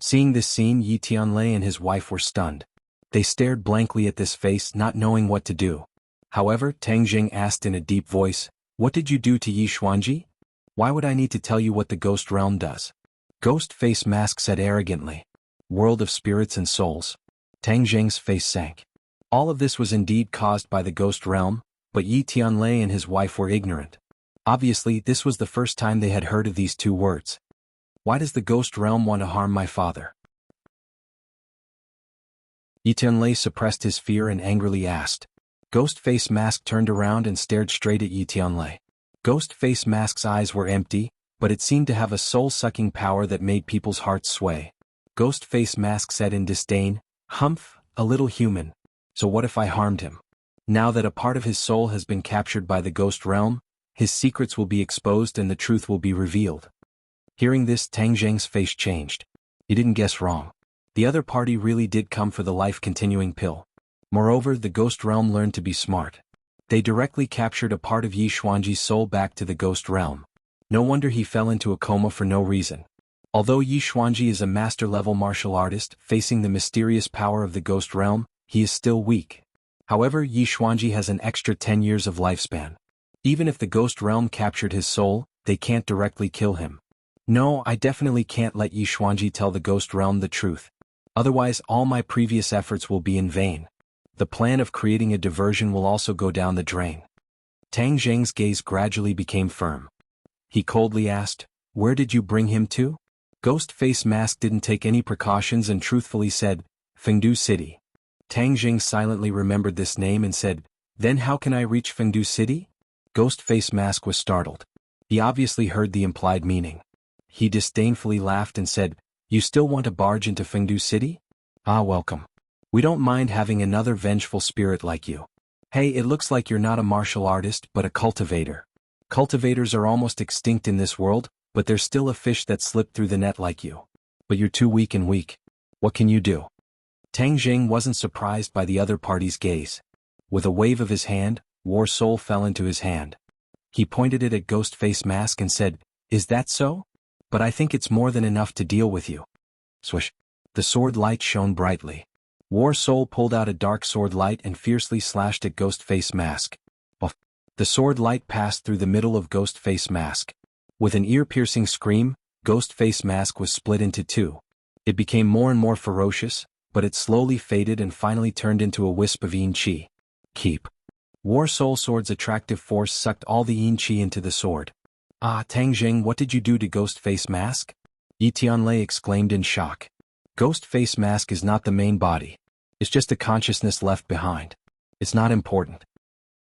Seeing this scene, Yi Tianlei and his wife were stunned. They stared blankly at this face, not knowing what to do. However, Tang Jing asked in a deep voice, "What did you do to Yi Xuanji? Why would I need to tell you what the ghost realm does?" Ghost Face Mask said arrogantly, "World of spirits and souls." Tang Jing's face sank. All of this was indeed caused by the ghost realm, but Yi Tianlei and his wife were ignorant. Obviously, this was the first time they had heard of these two words. Why does the ghost realm want to harm my father? Yi Tianlei suppressed his fear and angrily asked. Ghost Face Mask turned around and stared straight at Yi Tianlei. Ghost Face Mask's eyes were empty, but it seemed to have a soul-sucking power that made people's hearts sway. Ghost Face Mask said in disdain, "Humph, a little human. So what if I harmed him? Now that a part of his soul has been captured by the ghost realm, his secrets will be exposed and the truth will be revealed. Hearing this, Tang Zheng's face changed. He didn't guess wrong. The other party really did come for the life-continuing pill. Moreover, the ghost realm learned to be smart. They directly captured a part of Yi Xuanji's soul back to the ghost realm. No wonder he fell into a coma for no reason. Although Yi Xuanji is a master-level martial artist facing the mysterious power of the ghost realm, he is still weak. However, Yi Xuanji has an extra 10 years of lifespan. Even if the ghost realm captured his soul, they can't directly kill him. No, I definitely can't let Yi Xuanji tell the ghost realm the truth. Otherwise, all my previous efforts will be in vain. The plan of creating a diversion will also go down the drain. Tang Zheng's gaze gradually became firm. He coldly asked, "Where did you bring him to?" Ghost Face Mask didn't take any precautions and truthfully said, "Fengdu City." Tang Zheng silently remembered this name and said, "Then how can I reach Fengdu City?" Ghost Face Mask was startled. He obviously heard the implied meaning. He disdainfully laughed and said, "You still want to barge into Fengdu City? Ah, welcome. We don't mind having another vengeful spirit like you. Hey, it looks like you're not a martial artist but a cultivator. Cultivators are almost extinct in this world, but there's still a fish that slipped through the net like you. But you're too weak and weak. What can you do?" Tang Zheng wasn't surprised by the other party's gaze. With a wave of his hand, War Soul fell into his hand. He pointed it at Ghost Face Mask and said, "Is that so? But I think it's more than enough to deal with you." Swish. The sword light shone brightly. War Soul pulled out a dark sword light and fiercely slashed at Ghost Face Mask. Puff. The sword light passed through the middle of Ghost Face Mask. With an ear-piercing scream, Ghost Face Mask was split into two. It became more and more ferocious, but it slowly faded and finally turned into a wisp of Yin Qi. Keep. War Soul Sword's attractive force sucked all the Yin Qi into the sword. "Ah, Tang Zheng, what did you do to Ghost Face Mask?" Yi Tianlei exclaimed in shock. Ghost Face Mask is not the main body. It's just a consciousness left behind. It's not important.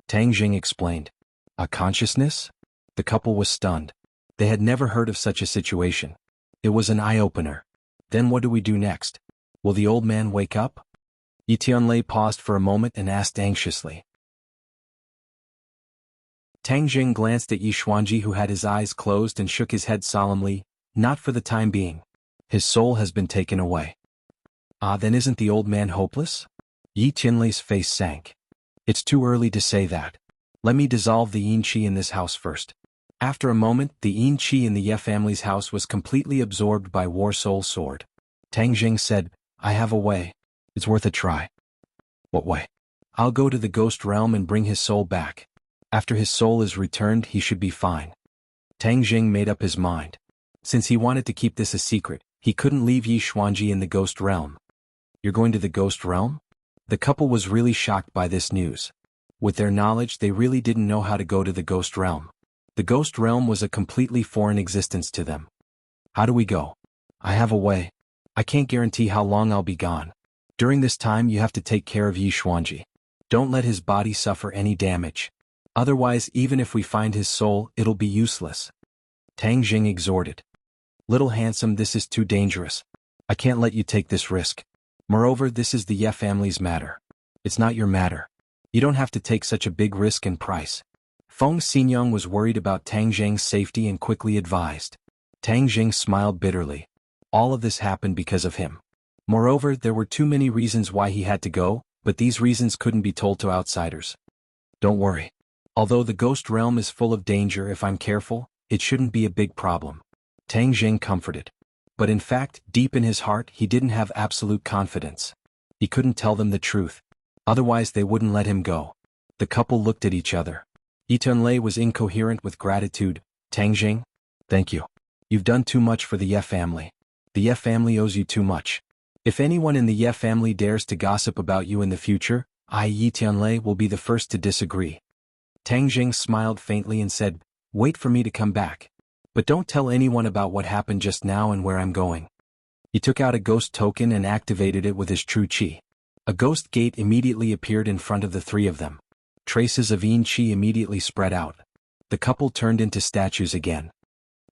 Tang Zheng explained. A consciousness? The couple was stunned. They had never heard of such a situation. It was an eye-opener. Then what do we do next? Will the old man wake up? Yi Tianlei paused for a moment and asked anxiously. Tang Zheng glanced at Yi Xuanji, who had his eyes closed, and shook his head solemnly. "Not for the time being. His soul has been taken away." "Ah, then isn't the old man hopeless?" Yi Tianlei's face sank. "It's too early to say that. Let me dissolve the Yin Qi in this house first." After a moment, the Yin Qi in the Ye family's house was completely absorbed by War Soul Sword. Tang Zheng said, "I have a way. It's worth a try." "What way?" "I'll go to the ghost realm and bring his soul back. After his soul is returned, he should be fine." Tang Zheng made up his mind. Since he wanted to keep this a secret, he couldn't leave Yi Xuanji in the ghost realm. "You're going to the ghost realm?" The couple was really shocked by this news. With their knowledge, they really didn't know how to go to the ghost realm. The ghost realm was a completely foreign existence to them. "How do we go?" "I have a way. I can't guarantee how long I'll be gone. During this time you have to take care of Yi Xuanji. Don't let his body suffer any damage. Otherwise, even if we find his soul, it'll be useless." Tang Zheng exhorted. "Little handsome, this is too dangerous. I can't let you take this risk. Moreover, this is the Ye family's matter. It's not your matter. You don't have to take such a big risk and price." Feng Xinyang was worried about Tang Zheng's safety and quickly advised. Tang Zheng smiled bitterly. All of this happened because of him. Moreover, there were too many reasons why he had to go, but these reasons couldn't be told to outsiders. "Don't worry. Although the ghost realm is full of danger, if I'm careful, it shouldn't be a big problem." Tang Zheng comforted. But in fact, deep in his heart, he didn't have absolute confidence. He couldn't tell them the truth. Otherwise they wouldn't let him go. The couple looked at each other. Yi Tianlei was incoherent with gratitude. "Tang Zheng, thank you. You've done too much for the Ye family. The Ye family owes you too much. If anyone in the Ye family dares to gossip about you in the future, I, Yi Tianlei, will be the first to disagree." Tang Zheng smiled faintly and said, "Wait for me to come back. But don't tell anyone about what happened just now and where I'm going." He took out a ghost token and activated it with his true qi. A ghost gate immediately appeared in front of the three of them. Traces of Yin Qi immediately spread out. The couple turned into statues again.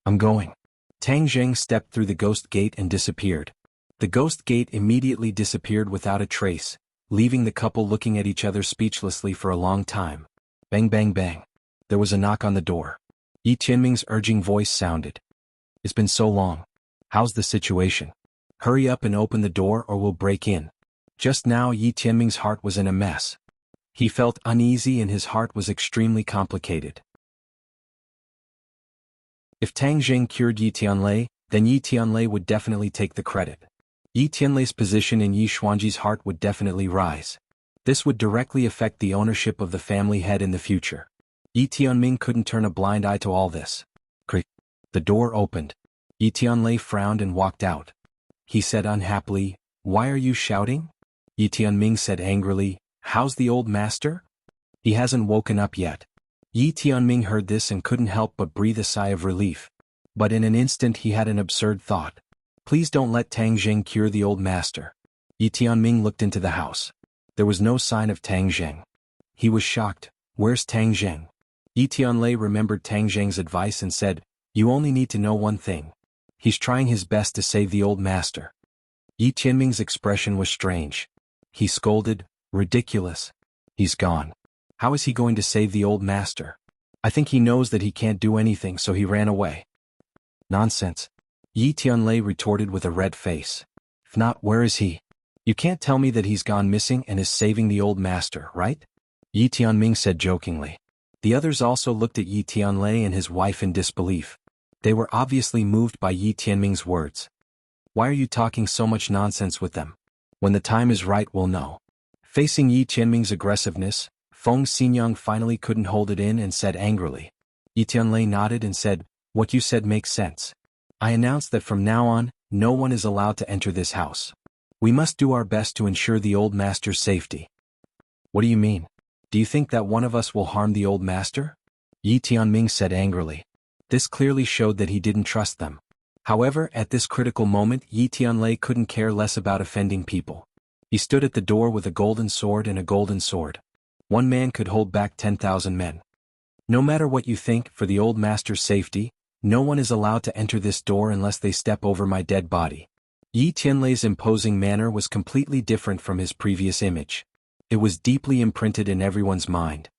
"I'm going." Tang Zheng stepped through the ghost gate and disappeared. The ghost gate immediately disappeared without a trace, leaving the couple looking at each other speechlessly for a long time. Bang bang bang. There was a knock on the door. Yi Tianming's urging voice sounded. It's been so long. How's the situation? Hurry up and open the door or we'll break in. Just now Yi Tianming's heart was in a mess. He felt uneasy and his heart was extremely complicated. If Tang Jing cured Yi Tianlei, then Yi Tianlei would definitely take the credit. Yi Tianlei's position in Yi Xuanji's heart would definitely rise. This would directly affect the ownership of the family head in the future. Yi Tianming couldn't turn a blind eye to all this. Creak. The door opened. Yi Tianlei frowned and walked out. He said unhappily, "Why are you shouting?" Yi Tianming said angrily, "How's the old master? He hasn't woken up yet." Yi Tianming heard this and couldn't help but breathe a sigh of relief. But in an instant he had an absurd thought. Please don't let Tang Jing cure the old master. Yi Tianming looked into the house. There was no sign of Tang Jing. He was shocked. Where's Tang Jing? Yi Tianlei remembered Tang Jing's advice and said, "You only need to know one thing. He's trying his best to save the old master." Yi Tianming's expression was strange. He scolded, "Ridiculous. He's gone. How is he going to save the old master? I think he knows that he can't do anything, so he ran away." "Nonsense," Yi Tianlei retorted with a red face. "If not, where is he? You can't tell me that he's gone missing and is saving the old master, right?" Yi Tianming said jokingly. The others also looked at Yi Tianlei and his wife in disbelief. They were obviously moved by Yi Tianming's words. "Why are you talking so much nonsense with them? When the time is right we'll know." Facing Yi Tianming's aggressiveness, Feng Xinyang finally couldn't hold it in and said angrily. Yi Tianlei nodded and said, "What you said makes sense. I announce that from now on, no one is allowed to enter this house. We must do our best to ensure the old master's safety." "What do you mean? Do you think that one of us will harm the old master?" Yi Tianming said angrily. This clearly showed that he didn't trust them. However, at this critical moment Yi Tianlei couldn't care less about offending people. He stood at the door with a golden sword and a golden sword. One man could hold back 10,000 men. "No matter what you think, for the old master's safety, no one is allowed to enter this door unless they step over my dead body." Yi Tianlei's imposing manner was completely different from his previous image. It was deeply imprinted in everyone's mind.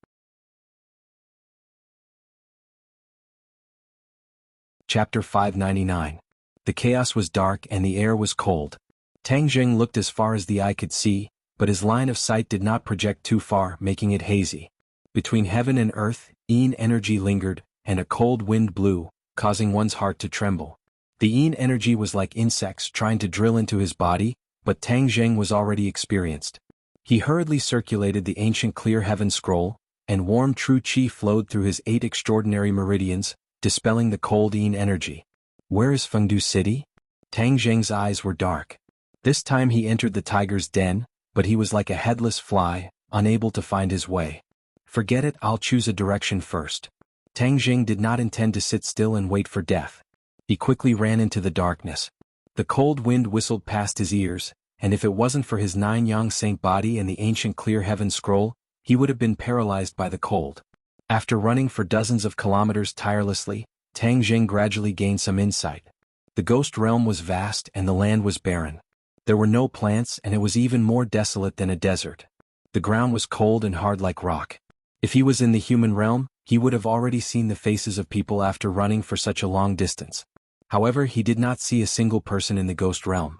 Chapter 599. The chaos was dark and the air was cold. Tang Jing looked as far as the eye could see, but his line of sight did not project too far, making it hazy. Between heaven and earth, Yin energy lingered, and a cold wind blew, causing one's heart to tremble. The Yin energy was like insects trying to drill into his body, but Tang Jing was already experienced. He hurriedly circulated the ancient clear heaven scroll, and warm true qi flowed through his 8 extraordinary meridians, dispelling the cold Yin energy. Where is Fengdu City? Tang Jing's eyes were dark. This time he entered the tiger's den, but he was like a headless fly, unable to find his way. "Forget it, I'll choose a direction first." Tang Jing did not intend to sit still and wait for death. He quickly ran into the darkness. The cold wind whistled past his ears, and if it wasn't for his 9 yang saint body and the ancient clear heaven scroll, he would have been paralyzed by the cold. After running for dozens of kilometers tirelessly, Tang Jing gradually gained some insight. The ghost realm was vast and the land was barren. There were no plants and it was even more desolate than a desert. The ground was cold and hard like rock. If he was in the human realm, he would have already seen the faces of people after running for such a long distance. However, he did not see a single person in the ghost realm.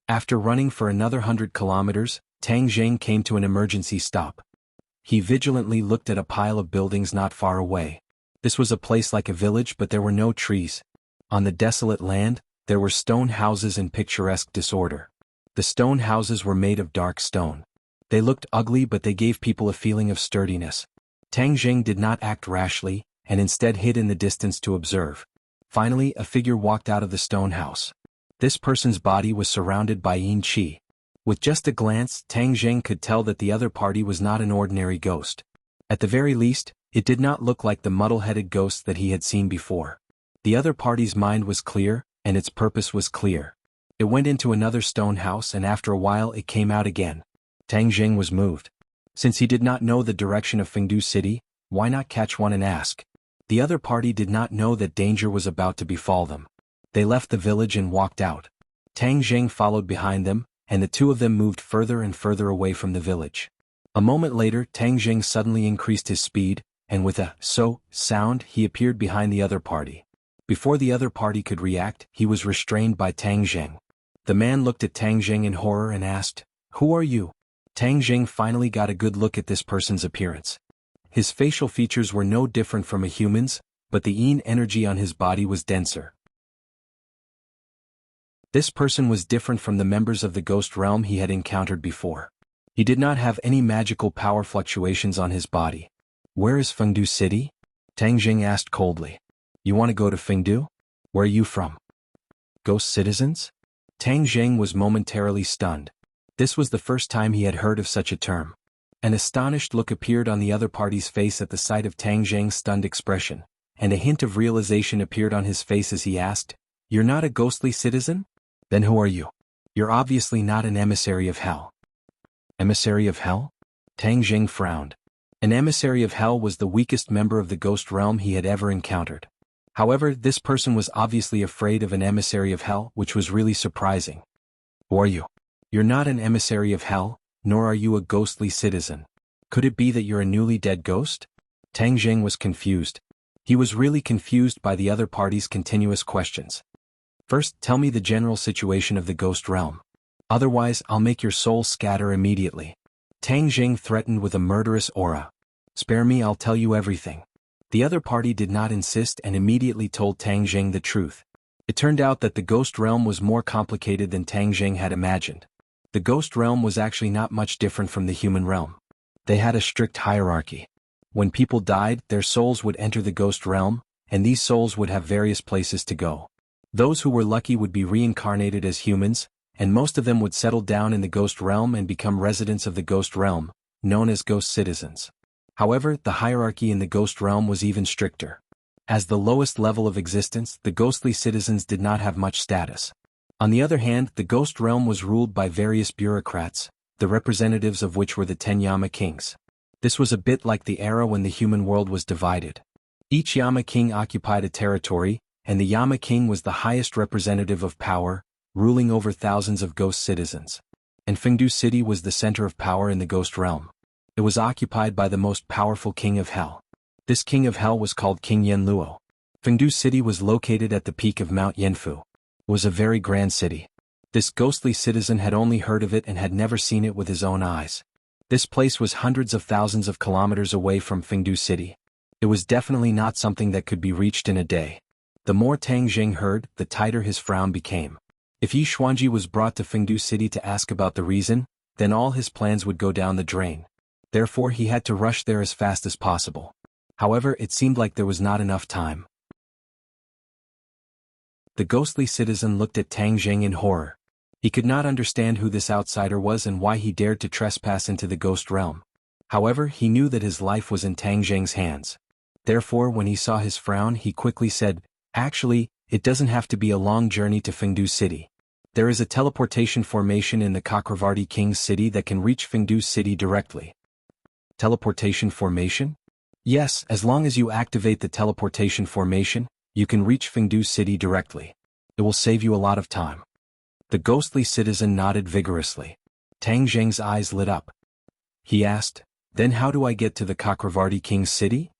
After running for another 100 kilometers, Tang Jing came to an emergency stop. He vigilantly looked at a pile of buildings not far away. This was a place like a village, but there were no trees. On the desolate land, there were stone houses in picturesque disorder. The stone houses were made of dark stone. They looked ugly, but they gave people a feeling of sturdiness. Tang Jing did not act rashly, and instead hid in the distance to observe. Finally, a figure walked out of the stone house. This person's body was surrounded by yin qi. With just a glance, Tang Jing could tell that the other party was not an ordinary ghost. At the very least, it did not look like the muddle-headed ghosts that he had seen before. The other party's mind was clear, and its purpose was clear. It went into another stone house and after a while it came out again. Tang Jing was moved. Since he did not know the direction of Fengdu City, why not catch one and ask? The other party did not know that danger was about to befall them. They left the village and walked out. Tang Jing followed behind them, and the two of them moved further and further away from the village. A moment later, Tang Jing suddenly increased his speed, and with a sound, he appeared behind the other party. Before the other party could react, he was restrained by Tang Jing. The man looked at Tang Jing in horror and asked, "Who are you?" Tang Jing finally got a good look at this person's appearance. His facial features were no different from a human's, but the yin energy on his body was denser. This person was different from the members of the ghost realm he had encountered before. He did not have any magical power fluctuations on his body. "Where is Fengdu City?" Tang Jing asked coldly. "You want to go to Fengdu? Where are you from?" "Ghost citizens?" Tang Jing was momentarily stunned. This was the first time he had heard of such a term. An astonished look appeared on the other party's face at the sight of Tang Jing's stunned expression, and a hint of realization appeared on his face as he asked, "You're not a ghostly citizen? Then who are you? You're obviously not an emissary of hell." "Emissary of hell?" Tang Jing frowned. An emissary of hell was the weakest member of the ghost realm he had ever encountered. However, this person was obviously afraid of an emissary of hell, which was really surprising. "Who are you? You're not an emissary of hell, nor are you a ghostly citizen. Could it be that you're a newly dead ghost?" Tang Jing was confused. He was really confused by the other party's continuous questions. "First, tell me the general situation of the ghost realm. Otherwise, I'll make your soul scatter immediately." Tang Jing threatened with a murderous aura. "Spare me, I'll tell you everything." The other party did not insist and immediately told Tang Jing the truth. It turned out that the ghost realm was more complicated than Tang Jing had imagined. The ghost realm was actually not much different from the human realm. They had a strict hierarchy. When people died, their souls would enter the ghost realm, and these souls would have various places to go. Those who were lucky would be reincarnated as humans, and most of them would settle down in the ghost realm and become residents of the ghost realm, known as ghost citizens. However, the hierarchy in the ghost realm was even stricter. As the lowest level of existence, the ghostly citizens did not have much status. On the other hand, the ghost realm was ruled by various bureaucrats, the representatives of which were the 10 Yama kings. This was a bit like the era when the human world was divided. Each Yama king occupied a territory, and the Yama king was the highest representative of power, ruling over thousands of ghost citizens. And Fengdu City was the center of power in the ghost realm. It was occupied by the most powerful king of hell. This king of hell was called King Yenluo. Fengdu City was located at the peak of Mount Yanfu. It was a very grand city. This ghostly citizen had only heard of it and had never seen it with his own eyes. This place was hundreds of thousands of kilometers away from Fengdu City. It was definitely not something that could be reached in a day. The more Tang Jing heard, the tighter his frown became. If Yi Xuanji was brought to Fengdu City to ask about the reason, then all his plans would go down the drain. Therefore he had to rush there as fast as possible. However, it seemed like there was not enough time. The ghostly citizen looked at Tang Jing in horror. He could not understand who this outsider was and why he dared to trespass into the ghost realm. However, he knew that his life was in Tang Jing's hands. Therefore, when he saw his frown, he quickly said, "Actually, it doesn't have to be a long journey to Fengdu City. There is a teleportation formation in the Chakravarti King's city that can reach Fengdu City directly." Teleportation formation? Yes, as long as you activate the teleportation formation, you can reach Fengdu City directly. It will save you a lot of time. The ghostly citizen nodded vigorously. Tang Jing's eyes lit up. He asked, "Then how do I get to the Chakravarti King's city?"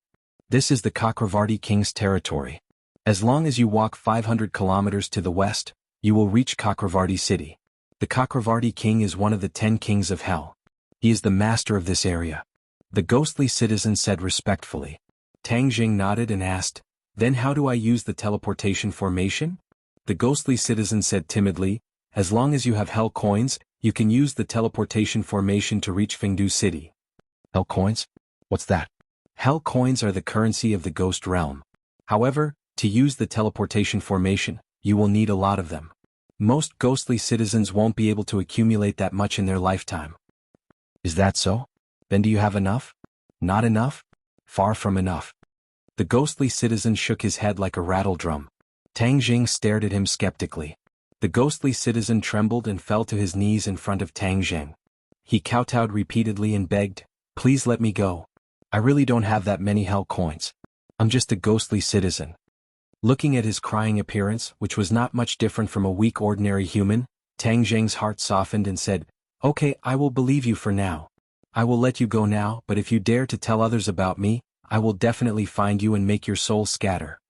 "This is the Chakravarti King's territory. As long as you walk 500 kilometers to the west, you will reach Chakravarti City. The Chakravarti King is one of the 10 kings of hell. He is the master of this area." The ghostly citizen said respectfully. Tang Jing nodded and asked, "Then how do I use the teleportation formation?" The ghostly citizen said timidly, "As long as you have hell coins, you can use the teleportation formation to reach Fengdu City." Hell coins? What's that? Hell coins are the currency of the ghost realm. However, to use the teleportation formation, you will need a lot of them. Most ghostly citizens won't be able to accumulate that much in their lifetime. Is that so? Then do you have enough? Not enough? Far from enough. The ghostly citizen shook his head like a rattle drum. Tang Jing stared at him skeptically. The ghostly citizen trembled and fell to his knees in front of Tang Jing. He kowtowed repeatedly and begged, "Please let me go. I really don't have that many hell coins. I'm just a ghostly citizen." Looking at his crying appearance, which was not much different from a weak ordinary human, Tang Zheng's heart softened and said, "Okay, I will believe you for now. I will let you go now, but if you dare to tell others about me, I will definitely find you and make your soul scatter."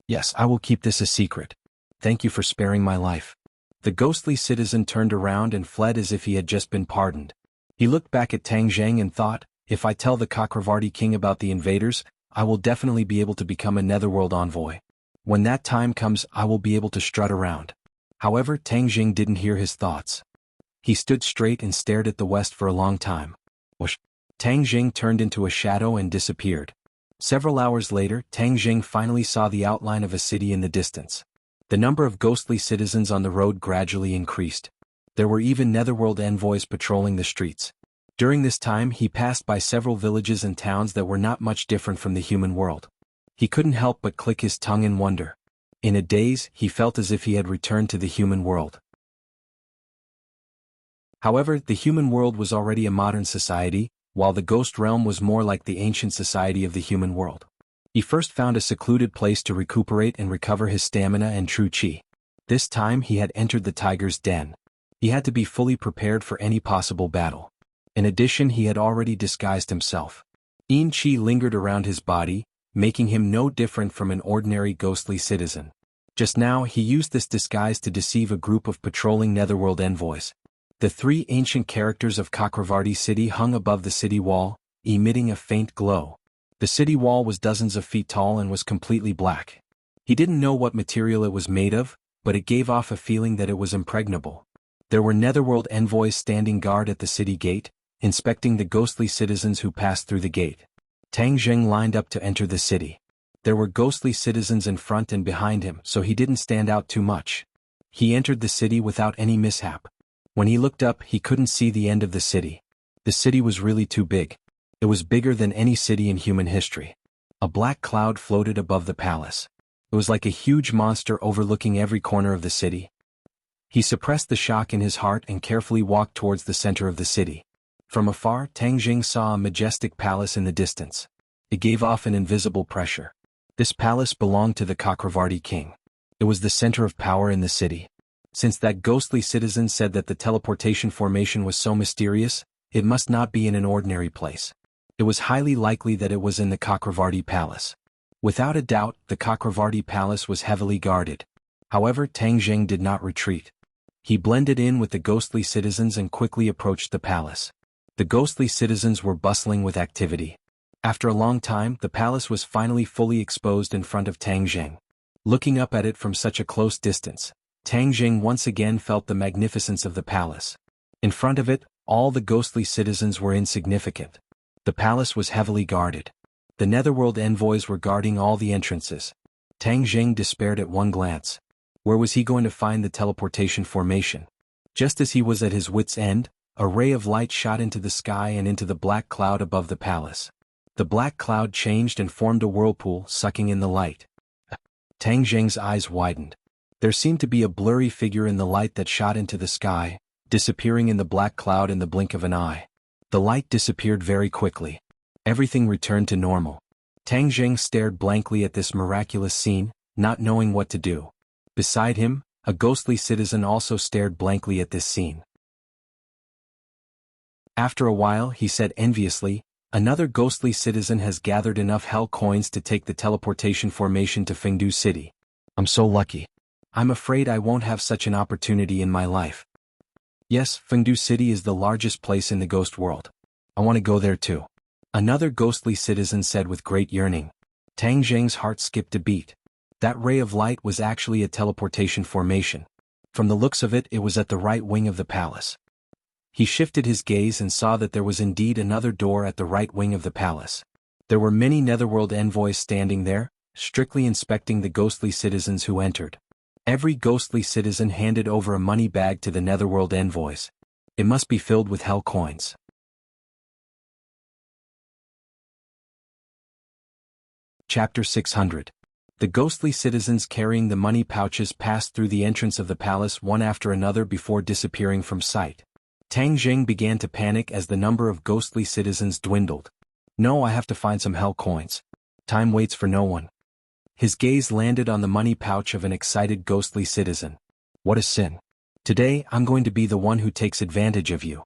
"Yes, I will keep this a secret. Thank you for sparing my life." The ghostly citizen turned around and fled as if he had just been pardoned. He looked back at Tang Zheng and thought, if I tell the Chakravarti king about the invaders, I will definitely be able to become a netherworld envoy. When that time comes, I will be able to strut around. However, Tang Zheng didn't hear his thoughts. He stood straight and stared at the west for a long time. Whoosh! Tang Zheng turned into a shadow and disappeared. Several hours later, Tang Zheng finally saw the outline of a city in the distance. The number of ghostly citizens on the road gradually increased. There were even netherworld envoys patrolling the streets. During this time, he passed by several villages and towns that were not much different from the human world. He couldn't help but click his tongue in wonder. In a daze, he felt as if he had returned to the human world. However, the human world was already a modern society, while the ghost realm was more like the ancient society of the human world. He first found a secluded place to recuperate and recover his stamina and true chi. This time he had entered the tiger's den. He had to be fully prepared for any possible battle. In addition, he had already disguised himself. Yin Chi lingered around his body, making him no different from an ordinary ghostly citizen. Just now he used this disguise to deceive a group of patrolling netherworld envoys. The three ancient characters of Chakravarti city hung above the city wall, emitting a faint glow. The city wall was dozens of feet tall and was completely black. He didn't know what material it was made of, but it gave off a feeling that it was impregnable. There were netherworld envoys standing guard at the city gate, inspecting the ghostly citizens who passed through the gate. Tang Zheng lined up to enter the city. There were ghostly citizens in front and behind him, so he didn't stand out too much. He entered the city without any mishap. When he looked up, he couldn't see the end of the city. The city was really too big. It was bigger than any city in human history. A black cloud floated above the palace. It was like a huge monster overlooking every corner of the city. He suppressed the shock in his heart and carefully walked towards the center of the city. From afar, Tang Zheng saw a majestic palace in the distance. It gave off an invisible pressure. This palace belonged to the Chakravarti king. It was the center of power in the city. Since that ghostly citizen said that the teleportation formation was so mysterious, it must not be in an ordinary place. It was highly likely that it was in the Chakravarti palace. Without a doubt, the Chakravarti palace was heavily guarded. However, Tang Zheng did not retreat. He blended in with the ghostly citizens and quickly approached the palace. The ghostly citizens were bustling with activity. After a long time, the palace was finally fully exposed in front of Tang Zheng. Looking up at it from such a close distance, Tang Zheng once again felt the magnificence of the palace. In front of it, all the ghostly citizens were insignificant. The palace was heavily guarded. The netherworld envoys were guarding all the entrances. Tang Zheng despaired at one glance. Where was he going to find the teleportation formation? Just as he was at his wit's end, a ray of light shot into the sky and into the black cloud above the palace. The black cloud changed and formed a whirlpool, sucking in the light. Tang Zheng's eyes widened. There seemed to be a blurry figure in the light that shot into the sky, disappearing in the black cloud in the blink of an eye. The light disappeared very quickly. Everything returned to normal. Tang Zheng stared blankly at this miraculous scene, not knowing what to do. Beside him, a ghostly citizen also stared blankly at this scene. After a while, he said enviously, "Another ghostly citizen has gathered enough hell coins to take the teleportation formation to Fengdu City. I'm so lucky. I'm afraid I won't have such an opportunity in my life." Yes, Fengdu City is the largest place in the ghost world. I want to go there too. Another ghostly citizen said with great yearning. Tang Zheng's heart skipped a beat. That ray of light was actually a teleportation formation. From the looks of it, it was at the right wing of the palace. He shifted his gaze and saw that there was indeed another door at the right wing of the palace. There were many netherworld envoys standing there, strictly inspecting the ghostly citizens who entered. Every ghostly citizen handed over a money bag to the netherworld envoys. It must be filled with hell coins. Chapter 600. The ghostly citizens carrying the money pouches passed through the entrance of the palace one after another before disappearing from sight. Tang Zheng began to panic as the number of ghostly citizens dwindled. No, I have to find some hell coins. Time waits for no one. His gaze landed on the money pouch of an excited ghostly citizen. What a sin. Today I'm going to be the one who takes advantage of you.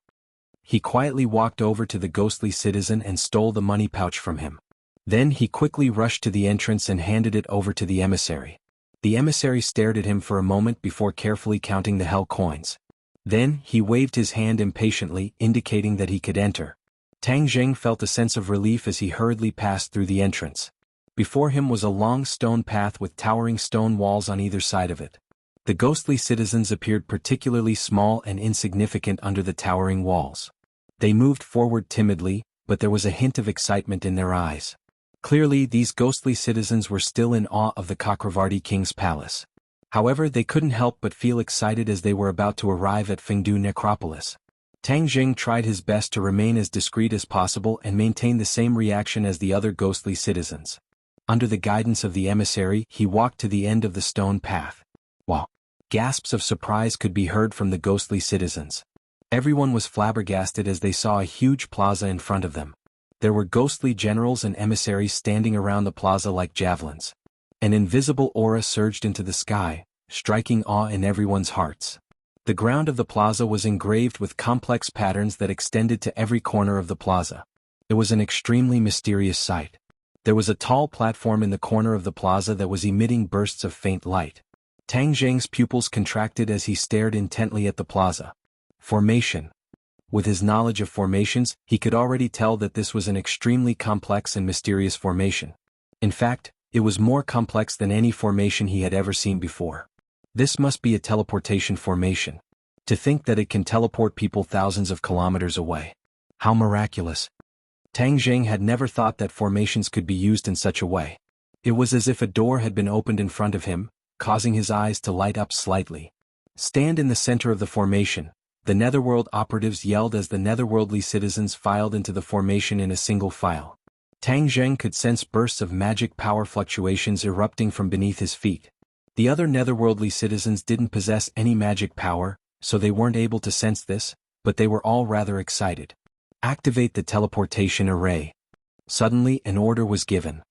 He quietly walked over to the ghostly citizen and stole the money pouch from him. Then he quickly rushed to the entrance and handed it over to the emissary. The emissary stared at him for a moment before carefully counting the hell coins. Then he waved his hand impatiently, indicating that he could enter. Tang Zheng felt a sense of relief as he hurriedly passed through the entrance. Before him was a long stone path with towering stone walls on either side of it. The ghostly citizens appeared particularly small and insignificant under the towering walls. They moved forward timidly, but there was a hint of excitement in their eyes. Clearly, these ghostly citizens were still in awe of the Chakravarti king's palace. However, they couldn't help but feel excited as they were about to arrive at Fengdu Necropolis. Tang Jing tried his best to remain as discreet as possible and maintain the same reaction as the other ghostly citizens. Under the guidance of the emissary, he walked to the end of the stone path. Wow! Gasps of surprise could be heard from the ghostly citizens. Everyone was flabbergasted as they saw a huge plaza in front of them. There were ghostly generals and emissaries standing around the plaza like javelins. An invisible aura surged into the sky, striking awe in everyone's hearts. The ground of the plaza was engraved with complex patterns that extended to every corner of the plaza. It was an extremely mysterious sight. There was a tall platform in the corner of the plaza that was emitting bursts of faint light. Tang Zheng's pupils contracted as he stared intently at the plaza. Formation. With his knowledge of formations, he could already tell that this was an extremely complex and mysterious formation. In fact, it was more complex than any formation he had ever seen before. This must be a teleportation formation. To think that it can teleport people thousands of kilometers away. How miraculous. Tang Zheng had never thought that formations could be used in such a way. It was as if a door had been opened in front of him, causing his eyes to light up slightly. Stand in the center of the formation, the Netherworld operatives yelled as the netherworldly citizens filed into the formation in a single file. Tang Zheng could sense bursts of magic power fluctuations erupting from beneath his feet. The other netherworldly citizens didn't possess any magic power, so they weren't able to sense this, but they were all rather excited. Activate the teleportation array. Suddenly, an order was given.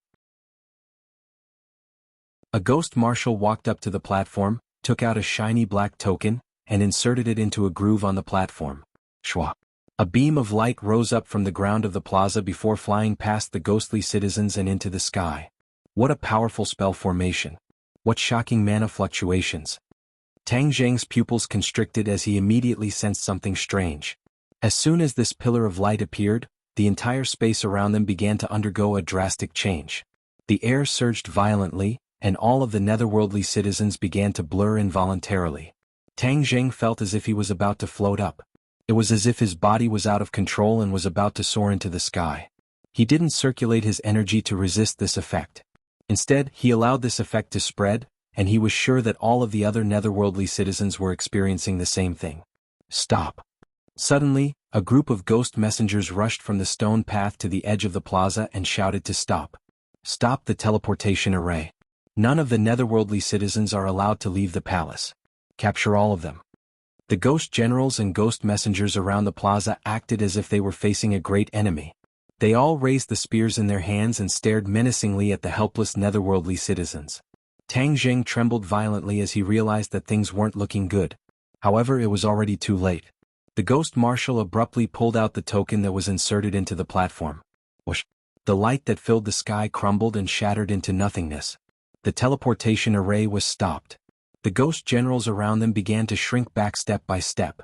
A ghost marshal walked up to the platform, took out a shiny black token, and inserted it into a groove on the platform. Shwa! A beam of light rose up from the ground of the plaza before flying past the ghostly citizens and into the sky. What a powerful spell formation. What shocking mana fluctuations. Tang Zheng's pupils constricted as he immediately sensed something strange. As soon as this pillar of light appeared, the entire space around them began to undergo a drastic change. The air surged violently, and all of the netherworldly citizens began to blur involuntarily. Tang Zheng felt as if he was about to float up. It was as if his body was out of control and was about to soar into the sky. He didn't circulate his energy to resist this effect. Instead, he allowed this effect to spread, and he was sure that all of the other netherworldly citizens were experiencing the same thing. Stop. Suddenly, a group of ghost messengers rushed from the stone path to the edge of the plaza and shouted to stop. Stop the teleportation array. None of the netherworldly citizens are allowed to leave the palace. Capture all of them. The ghost generals and ghost messengers around the plaza acted as if they were facing a great enemy. They all raised the spears in their hands and stared menacingly at the helpless netherworldly citizens. Tang Zheng trembled violently as he realized that things weren't looking good. However, it was already too late. The ghost marshal abruptly pulled out the token that was inserted into the platform. Whoosh! The light that filled the sky crumbled and shattered into nothingness. The teleportation array was stopped. The ghost generals around them began to shrink back step by step.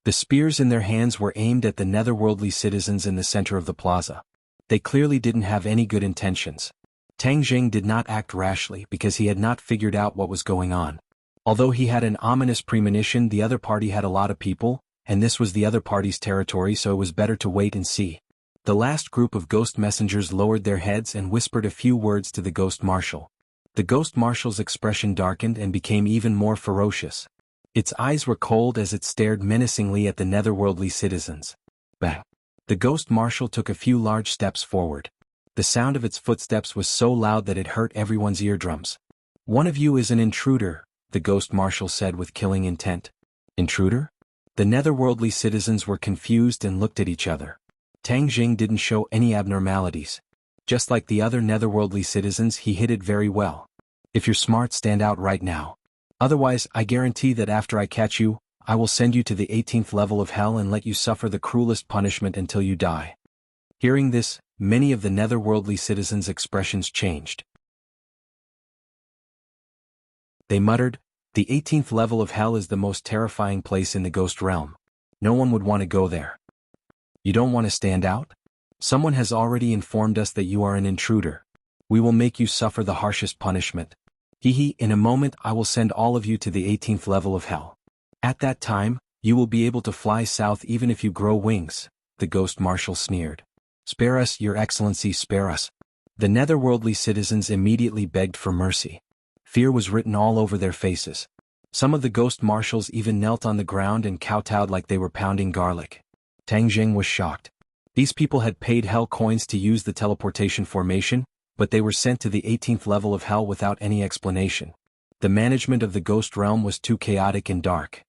The spears in their hands were aimed at the netherworldly citizens in the center of the plaza. They clearly didn't have any good intentions. Tang Zheng did not act rashly because he had not figured out what was going on. Although he had an ominous premonition, the other party had a lot of people, and this was the other party's territory, so it was better to wait and see. The last group of ghost messengers lowered their heads and whispered a few words to the ghost marshal. The ghost marshal's expression darkened and became even more ferocious. Its eyes were cold as it stared menacingly at the netherworldly citizens. Bang! The ghost marshal took a few large steps forward. The sound of its footsteps was so loud that it hurt everyone's eardrums. One of you is an intruder, the ghost marshal said with killing intent. Intruder? The netherworldly citizens were confused and looked at each other. Tang Zheng didn't show any abnormalities. Just like the other netherworldly citizens, he hid it very well. If you're smart, stand out right now. Otherwise, I guarantee that after I catch you, I will send you to the 18th level of hell and let you suffer the cruelest punishment until you die." Hearing this, many of the netherworldly citizens' expressions changed. They muttered, "The 18th level of hell is the most terrifying place in the ghost realm. No one would want to go there." "You don't want to stand out? Someone has already informed us that you are an intruder. We will make you suffer the harshest punishment. In a moment I will send all of you to the 18th level of hell. At that time, you will be able to fly south even if you grow wings," the ghost marshal sneered. "Spare us, your excellency, spare us." The netherworldly citizens immediately begged for mercy. Fear was written all over their faces. Some of the ghost marshals even knelt on the ground and kowtowed like they were pounding garlic. Tang Jing was shocked. These people had paid hell coins to use the teleportation formation, but they were sent to the 18th level of hell without any explanation. The management of the ghost realm was too chaotic and dark.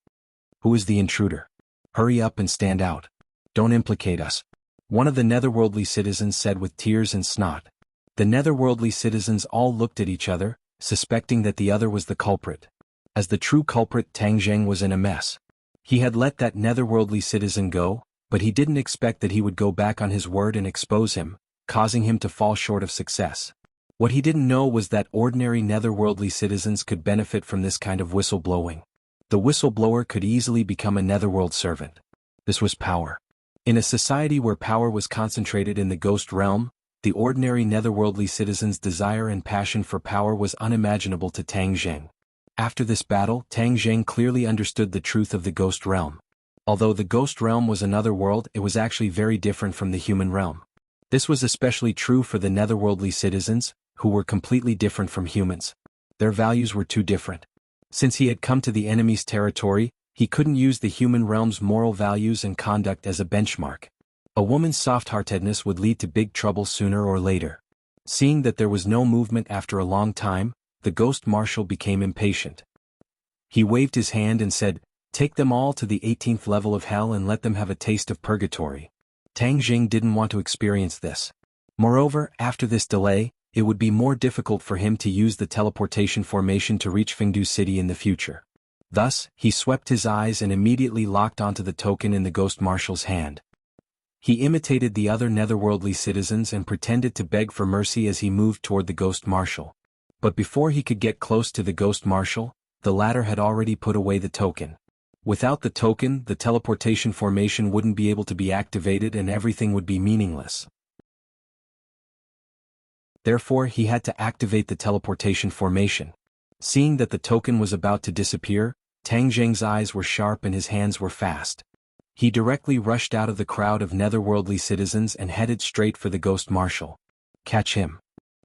"Who is the intruder? Hurry up and stand out. Don't implicate us," one of the netherworldly citizens said with tears and snot. The netherworldly citizens all looked at each other, suspecting that the other was the culprit. As the true culprit, Tang Zheng was in a mess. He had let that netherworldly citizen go, but he didn't expect that he would go back on his word and expose him, causing him to fall short of success. What he didn't know was that ordinary netherworldly citizens could benefit from this kind of whistleblowing. The whistleblower could easily become a netherworld servant. This was power. In a society where power was concentrated in the ghost realm, the ordinary netherworldly citizens' desire and passion for power was unimaginable to Tang Zheng. After this battle, Tang Zheng clearly understood the truth of the ghost realm. Although the ghost realm was another world, it was actually very different from the human realm. This was especially true for the netherworldly citizens, who were completely different from humans. Their values were too different. Since he had come to the enemy's territory, he couldn't use the human realm's moral values and conduct as a benchmark. A woman's soft-heartedness would lead to big trouble sooner or later. Seeing that there was no movement after a long time, the ghost marshal became impatient. He waved his hand and said, "Take them all to the 18th level of hell and let them have a taste of purgatory." Tang Jing didn't want to experience this. Moreover, after this delay, it would be more difficult for him to use the teleportation formation to reach Fengdu City in the future. Thus, he swept his eyes and immediately locked onto the token in the ghost marshal's hand. He imitated the other netherworldly citizens and pretended to beg for mercy as he moved toward the ghost marshal. But before he could get close to the ghost marshal, the latter had already put away the token. Without the token, the teleportation formation wouldn't be able to be activated and everything would be meaningless. Therefore, he had to activate the teleportation formation. Seeing that the token was about to disappear, Tang Zheng's eyes were sharp and his hands were fast. He directly rushed out of the crowd of netherworldly citizens and headed straight for the ghost marshal. "Catch him."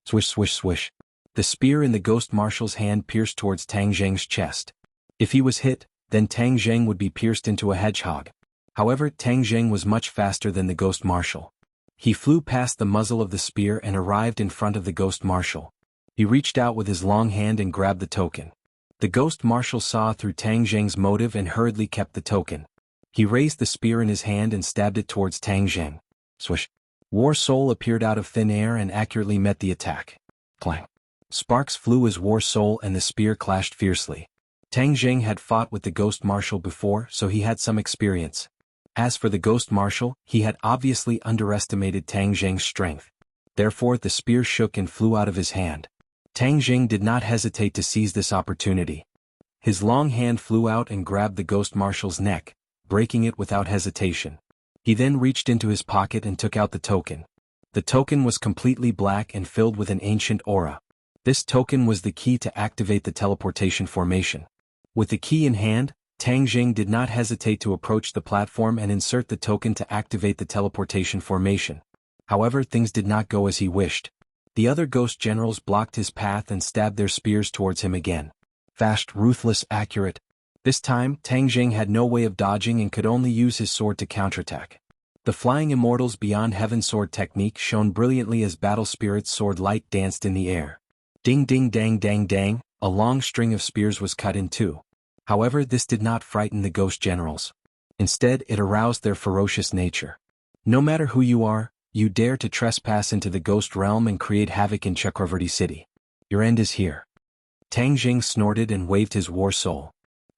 Swish swish swish. The spear in the ghost marshal's hand pierced towards Tang Zheng's chest. If he was hit, then Tang Zheng would be pierced into a hedgehog. However, Tang Zheng was much faster than the ghost marshal. He flew past the muzzle of the spear and arrived in front of the ghost marshal. He reached out with his long hand and grabbed the token. The ghost marshal saw through Tang Zheng's motive and hurriedly kept the token. He raised the spear in his hand and stabbed it towards Tang Zheng. Swish. War Soul appeared out of thin air and accurately met the attack. Clang. Sparks flew as War Soul and the spear clashed fiercely. Tang Zheng had fought with the ghost marshal before, so he had some experience. As for the ghost marshal, he had obviously underestimated Tang Zheng's strength. Therefore, the spear shook and flew out of his hand. Tang Zheng did not hesitate to seize this opportunity. His long hand flew out and grabbed the ghost marshal's neck, breaking it without hesitation. He then reached into his pocket and took out the token. The token was completely black and filled with an ancient aura. This token was the key to activate the teleportation formation. With the key in hand, Tang Zheng did not hesitate to approach the platform and insert the token to activate the teleportation formation. However, things did not go as he wished. The other ghost generals blocked his path and stabbed their spears towards him again. Fast, ruthless, accurate. This time, Tang Zheng had no way of dodging and could only use his sword to counterattack. The Flying Immortals Beyond Heaven sword technique shone brilliantly as Battle Spirit's sword light danced in the air. Ding ding dang dang dang, a long string of spears was cut in two. However, this did not frighten the ghost generals. Instead, it aroused their ferocious nature. No matter who you are, you dare to trespass into the ghost realm and create havoc in Chakravarti City. Your end is here. Tang Jing snorted and waved his war soul.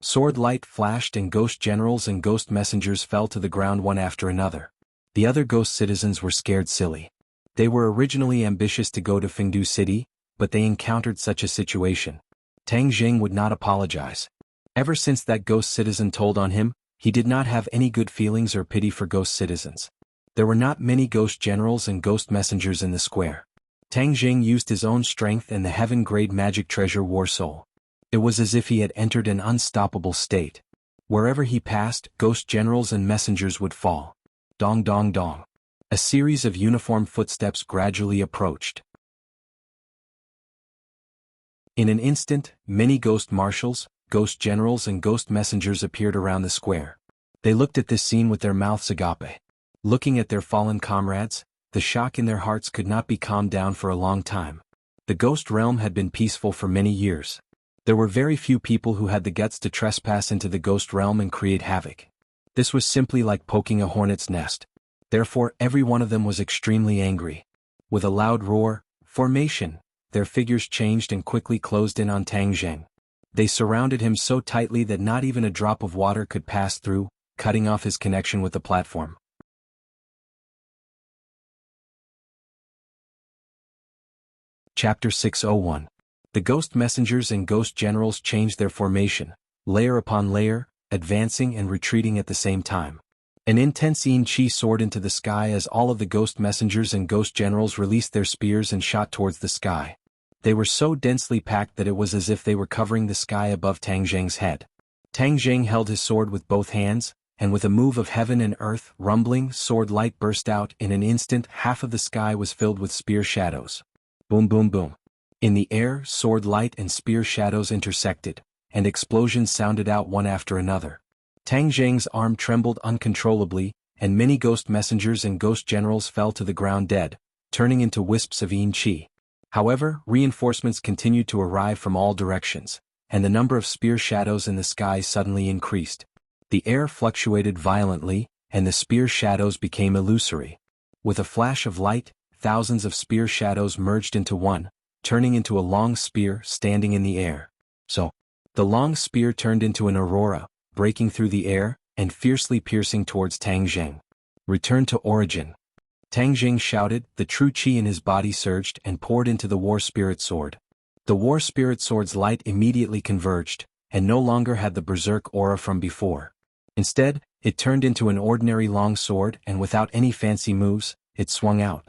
Sword light flashed and ghost generals and ghost messengers fell to the ground one after another. The other ghost citizens were scared silly. They were originally ambitious to go to Fengdu City, but they encountered such a situation. Tang Jing would not apologize. Ever since that ghost citizen told on him, he did not have any good feelings or pity for ghost citizens. There were not many ghost generals and ghost messengers in the square. Tang Jing used his own strength and the heaven-grade magic treasure War Soul. It was as if he had entered an unstoppable state. Wherever he passed, ghost generals and messengers would fall. Dong dong dong. A series of uniform footsteps gradually approached. In an instant, many ghost marshals, ghost generals and ghost messengers appeared around the square. They looked at this scene with their mouths agape. Looking at their fallen comrades, the shock in their hearts could not be calmed down for a long time. The ghost realm had been peaceful for many years. There were very few people who had the guts to trespass into the ghost realm and create havoc. This was simply like poking a hornet's nest. Therefore, every one of them was extremely angry. With a loud roar, "Formation!" their figures changed and quickly closed in on Tang Jing. They surrounded him so tightly that not even a drop of water could pass through, cutting off his connection with the platform. Chapter 601. The ghost messengers and ghost generals changed their formation, layer upon layer, advancing and retreating at the same time. An intense yin chi soared into the sky as all of the ghost messengers and ghost generals released their spears and shot towards the sky. They were so densely packed that it was as if they were covering the sky above Tang Jing's head. Tang Jing held his sword with both hands, and with a move of heaven and earth, rumbling, sword light burst out. In an instant, half of the sky was filled with spear shadows. Boom boom boom. In the air, sword light and spear shadows intersected, and explosions sounded out one after another. Tang Jing's arm trembled uncontrollably, and many ghost messengers and ghost generals fell to the ground dead, turning into wisps of yin chi. However, reinforcements continued to arrive from all directions, and the number of spear shadows in the sky suddenly increased. The air fluctuated violently, and the spear shadows became illusory. With a flash of light, thousands of spear shadows merged into one, turning into a long spear standing in the air. So, the long spear turned into an aurora, breaking through the air, and fiercely piercing towards Tang Jing. Return to origin. Tang Jing shouted. The true chi in his body surged and poured into the War Spirit Sword. The War Spirit Sword's light immediately converged, and no longer had the berserk aura from before. Instead, it turned into an ordinary long sword, and without any fancy moves, it swung out.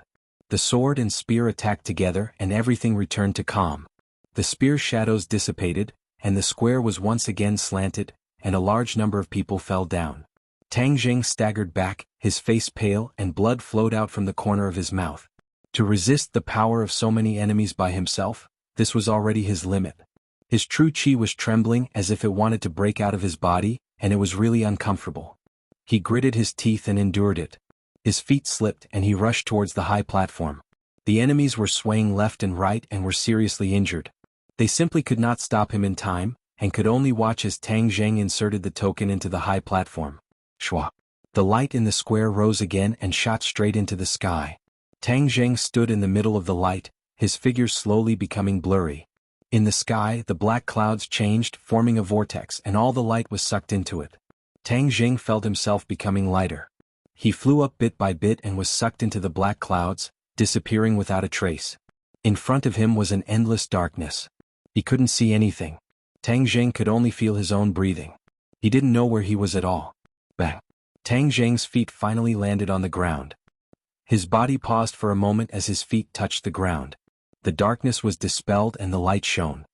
The sword and spear attacked together and everything returned to calm. The spear shadows dissipated, and the square was once again slanted, and a large number of people fell down. Tang Jing staggered back, his face pale, and blood flowed out from the corner of his mouth. To resist the power of so many enemies by himself, this was already his limit. His true chi was trembling as if it wanted to break out of his body, and it was really uncomfortable. He gritted his teeth and endured it. His feet slipped and he rushed towards the high platform. The enemies were swaying left and right and were seriously injured. They simply could not stop him in time, and could only watch as Tang Jing inserted the token into the high platform. Shwa. The light in the square rose again and shot straight into the sky. Tang Jing stood in the middle of the light, his figure slowly becoming blurry. In the sky, the black clouds changed, forming a vortex, and all the light was sucked into it. Tang Jing felt himself becoming lighter. He flew up bit by bit and was sucked into the black clouds, disappearing without a trace. In front of him was an endless darkness. He couldn't see anything. Tang Jing could only feel his own breathing. He didn't know where he was at all. Bang! Tang Jing's feet finally landed on the ground. His body paused for a moment as his feet touched the ground. The darkness was dispelled and the light shone.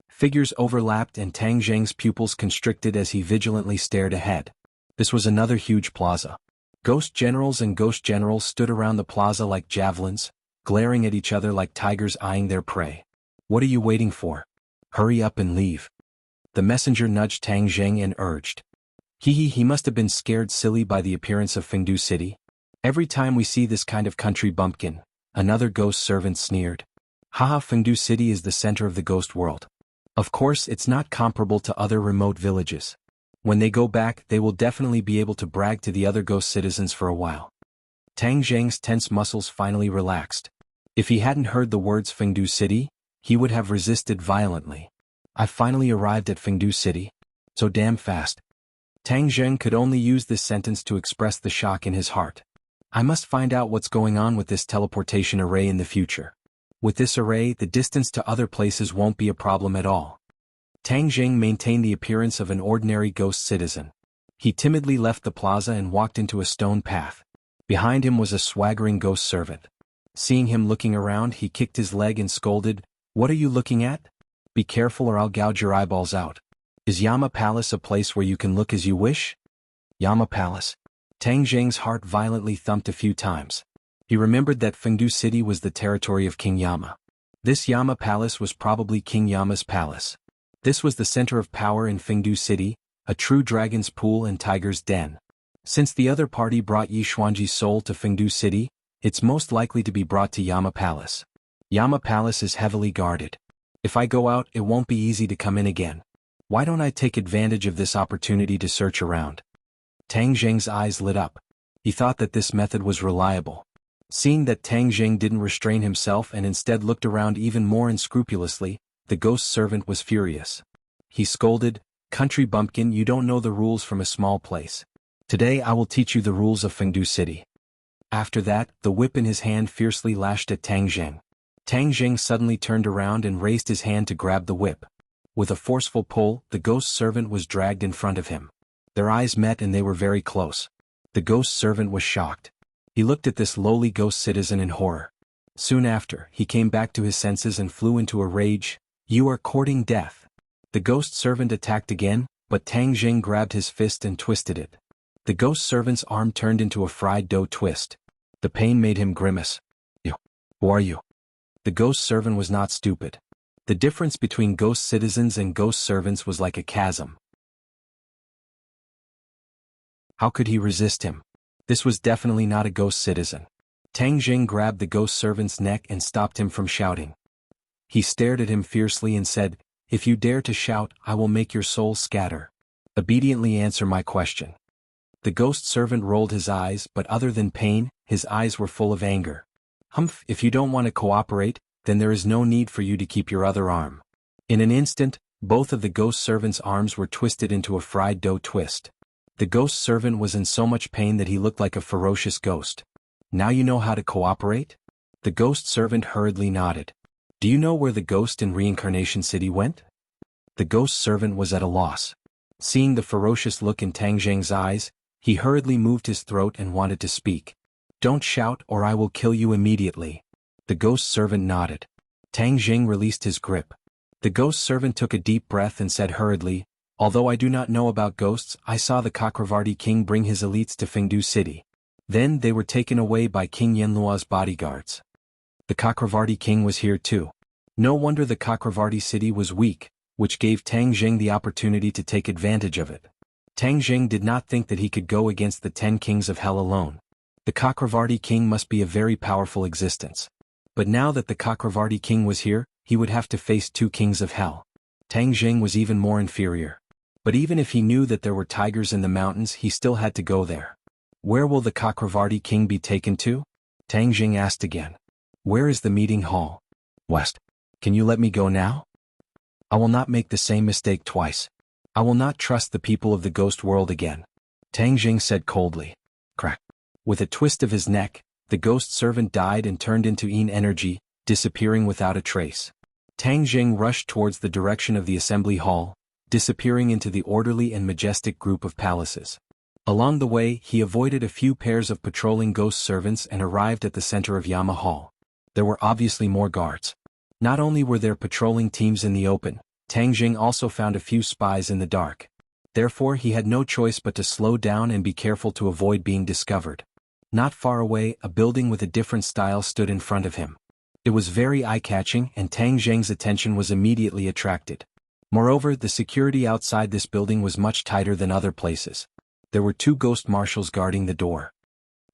Figures overlapped and Tang Jing's pupils constricted as he vigilantly stared ahead. This was another huge plaza. Ghost generals and ghost generals stood around the plaza like javelins, glaring at each other like tigers eyeing their prey. What are you waiting for? Hurry up and leave. The messenger nudged Tang Jing and urged. He must have been scared silly by the appearance of Fengdu City. Every time we see this kind of country bumpkin, another ghost servant sneered. Haha, Fengdu City is the center of the ghost world. Of course, it's not comparable to other remote villages. When they go back, they will definitely be able to brag to the other ghost citizens for a while. Tang Jing's tense muscles finally relaxed. If he hadn't heard the words Fengdu City, he would have resisted violently. I finally arrived at Fengdu City. So damn fast. Tang Zheng could only use this sentence to express the shock in his heart. I must find out what's going on with this teleportation array in the future. With this array, the distance to other places won't be a problem at all. Tang Zheng maintained the appearance of an ordinary ghost citizen. He timidly left the plaza and walked into a stone path. Behind him was a swaggering ghost servant. Seeing him looking around, he kicked his leg and scolded, "What are you looking at? Be careful or I'll gouge your eyeballs out. Is Yama Palace a place where you can look as you wish?" Yama Palace. Tang Zheng's heart violently thumped a few times. He remembered that Fengdu City was the territory of King Yama. This Yama Palace was probably King Yama's palace. This was the center of power in Fengdu City, a true dragon's pool and tiger's den. Since the other party brought Yi Xuanji's soul to Fengdu City, it's most likely to be brought to Yama Palace. Yama Palace is heavily guarded. If I go out, it won't be easy to come in again. Why don't I take advantage of this opportunity to search around? Tang Zheng's eyes lit up. He thought that this method was reliable. Seeing that Tang Zheng didn't restrain himself and instead looked around even more unscrupulously, the ghost servant was furious. He scolded, "Country bumpkin, you don't know the rules from a small place. Today I will teach you the rules of Fengdu City." After that, the whip in his hand fiercely lashed at Tang Zheng. Tang Zheng suddenly turned around and raised his hand to grab the whip. With a forceful pull, the ghost servant was dragged in front of him. Their eyes met and they were very close. The ghost servant was shocked. He looked at this lowly ghost citizen in horror. Soon after, he came back to his senses and flew into a rage. "You are courting death." The ghost servant attacked again, but Tang Zheng grabbed his fist and twisted it. The ghost servant's arm turned into a fried dough twist. The pain made him grimace. "Who are you?" The ghost servant was not stupid. The difference between ghost citizens and ghost servants was like a chasm. How could he resist him? This was definitely not a ghost citizen. Tang Zheng grabbed the ghost servant's neck and stopped him from shouting. He stared at him fiercely and said, "If you dare to shout, I will make your soul scatter. Obediently answer my question." The ghost servant rolled his eyes, but other than pain, his eyes were full of anger. "Humph, if you don't want to cooperate, then there is no need for you to keep your other arm." In an instant, both of the ghost servant's arms were twisted into a fried dough twist. The ghost servant was in so much pain that he looked like a ferocious ghost. "Now you know how to cooperate?" The ghost servant hurriedly nodded. "Do you know where the ghost in Reincarnation City went?" The ghost servant was at a loss. Seeing the ferocious look in Tang Zheng's eyes, he hurriedly moved his throat and wanted to speak. "Don't shout or I will kill you immediately." The ghost servant nodded. Tang Zheng released his grip. The ghost servant took a deep breath and said hurriedly, "Although I do not know about ghosts, I saw the Chakravarti king bring his elites to Fengdu City. Then they were taken away by King Yenlua's bodyguards. The Chakravarti king was here too. No wonder the Chakravarti city was weak, which gave Tang Zheng the opportunity to take advantage of it. Tang Zheng did not think that he could go against the 10 kings of hell alone. The Chakravarti king must be a very powerful existence. But now that the Chakravarti king was here, he would have to face 2 kings of hell. Tang Zheng was even more inferior. But even if he knew that there were tigers in the mountains, he still had to go there. "Where will the Chakravarti king be taken to?" Tang Zheng asked again. "Where is the meeting hall?" "West. Can you let me go now?" "I will not make the same mistake twice. I will not trust the people of the ghost world again," Tang Zheng said coldly. Crack. With a twist of his neck, the ghost servant died and turned into Yin energy, disappearing without a trace. Tang Zheng rushed towards the direction of the assembly hall, disappearing into the orderly and majestic group of palaces. Along the way, he avoided a few pairs of patrolling ghost servants and arrived at the center of Yama Hall. There were obviously more guards. Not only were there patrolling teams in the open, Tang Zheng also found a few spies in the dark. Therefore he had no choice but to slow down and be careful to avoid being discovered. Not far away, a building with a different style stood in front of him. It was very eye-catching and Tang Zheng's attention was immediately attracted. Moreover, the security outside this building was much tighter than other places. There were 2 ghost marshals guarding the door.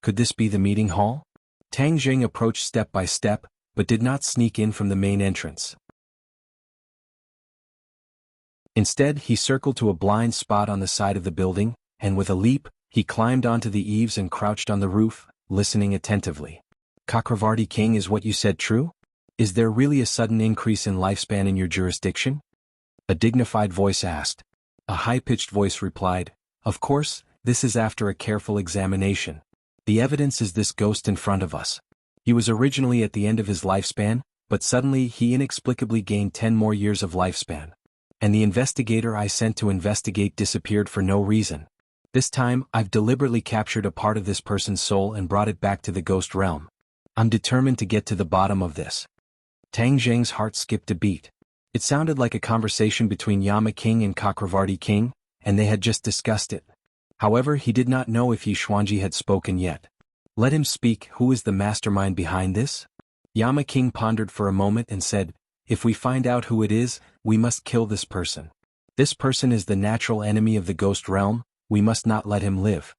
Could this be the meeting hall? Tang Zheng approached step by step, but did not sneak in from the main entrance. Instead, he circled to a blind spot on the side of the building, and with a leap, he climbed onto the eaves and crouched on the roof, listening attentively. "Chakravarti king, is what you said true? Is there really a sudden increase in lifespan in your jurisdiction?" A dignified voice asked. A high-pitched voice replied, "Of course, this is after a careful examination. The evidence is this ghost in front of us. He was originally at the end of his lifespan, but suddenly he inexplicably gained 10 more years of lifespan. And the investigator I sent to investigate disappeared for no reason. This time, I've deliberately captured a part of this person's soul and brought it back to the ghost realm. I'm determined to get to the bottom of this." Tang Zheng's heart skipped a beat. It sounded like a conversation between Yama King and Chakravarti King, and they had just discussed it. However, he did not know if Yi Xuanji had spoken yet. "Let him speak. Who is the mastermind behind this?" Yama King pondered for a moment and said, "If we find out who it is, we must kill this person. This person is the natural enemy of the ghost realm, we must not let him live."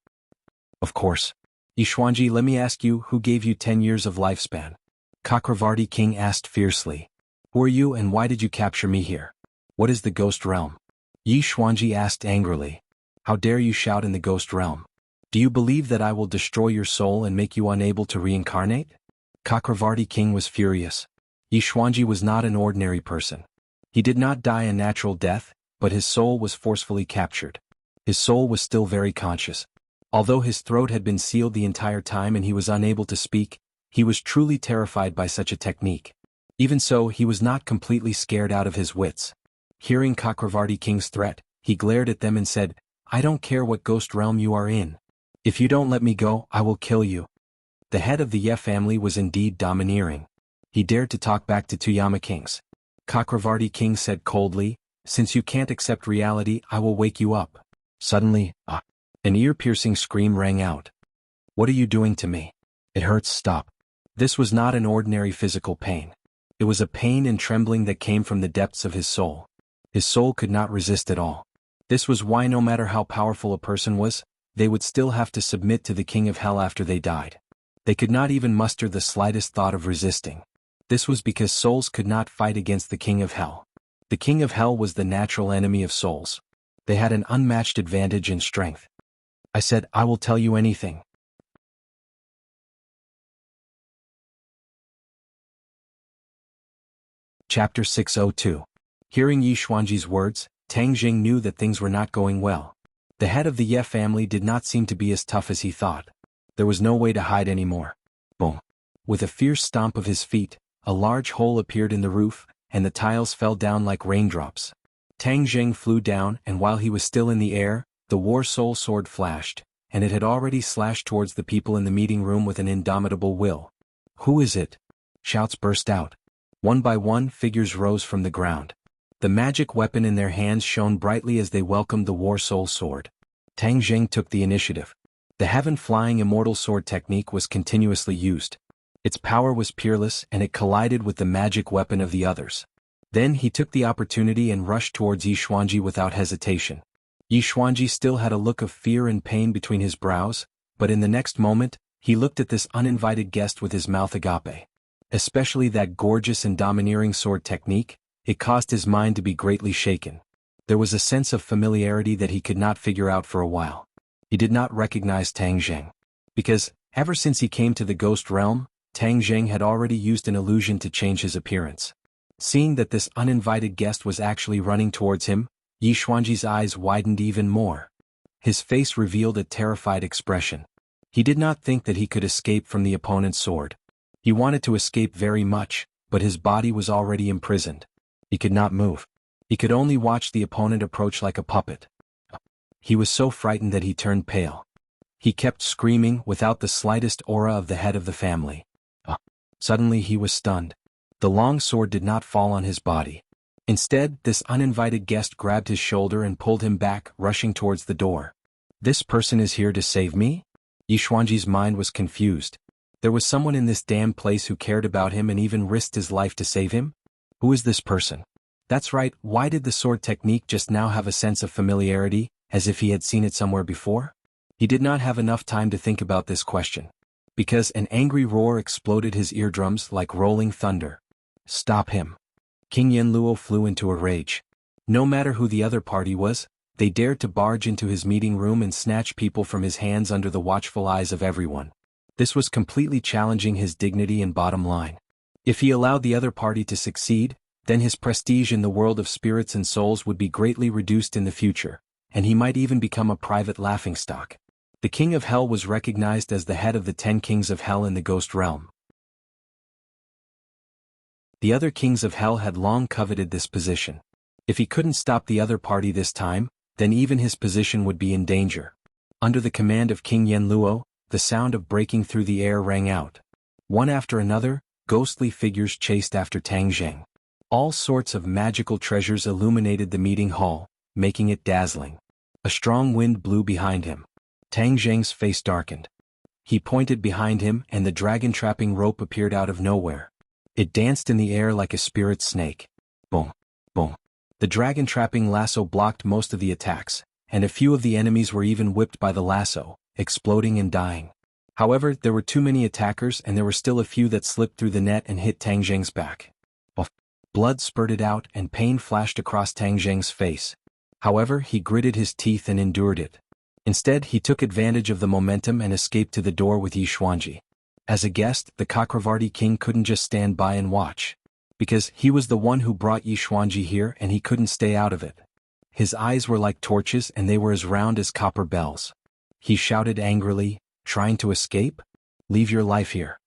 "Of course. Yi Xuanji, let me ask you, who gave you 10 years of lifespan?" Chakravarti King asked fiercely. "Who are you and why did you capture me here? What is the ghost realm?" Yi Xuanji asked angrily. "How dare you shout in the ghost realm? Do you believe that I will destroy your soul and make you unable to reincarnate?" Chakravarti King was furious. Yi Xuanji was not an ordinary person. He did not die a natural death, but his soul was forcefully captured. His soul was still very conscious. Although his throat had been sealed the entire time and he was unable to speak, he was truly terrified by such a technique. Even so, he was not completely scared out of his wits. Hearing Chakravarti King's threat, he glared at them and said, "I don't care what ghost realm you are in. If you don't let me go, I will kill you." The head of the Ye family was indeed domineering. He dared to talk back to 2 Yama Kings. Chakravarti King said coldly, "Since you can't accept reality, I will wake you up." Suddenly, an ear-piercing scream rang out. "What are you doing to me? It hurts, stop." This was not an ordinary physical pain. It was a pain and trembling that came from the depths of his soul. His soul could not resist at all. This was why no matter how powerful a person was, they would still have to submit to the King of Hell after they died. They could not even muster the slightest thought of resisting. This was because souls could not fight against the King of Hell. The King of Hell was the natural enemy of souls. They had an unmatched advantage in strength. "I said, I will tell you anything." Chapter 602. Hearing Yi Xuanji's words, Tang Jing knew that things were not going well. The head of the Ye family did not seem to be as tough as he thought. There was no way to hide anymore. Boom. With a fierce stomp of his feet, a large hole appeared in the roof, and the tiles fell down like raindrops. Tang Jing flew down, and while he was still in the air, the War Soul Sword flashed, and it had already slashed towards the people in the meeting room with an indomitable will. "Who is it?" Shouts burst out. One by one, figures rose from the ground. The magic weapon in their hands shone brightly as they welcomed the War Soul Sword. Tang Jing took the initiative. The heaven-flying immortal sword technique was continuously used. Its power was peerless and it collided with the magic weapon of the others. Then he took the opportunity and rushed towards Yi Xuanji without hesitation. Yi Xuanji still had a look of fear and pain between his brows, but in the next moment, he looked at this uninvited guest with his mouth agape. Especially that gorgeous and domineering sword technique, it caused his mind to be greatly shaken. There was a sense of familiarity that he could not figure out for a while. He did not recognize Tang Zheng. Because, ever since he came to the ghost realm, Tang Zheng had already used an illusion to change his appearance. Seeing that this uninvited guest was actually running towards him, Yi Xuanji's eyes widened even more. His face revealed a terrified expression. He did not think that he could escape from the opponent's sword. He wanted to escape very much, but his body was already imprisoned. He could not move. He could only watch the opponent approach like a puppet. He was so frightened that he turned pale. He kept screaming without the slightest aura of the head of the family. Suddenly he was stunned. The long sword did not fall on his body. Instead, this uninvited guest grabbed his shoulder and pulled him back, rushing towards the door. "This person is here to save me?" Yi Xuanji's mind was confused. There was someone in this damn place who cared about him and even risked his life to save him? Who is this person? That's right, why did the sword technique just now have a sense of familiarity, as if he had seen it somewhere before? He did not have enough time to think about this question. Because an angry roar exploded his eardrums like rolling thunder. "Stop him." King Yanluo flew into a rage. No matter who the other party was, they dared to barge into his meeting room and snatch people from his hands under the watchful eyes of everyone. This was completely challenging his dignity and bottom line. If he allowed the other party to succeed, then his prestige in the world of spirits and souls would be greatly reduced in the future, and he might even become a private laughingstock. The King of Hell was recognized as the head of the 10 kings of hell in the ghost realm. The other kings of hell had long coveted this position. If he couldn't stop the other party this time, then even his position would be in danger. Under the command of King Yenluo, the sound of breaking through the air rang out. One after another, ghostly figures chased after Tang Zheng. All sorts of magical treasures illuminated the meeting hall, making it dazzling. A strong wind blew behind him. Tang Zheng's face darkened. He pointed behind him and the dragon-trapping rope appeared out of nowhere. It danced in the air like a spirit snake. Boom, boom. The dragon-trapping lasso blocked most of the attacks, and a few of the enemies were even whipped by the lasso, exploding and dying. However, there were too many attackers and there were still a few that slipped through the net and hit Tang Zheng's back. Blood spurted out and pain flashed across Tang Zheng's face. However, he gritted his teeth and endured it. Instead, he took advantage of the momentum and escaped to the door with Yi Xuanji. As a guest, the Chakravarti king couldn't just stand by and watch. Because he was the one who brought Yi Xuanji here and he couldn't stay out of it. His eyes were like torches and they were as round as copper bells. He shouted angrily, "Trying to escape? Leave your life here."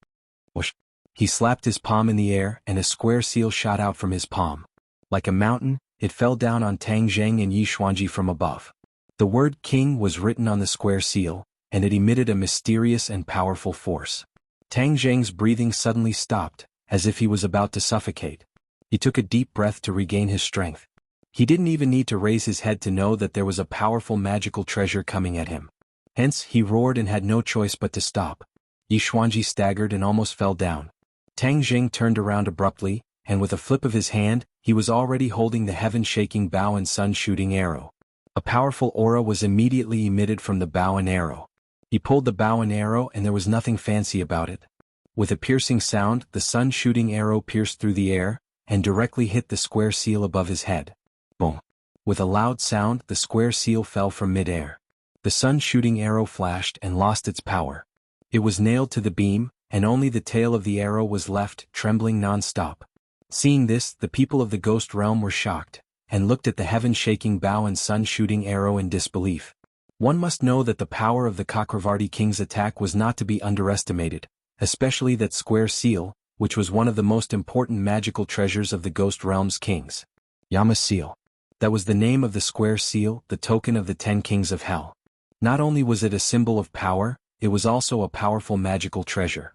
Whoosh. He slapped his palm in the air and a square seal shot out from his palm. Like a mountain, it fell down on Tang Zheng and Yi Xuanji from above. The word king was written on the square seal, and it emitted a mysterious and powerful force. Tang Zheng's breathing suddenly stopped, as if he was about to suffocate. He took a deep breath to regain his strength. He didn't even need to raise his head to know that there was a powerful magical treasure coming at him. Hence, he roared and had no choice but to stop. Yi Xuanji staggered and almost fell down. Tang Zheng turned around abruptly, and with a flip of his hand, he was already holding the heaven-shaking bow and sun-shooting arrow. A powerful aura was immediately emitted from the bow and arrow. He pulled the bow and arrow and there was nothing fancy about it. With a piercing sound, the sun-shooting arrow pierced through the air, and directly hit the square seal above his head. Boom! With a loud sound, the square seal fell from mid-air. The sun-shooting arrow flashed and lost its power. It was nailed to the beam, and only the tail of the arrow was left, trembling non-stop. Seeing this, the people of the ghost realm were shocked, and looked at the heaven-shaking bow and sun-shooting arrow in disbelief. One must know that the power of the Chakravarti king's attack was not to be underestimated, especially that square seal, which was one of the most important magical treasures of the ghost realm's kings. Yama seal. That was the name of the square seal, the token of the 10 kings of hell. Not only was it a symbol of power, it was also a powerful magical treasure.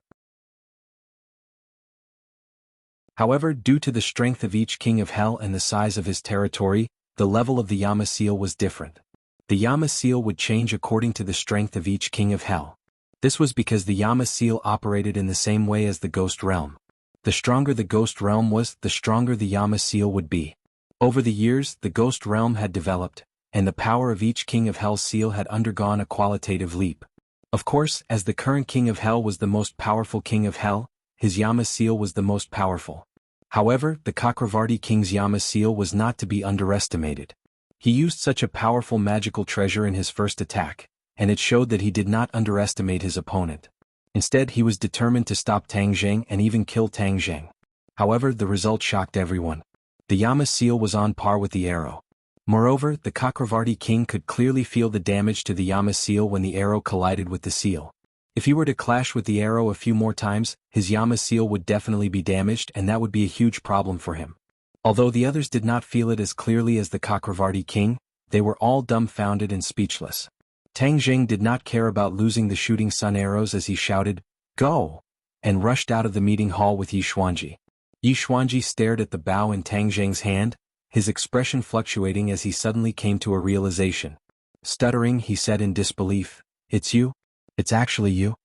However, due to the strength of each king of hell and the size of his territory, the level of the Yama seal was different. The Yama seal would change according to the strength of each king of hell. This was because the Yama seal operated in the same way as the ghost realm. The stronger the ghost realm was, the stronger the Yama seal would be. Over the years, the ghost realm had developed, and the power of each king of hell's seal had undergone a qualitative leap. Of course, as the current king of hell was the most powerful king of hell, his Yama seal was the most powerful. However, the Chakravarti king's Yama seal was not to be underestimated. He used such a powerful magical treasure in his first attack, and it showed that he did not underestimate his opponent. Instead, he was determined to stop Tang Zheng and even kill Tang Zheng. However, the result shocked everyone. The Yama seal was on par with the arrow. Moreover, the Chakravarti king could clearly feel the damage to the Yama seal when the arrow collided with the seal. If he were to clash with the arrow a few more times, his Yama seal would definitely be damaged and that would be a huge problem for him. Although the others did not feel it as clearly as the Chakravarti king, they were all dumbfounded and speechless. Tang Zheng did not care about losing the shooting sun arrows as he shouted, "Go!" and rushed out of the meeting hall with Yi Xuanji. Yi Xuanji stared at the bow in Tang Zheng's hand, his expression fluctuating as he suddenly came to a realization. Stuttering, he said in disbelief, "It's you? It's actually you?"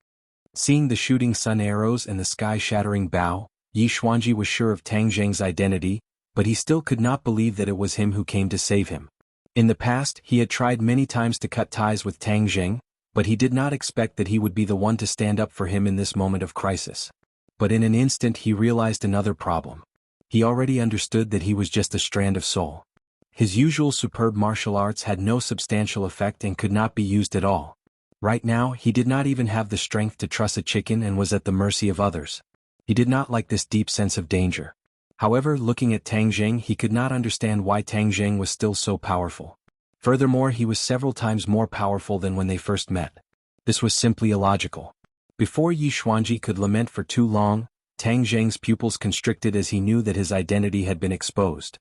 Seeing the shooting sun arrows and the sky-shattering bow, Yi Xuanji was sure of Tang Zheng's identity, but he still could not believe that it was him who came to save him. In the past, he had tried many times to cut ties with Tang Zheng, but he did not expect that he would be the one to stand up for him in this moment of crisis. But in an instant he realized another problem. He already understood that he was just a strand of soul. His usual superb martial arts had no substantial effect and could not be used at all. Right now, he did not even have the strength to truss a chicken and was at the mercy of others. He did not like this deep sense of danger. However, looking at Tang Jing, he could not understand why Tang Jing was still so powerful. Furthermore, he was several times more powerful than when they first met. This was simply illogical. Before Yi Xuanji could lament for too long, Tang Jing's pupils constricted as he knew that his identity had been exposed.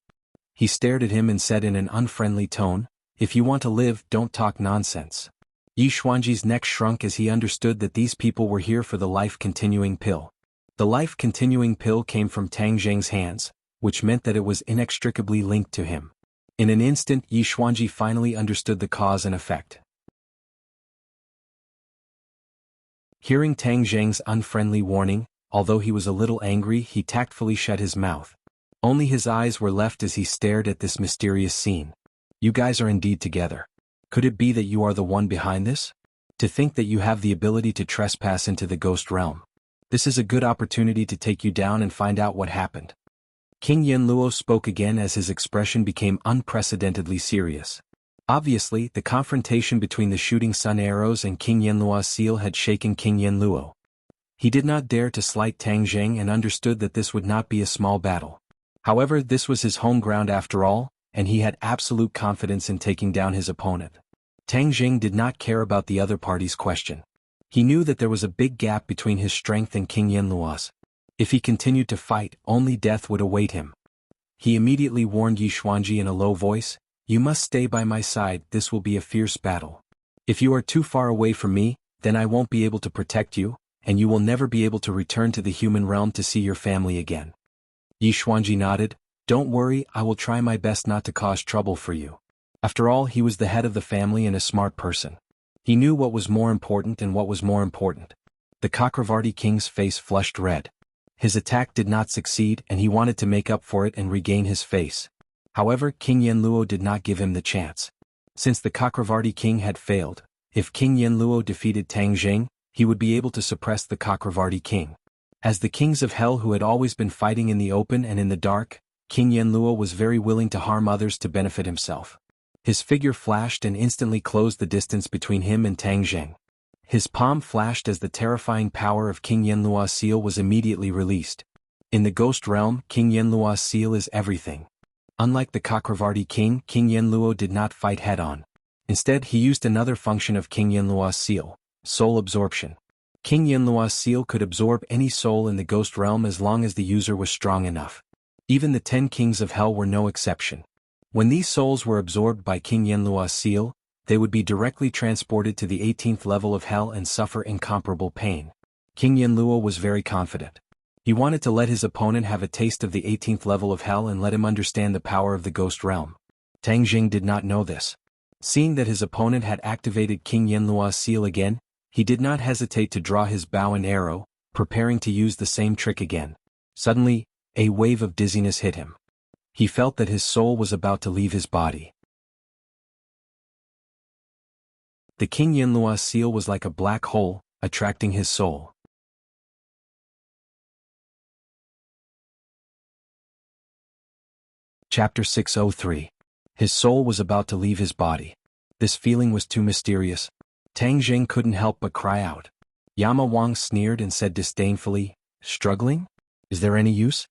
He stared at him and said in an unfriendly tone, "If you want to live, don't talk nonsense." Yi Xuanji's neck shrunk as he understood that these people were here for the life-continuing pill. The life-continuing pill came from Tang Jing's hands, which meant that it was inextricably linked to him. In an instant, Yi Xuanji finally understood the cause and effect. Hearing Tang Jing's unfriendly warning, although he was a little angry, he tactfully shut his mouth. Only his eyes were left as he stared at this mysterious scene. "You guys are indeed together. Could it be that you are the one behind this? To think that you have the ability to trespass into the ghost realm. This is a good opportunity to take you down and find out what happened." King Yanluo spoke again as his expression became unprecedentedly serious. Obviously, the confrontation between the shooting sun arrows and King Yanluo's seal had shaken King Yanluo. He did not dare to slight Tang Jing and understood that this would not be a small battle. However, this was his home ground after all, and he had absolute confidence in taking down his opponent. Tang Jing did not care about the other party's question. He knew that there was a big gap between his strength and King Yanluo's. If he continued to fight, only death would await him. He immediately warned Yi Xuanji in a low voice, "You must stay by my side, this will be a fierce battle. If you are too far away from me, then I won't be able to protect you, and you will never be able to return to the human realm to see your family again." Yi Xuanji nodded, "Don't worry, I will try my best not to cause trouble for you." After all, he was the head of the family and a smart person. He knew what was more important and what was more important. The Chakravarti king's face flushed red. His attack did not succeed and he wanted to make up for it and regain his face. However, King Yanluo did not give him the chance. Since the Chakravarti king had failed, if King Yanluo defeated Tang Jing, he would be able to suppress the Chakravarti king. As the kings of hell who had always been fighting in the open and in the dark, King Yanluo was very willing to harm others to benefit himself. His figure flashed and instantly closed the distance between him and Tang Jing. His palm flashed as the terrifying power of King Yanluo's seal was immediately released. In the ghost realm, King Yanluo's seal is everything. Unlike the Chakravarti king, King Yanluo did not fight head-on. Instead, he used another function of King Yanluo's seal, soul absorption. King Yanluo's seal could absorb any soul in the ghost realm as long as the user was strong enough. Even the 10 kings of hell were no exception. When these souls were absorbed by King Yanluo's seal, they would be directly transported to the 18th level of hell and suffer incomparable pain. King Yanluo was very confident. He wanted to let his opponent have a taste of the 18th level of hell and let him understand the power of the ghost realm. Tang Jing did not know this. Seeing that his opponent had activated King Yanluo's seal again, he did not hesitate to draw his bow and arrow, preparing to use the same trick again. Suddenly, a wave of dizziness hit him. He felt that his soul was about to leave his body. The King Yanluo's seal was like a black hole, attracting his soul. Chapter 603. His soul was about to leave his body. This feeling was too mysterious. Tang Jing couldn't help but cry out. Yama Wang sneered and said disdainfully, "Struggling? Is there any use?"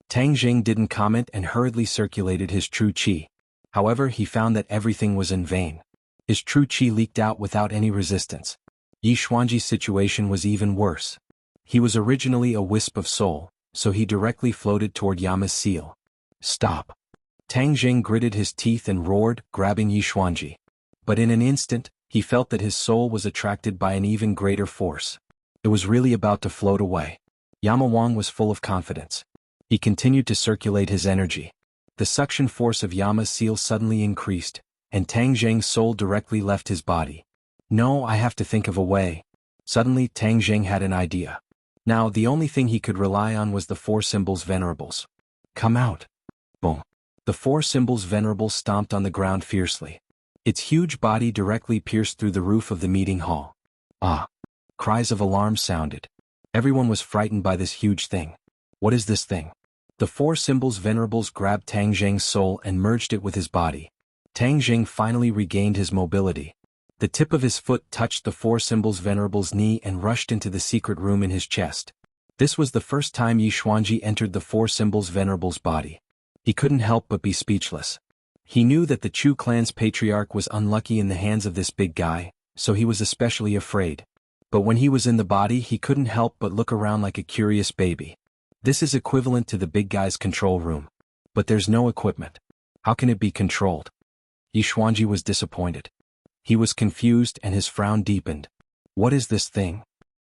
Tang Jing didn't comment and hurriedly circulated his true qi. However, he found that everything was in vain. His true qi leaked out without any resistance. Yi Xuanji's situation was even worse. He was originally a wisp of soul, so he directly floated toward Yama's seal. "Stop!" Tang Jing gritted his teeth and roared, grabbing Yi Xuanji. But in an instant, he felt that his soul was attracted by an even greater force. It was really about to float away. Yama Wang was full of confidence. He continued to circulate his energy. The suction force of Yama's seal suddenly increased, and Tang Jing's soul directly left his body. "No, I have to think of a way." Suddenly, Tang Jing had an idea. Now, the only thing he could rely on was the 4 symbols venerables. "Come out!" Boom. The 4 symbols venerables stomped on the ground fiercely. Its huge body directly pierced through the roof of the meeting hall. Ah! Cries of alarm sounded. Everyone was frightened by this huge thing. What is this thing? The 4 symbols venerables grabbed Tang Jing's soul and merged it with his body. Tang Jing finally regained his mobility. The tip of his foot touched the 4 symbols venerable's knee and rushed into the secret room in his chest. This was the first time Yi Xuanji entered the Four Symbols Venerable's body. He couldn't help but be speechless. He knew that the Chu clan's patriarch was unlucky in the hands of this big guy, so he was especially afraid. But when he was in the body he couldn't help but look around like a curious baby. This is equivalent to the big guy's control room. But there's no equipment. How can it be controlled? Yi Xuanji was disappointed. He was confused and his frown deepened. What is this thing?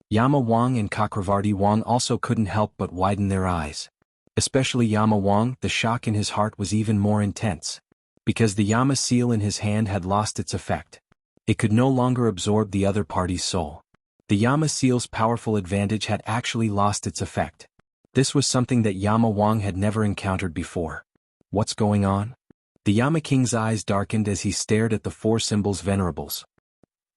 Yama Wang and Chakravarti Wang also couldn't help but widen their eyes. Especially Yama Wang, the shock in his heart was even more intense. Because the Yama seal in his hand had lost its effect. It could no longer absorb the other party's soul. The Yama seal's powerful advantage had actually lost its effect. This was something that Yama Wang had never encountered before. What's going on? The Yama King's eyes darkened as he stared at the Four Symbols Venerables.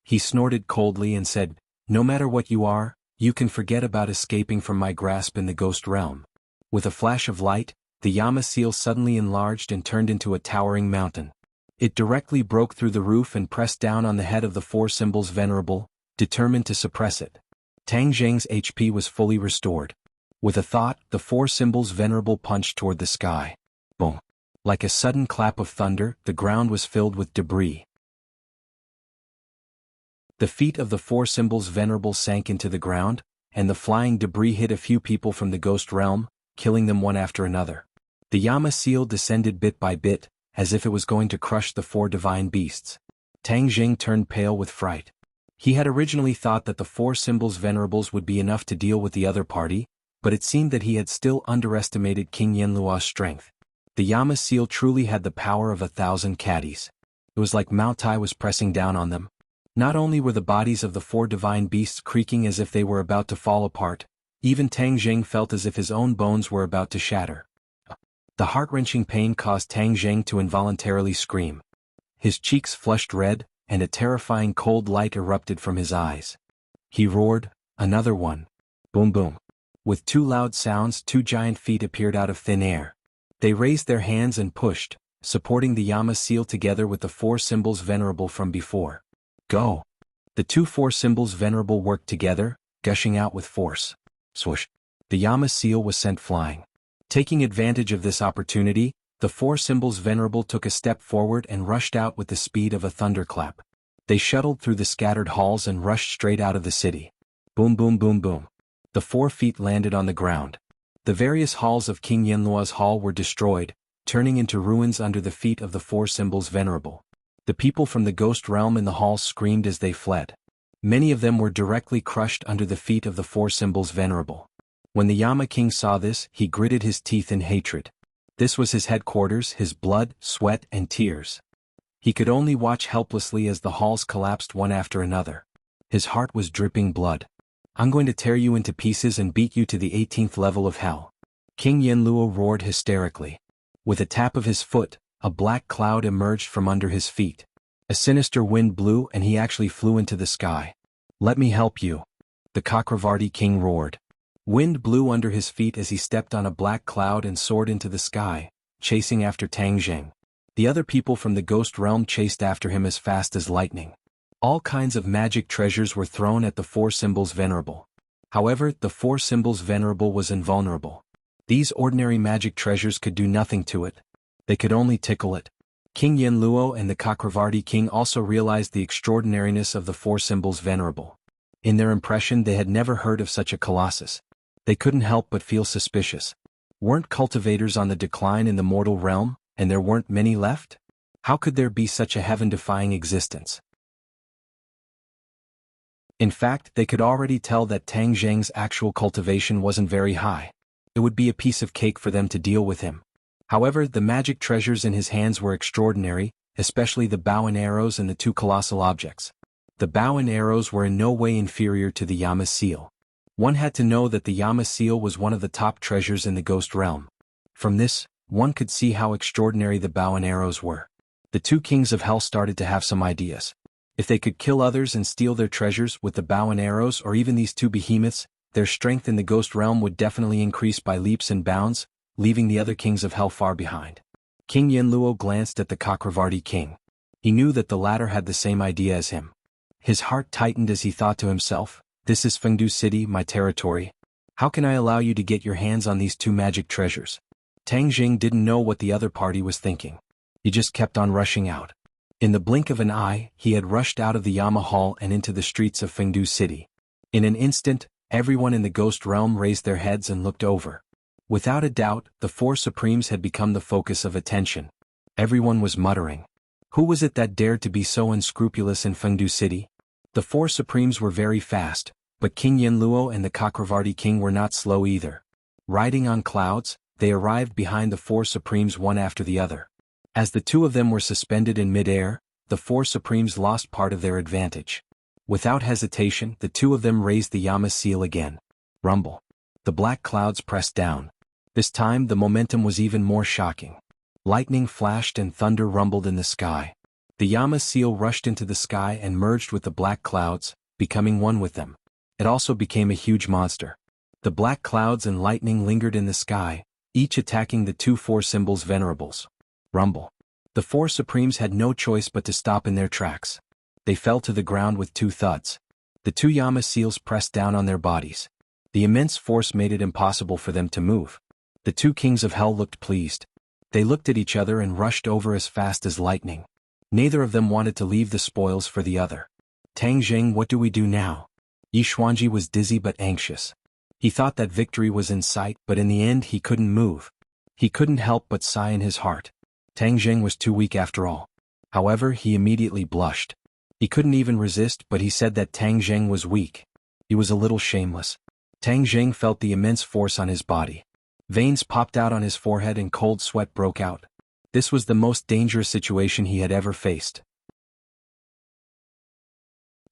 He snorted coldly and said, "No matter what you are, you can forget about escaping from my grasp in the ghost realm." With a flash of light, the Yama seal suddenly enlarged and turned into a towering mountain. It directly broke through the roof and pressed down on the head of the Four Symbols Venerable, determined to suppress it. Tang Zheng's HP was fully restored. With a thought, the Four Symbols Venerable punched toward the sky. Boom! Like a sudden clap of thunder, the ground was filled with debris. The feet of the Four Symbols Venerable sank into the ground, and the flying debris hit a few people from the ghost realm, killing them one after another. The Yama seal descended bit by bit, as if it was going to crush the four divine beasts. Tang Zheng turned pale with fright. He had originally thought that the Four Symbols Venerables would be enough to deal with the other party, but it seemed that he had still underestimated King Yanluo's strength. The Yama seal truly had the power of 1,000 caddies. It was like Mao Tai was pressing down on them. Not only were the bodies of the four divine beasts creaking as if they were about to fall apart, even Tang Zheng felt as if his own bones were about to shatter. The heart-wrenching pain caused Tang Zheng to involuntarily scream. His cheeks flushed red, and a terrifying cold light erupted from his eyes. He roared, "Another one!" Boom boom. With two loud sounds, two giant feet appeared out of thin air. They raised their hands and pushed, supporting the Yama seal together with the Four Symbols Venerable from before. Go! The two Four Symbols Venerable worked together, gushing out with force. Swoosh! The Yama seal was sent flying. Taking advantage of this opportunity, the Four Symbols Venerable took a step forward and rushed out with the speed of a thunderclap. They shuttled through the scattered halls and rushed straight out of the city. Boom boom boom boom. The 4 feet landed on the ground. The various halls of King Yanluo's hall were destroyed, turning into ruins under the feet of the Four Symbols Venerable. The people from the ghost realm in the halls screamed as they fled. Many of them were directly crushed under the feet of the Four Symbols Venerable. When the Yama King saw this, he gritted his teeth in hatred. This was his headquarters, his blood, sweat, and tears. He could only watch helplessly as the halls collapsed one after another. His heart was dripping blood. "I'm going to tear you into pieces and beat you to the 18th level of hell." King Yanluo roared hysterically. With a tap of his foot, a black cloud emerged from under his feet. A sinister wind blew and he actually flew into the sky. "Let me help you," the Chakravarti King roared. Wind blew under his feet as he stepped on a black cloud and soared into the sky, chasing after Tang Zheng. The other people from the ghost realm chased after him as fast as lightning. All kinds of magic treasures were thrown at the Four Symbols Venerable. However, the Four Symbols Venerable was invulnerable. These ordinary magic treasures could do nothing to it. They could only tickle it. King Yanluo and the Chakravarti King also realized the extraordinariness of the Four Symbols Venerable. In their impression, they had never heard of such a colossus. They couldn't help but feel suspicious. Weren't cultivators on the decline in the mortal realm, and there weren't many left? How could there be such a heaven-defying existence? In fact, they could already tell that Tang Zheng's actual cultivation wasn't very high. It would be a piece of cake for them to deal with him. However, the magic treasures in his hands were extraordinary, especially the bow and arrows and the 2 colossal objects. The bow and arrows were in no way inferior to the Yama seal. One had to know that the Yama seal was one of the top treasures in the ghost realm. From this, one could see how extraordinary the bow and arrows were. The 2 kings of hell started to have some ideas. If they could kill others and steal their treasures with the bow and arrows or even these 2 behemoths, their strength in the ghost realm would definitely increase by leaps and bounds, leaving the other kings of hell far behind. King Yanluo glanced at the Chakravarti King. He knew that the latter had the same idea as him. His heart tightened as he thought to himself, "This is Fengdu City, my territory. How can I allow you to get your hands on these two magic treasures? Tang Jing didn't know what the other party was thinking. He just kept on rushing out. In the blink of an eye, he had rushed out of the Yama Hall and into the streets of Fengdu City. In an instant, everyone in the ghost realm raised their heads and looked over. Without a doubt, the four supremes had become the focus of attention. Everyone was muttering. Who was it that dared to be so unscrupulous in Fengdu City? The four supremes were very fast, but King Yenluo and the Cakravarti king were not slow either. Riding on clouds, they arrived behind the four supremes one after the other. As the two of them were suspended in mid-air, the four supremes lost part of their advantage. Without hesitation, the two of them raised the Yama seal again. Rumble. The black clouds pressed down. This time the momentum was even more shocking. Lightning flashed and thunder rumbled in the sky. The Yama seal rushed into the sky and merged with the black clouds, becoming one with them. It also became a huge monster. The black clouds and lightning lingered in the sky, each attacking the two four symbols venerables. Rumble. The four supremes had no choice but to stop in their tracks. They fell to the ground with two thuds. The two Yama seals pressed down on their bodies. The immense force made it impossible for them to move. The two kings of hell looked pleased. They looked at each other and rushed over as fast as lightning. Neither of them wanted to leave the spoils for the other. Tang Jing, what do we do now? Yi Xuanji was dizzy but anxious. He thought that victory was in sight, but in the end he couldn't move. He couldn't help but sigh in his heart. Tang Jing was too weak after all. However, he immediately blushed. He couldn't even resist, but he said that Tang Jing was weak. He was a little shameless. Tang Jing felt the immense force on his body. Veins popped out on his forehead and cold sweat broke out. This was the most dangerous situation he had ever faced.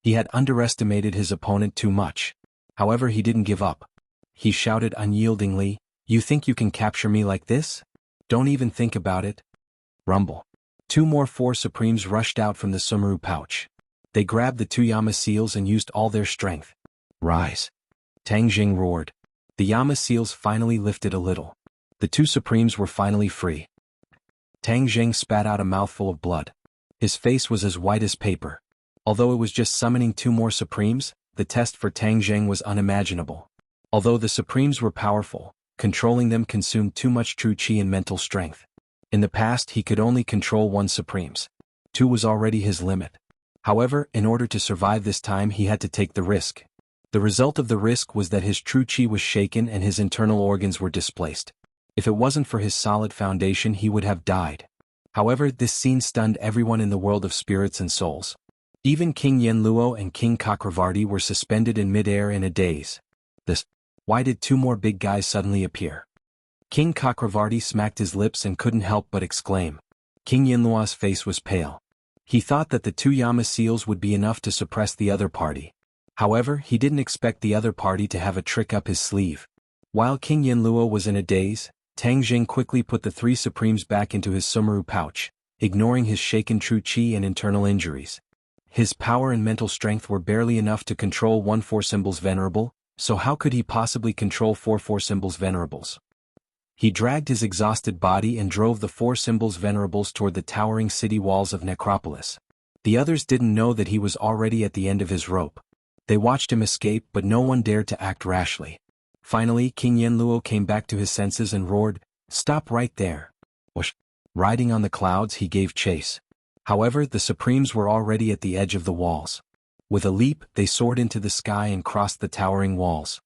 He had underestimated his opponent too much. However, he didn't give up. He shouted unyieldingly, "You think you can capture me like this? Don't even think about it." Rumble. Two more four supremes rushed out from the Sumeru pouch. They grabbed the two Yama seals and used all their strength. Rise. Tang Jing roared. The Yama seals finally lifted a little. The two supremes were finally free. Tang Jing spat out a mouthful of blood. His face was as white as paper. Although it was just summoning two more supremes, the test for Tang Jing was unimaginable. Although the supremes were powerful, controlling them consumed too much true chi and mental strength. In the past he could only control one supremes. Two was already his limit. However, in order to survive this time he had to take the risk. The result of the risk was that his true chi was shaken and his internal organs were displaced. If it wasn't for his solid foundation he would have died. However, this scene stunned everyone in the world of spirits and souls. Even King Yenluo and King Cakravarti were suspended in mid-air in a daze. Why did two more big guys suddenly appear? King Cakravarti smacked his lips and couldn't help but exclaim. King Yenluo's face was pale. He thought that the two Yama seals would be enough to suppress the other party. However, he didn't expect the other party to have a trick up his sleeve. While King Yenluo was in a daze, Tang Jing quickly put the three supremes back into his Sumeru pouch, ignoring his shaken true chi and internal injuries. His power and mental strength were barely enough to control one four symbols venerable, so how could he possibly control four symbols venerables? He dragged his exhausted body and drove the four symbols venerables toward the towering city walls of Necropolis. The others didn't know that he was already at the end of his rope. They watched him escape, but no one dared to act rashly. Finally, King Yenluo came back to his senses and roared, "Stop right there!" Whoosh! Riding on the clouds, he gave chase. However, the supremes were already at the edge of the walls. With a leap, they soared into the sky and crossed the towering walls.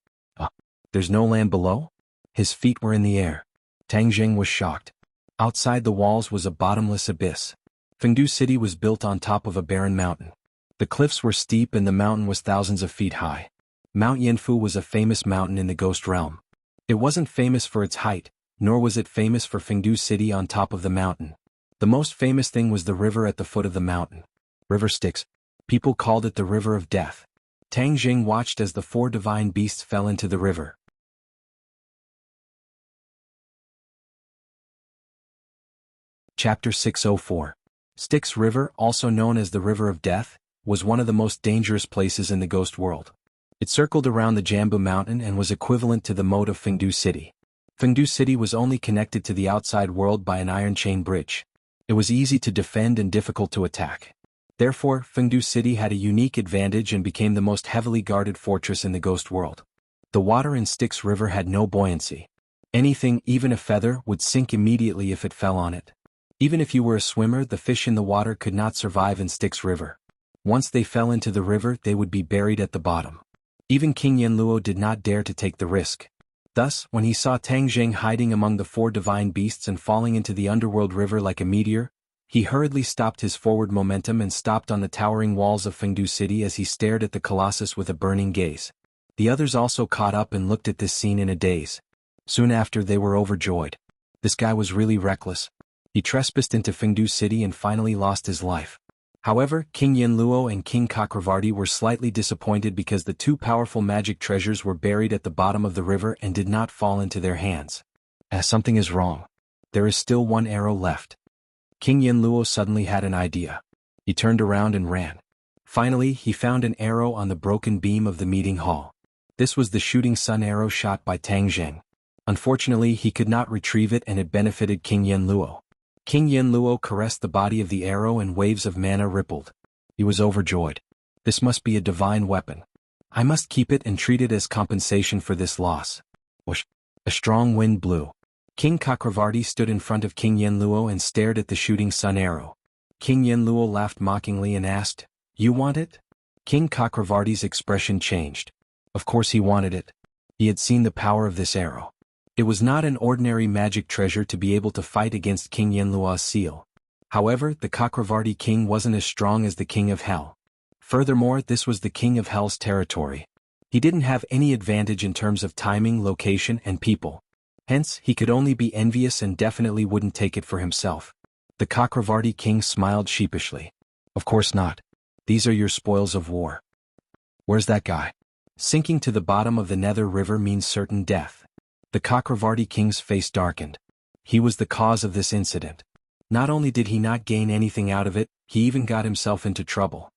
There's no land below? His feet were in the air. Tang Jing was shocked. Outside the walls was a bottomless abyss. Fengdu City was built on top of a barren mountain. The cliffs were steep and the mountain was thousands of feet high. Mount Yanfu was a famous mountain in the ghost realm. It wasn't famous for its height, nor was it famous for Fengdu City on top of the mountain. The most famous thing was the river at the foot of the mountain. River Styx. People called it the River of Death. Tang Jing watched as the four divine beasts fell into the river. Chapter 604. Styx River, also known as the River of Death, was one of the most dangerous places in the ghost world. It circled around the Jambu Mountain and was equivalent to the moat of Fengdu City. Fengdu City was only connected to the outside world by an iron chain bridge. It was easy to defend and difficult to attack. Therefore, Fengdu City had a unique advantage and became the most heavily guarded fortress in the ghost world. The water in Styx River had no buoyancy. Anything, even a feather, would sink immediately if it fell on it. Even if you were a swimmer, the fish in the water could not survive in Styx River. Once they fell into the river, they would be buried at the bottom. Even King Yenluo did not dare to take the risk. Thus, when he saw Tang Jing hiding among the 4 divine beasts and falling into the underworld river like a meteor, he hurriedly stopped his forward momentum and stopped on the towering walls of Fengdu City as he stared at the colossus with a burning gaze. The others also caught up and looked at this scene in a daze. Soon after, they were overjoyed. This guy was really reckless. He trespassed into Fengdu City and finally lost his life. However, King Yenluo and King Chakravarti were slightly disappointed because the 2 powerful magic treasures were buried at the bottom of the river and did not fall into their hands. As something is wrong. There is still 1 arrow left. King Yenluo suddenly had an idea. He turned around and ran. Finally, he found an arrow on the broken beam of the meeting hall. This was the shooting sun arrow shot by Tang Jing. Unfortunately, he could not retrieve it and it benefited King Yenluo. King Yenluo caressed the body of the arrow and waves of mana rippled. He was overjoyed. This must be a divine weapon. I must keep it and treat it as compensation for this loss. Whoosh! A strong wind blew. King Chakravarti stood in front of King Yenluo and stared at the shooting sun arrow. King Yenluo laughed mockingly and asked, "You want it?" King Chakravarti's expression changed. Of course he wanted it. He had seen the power of this arrow. It was not an ordinary magic treasure to be able to fight against King Yenluo's seal. However, the Chakravarti king wasn't as strong as the king of hell. Furthermore, this was the king of hell's territory. He didn't have any advantage in terms of timing, location, and people. Hence, he could only be envious and definitely wouldn't take it for himself. The Chakravarti king smiled sheepishly. Of course not. These are your spoils of war. Where's that guy? Sinking to the bottom of the Nether River means certain death. The Chakravarti king's face darkened. He was the cause of this incident. Not only did he not gain anything out of it, he even got himself into trouble.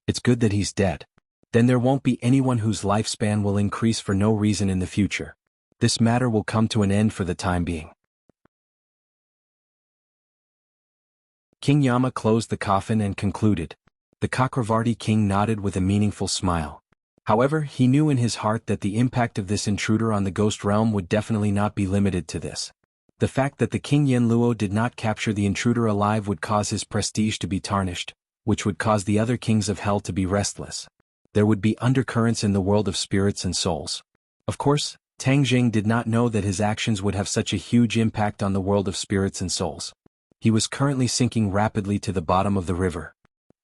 It's good that he's dead. Then there won't be anyone whose lifespan will increase for no reason in the future. This matter will come to an end for the time being. King Yama closed the coffin and concluded. The Chakravarti king nodded with a meaningful smile. However, he knew in his heart that the impact of this intruder on the ghost realm would definitely not be limited to this. The fact that the King Yenluo did not capture the intruder alive would cause his prestige to be tarnished, which would cause the other kings of hell to be restless. There would be undercurrents in the world of spirits and souls. Of course, Tang Jing did not know that his actions would have such a huge impact on the world of spirits and souls. He was currently sinking rapidly to the bottom of the river.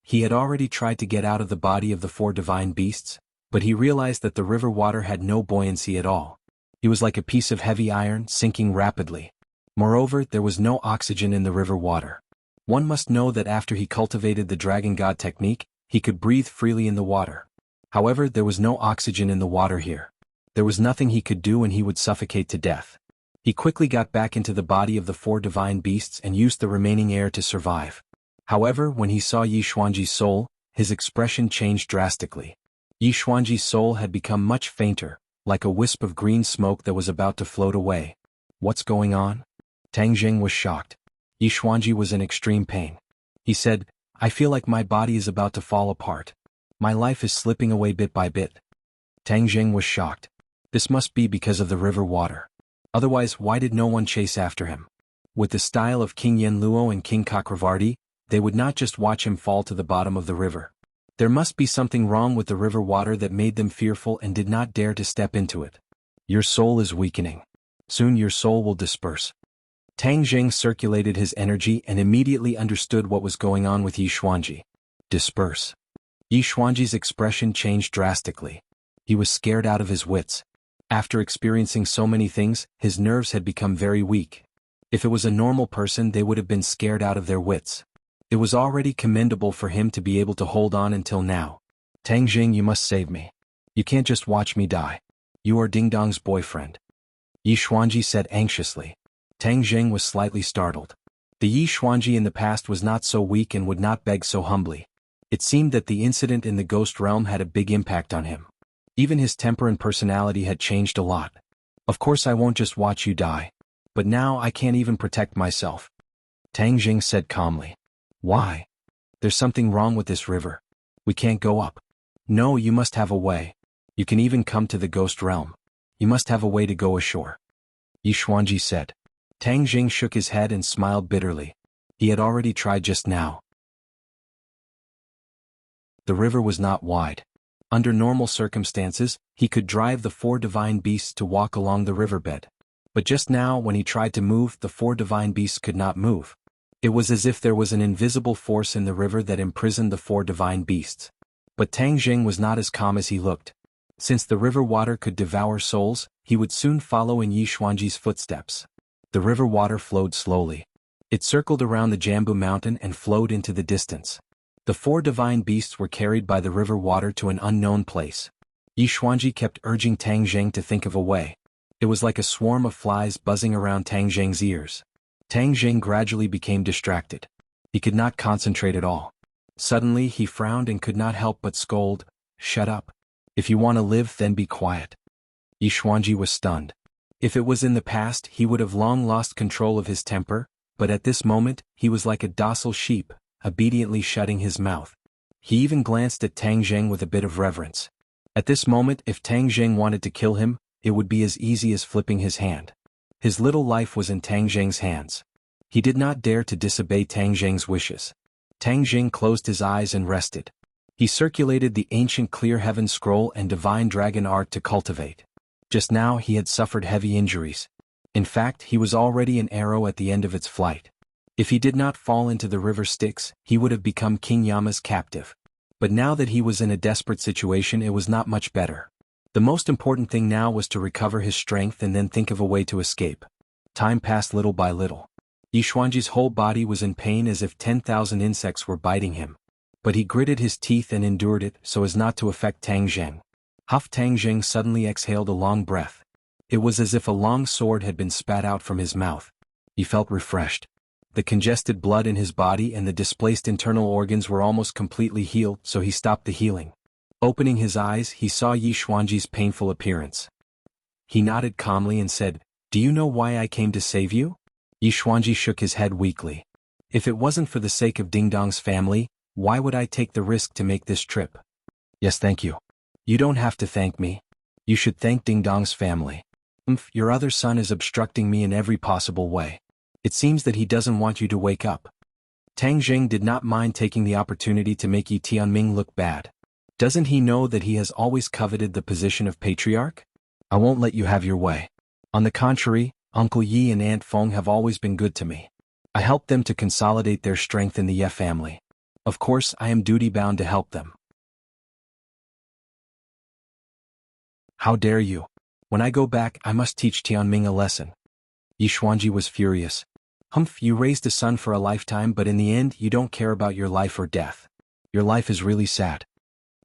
He had already tried to get out of the body of the 4 divine beasts, but he realized that the river water had no buoyancy at all. He was like a piece of heavy iron, sinking rapidly. Moreover, there was no oxygen in the river water. One must know that after he cultivated the Dragon God technique, he could breathe freely in the water. However, there was no oxygen in the water here. There was nothing he could do and he would suffocate to death. He quickly got back into the body of the 4 divine beasts and used the remaining air to survive. However, when he saw Yi Xuanji's soul, his expression changed drastically. Yi Xuanji's soul had become much fainter, like a wisp of green smoke that was about to float away. What's going on? Tang Jing was shocked. Yi Xuanji was in extreme pain. He said, "I feel like my body is about to fall apart. My life is slipping away bit by bit." Tang Jing was shocked. This must be because of the river water. Otherwise, why did no one chase after him? With the style of King Yenluo and King Chakravarti, they would not just watch him fall to the bottom of the river. There must be something wrong with the river water that made them fearful and did not dare to step into it. Your soul is weakening. Soon your soul will disperse. Tang Jing circulated his energy and immediately understood what was going on with Yi Xuanji. Disperse. Yi Xuanji's expression changed drastically. He was scared out of his wits. After experiencing so many things, his nerves had become very weak. If it was a normal person, they would have been scared out of their wits. It was already commendable for him to be able to hold on until now. Tang Jing, you must save me. You can't just watch me die. You are Ding Dong's boyfriend. Yi Xuanji said anxiously. Tang Jing was slightly startled. The Yi Xuanji in the past was not so weak and would not beg so humbly. It seemed that the incident in the ghost realm had a big impact on him. Even his temper and personality had changed a lot. Of course I won't just watch you die. But now I can't even protect myself. Tang Jing said calmly. Why? There's something wrong with this river. We can't go up. No, you must have a way. You can even come to the ghost realm. You must have a way to go ashore. Yi Xuanji said. Tang Jing shook his head and smiled bitterly. He had already tried just now. The river was not wide. Under normal circumstances, he could drive the 4 divine beasts to walk along the riverbed. But just now when he tried to move, the 4 divine beasts could not move. It was as if there was an invisible force in the river that imprisoned the 4 divine beasts. But Tang Jing was not as calm as he looked. Since the river water could devour souls, he would soon follow in Yi Xuanji's footsteps. The river water flowed slowly. It circled around the Jambu mountain and flowed into the distance. The 4 divine beasts were carried by the river water to an unknown place. Yi Xuanji kept urging Tang Jing to think of a way. It was like a swarm of flies buzzing around Tang Jing's ears. Tang Jing gradually became distracted. He could not concentrate at all. Suddenly he frowned and could not help but scold, "Shut up. If you want to live, then be quiet." Yi Xuanji was stunned. If it was in the past, he would have long lost control of his temper, but at this moment, he was like a docile sheep, obediently shutting his mouth. He even glanced at Tang Jing with a bit of reverence. At this moment, if Tang Jing wanted to kill him, it would be as easy as flipping his hand. His little life was in Tang Jing's hands. He did not dare to disobey Tang Jing's wishes. Tang Jing closed his eyes and rested. He circulated the ancient Clear Heaven Scroll and Divine Dragon Art to cultivate. Just now he had suffered heavy injuries. In fact, he was already an arrow at the end of its flight. If he did not fall into the river Styx, he would have become King Yama's captive. But now that he was in a desperate situation, it was not much better. The most important thing now was to recover his strength and then think of a way to escape. Time passed little by little. Yi Xuanji's whole body was in pain as if 10,000 insects were biting him. But he gritted his teeth and endured it so as not to affect Tang Jing. Huff. Tang Jing suddenly exhaled a long breath. It was as if a long sword had been spat out from his mouth. He felt refreshed. The congested blood in his body and the displaced internal organs were almost completely healed, so he stopped the healing. Opening his eyes, he saw Yi Xuanji's painful appearance. He nodded calmly and said, "Do you know why I came to save you?" Yi Xuanji shook his head weakly. "If it wasn't for the sake of Ding Dong's family, why would I take the risk to make this trip?" "Yes, thank you." "You don't have to thank me. You should thank Ding Dong's family. Your other son is obstructing me in every possible way. It seems that he doesn't want you to wake up." Tang Jing did not mind taking the opportunity to make Yi Tianming look bad. Doesn't he know that he has always coveted the position of patriarch? "I won't let you have your way. On the contrary, Uncle Yi and Aunt Feng have always been good to me. I helped them to consolidate their strength in the Ye family. Of course, I am duty-bound to help them." "How dare you? When I go back, I must teach Tianming a lesson." Yi Xuanji was furious. You raised a son for a lifetime, but in the end you don't care about your life or death. Your life is really sad."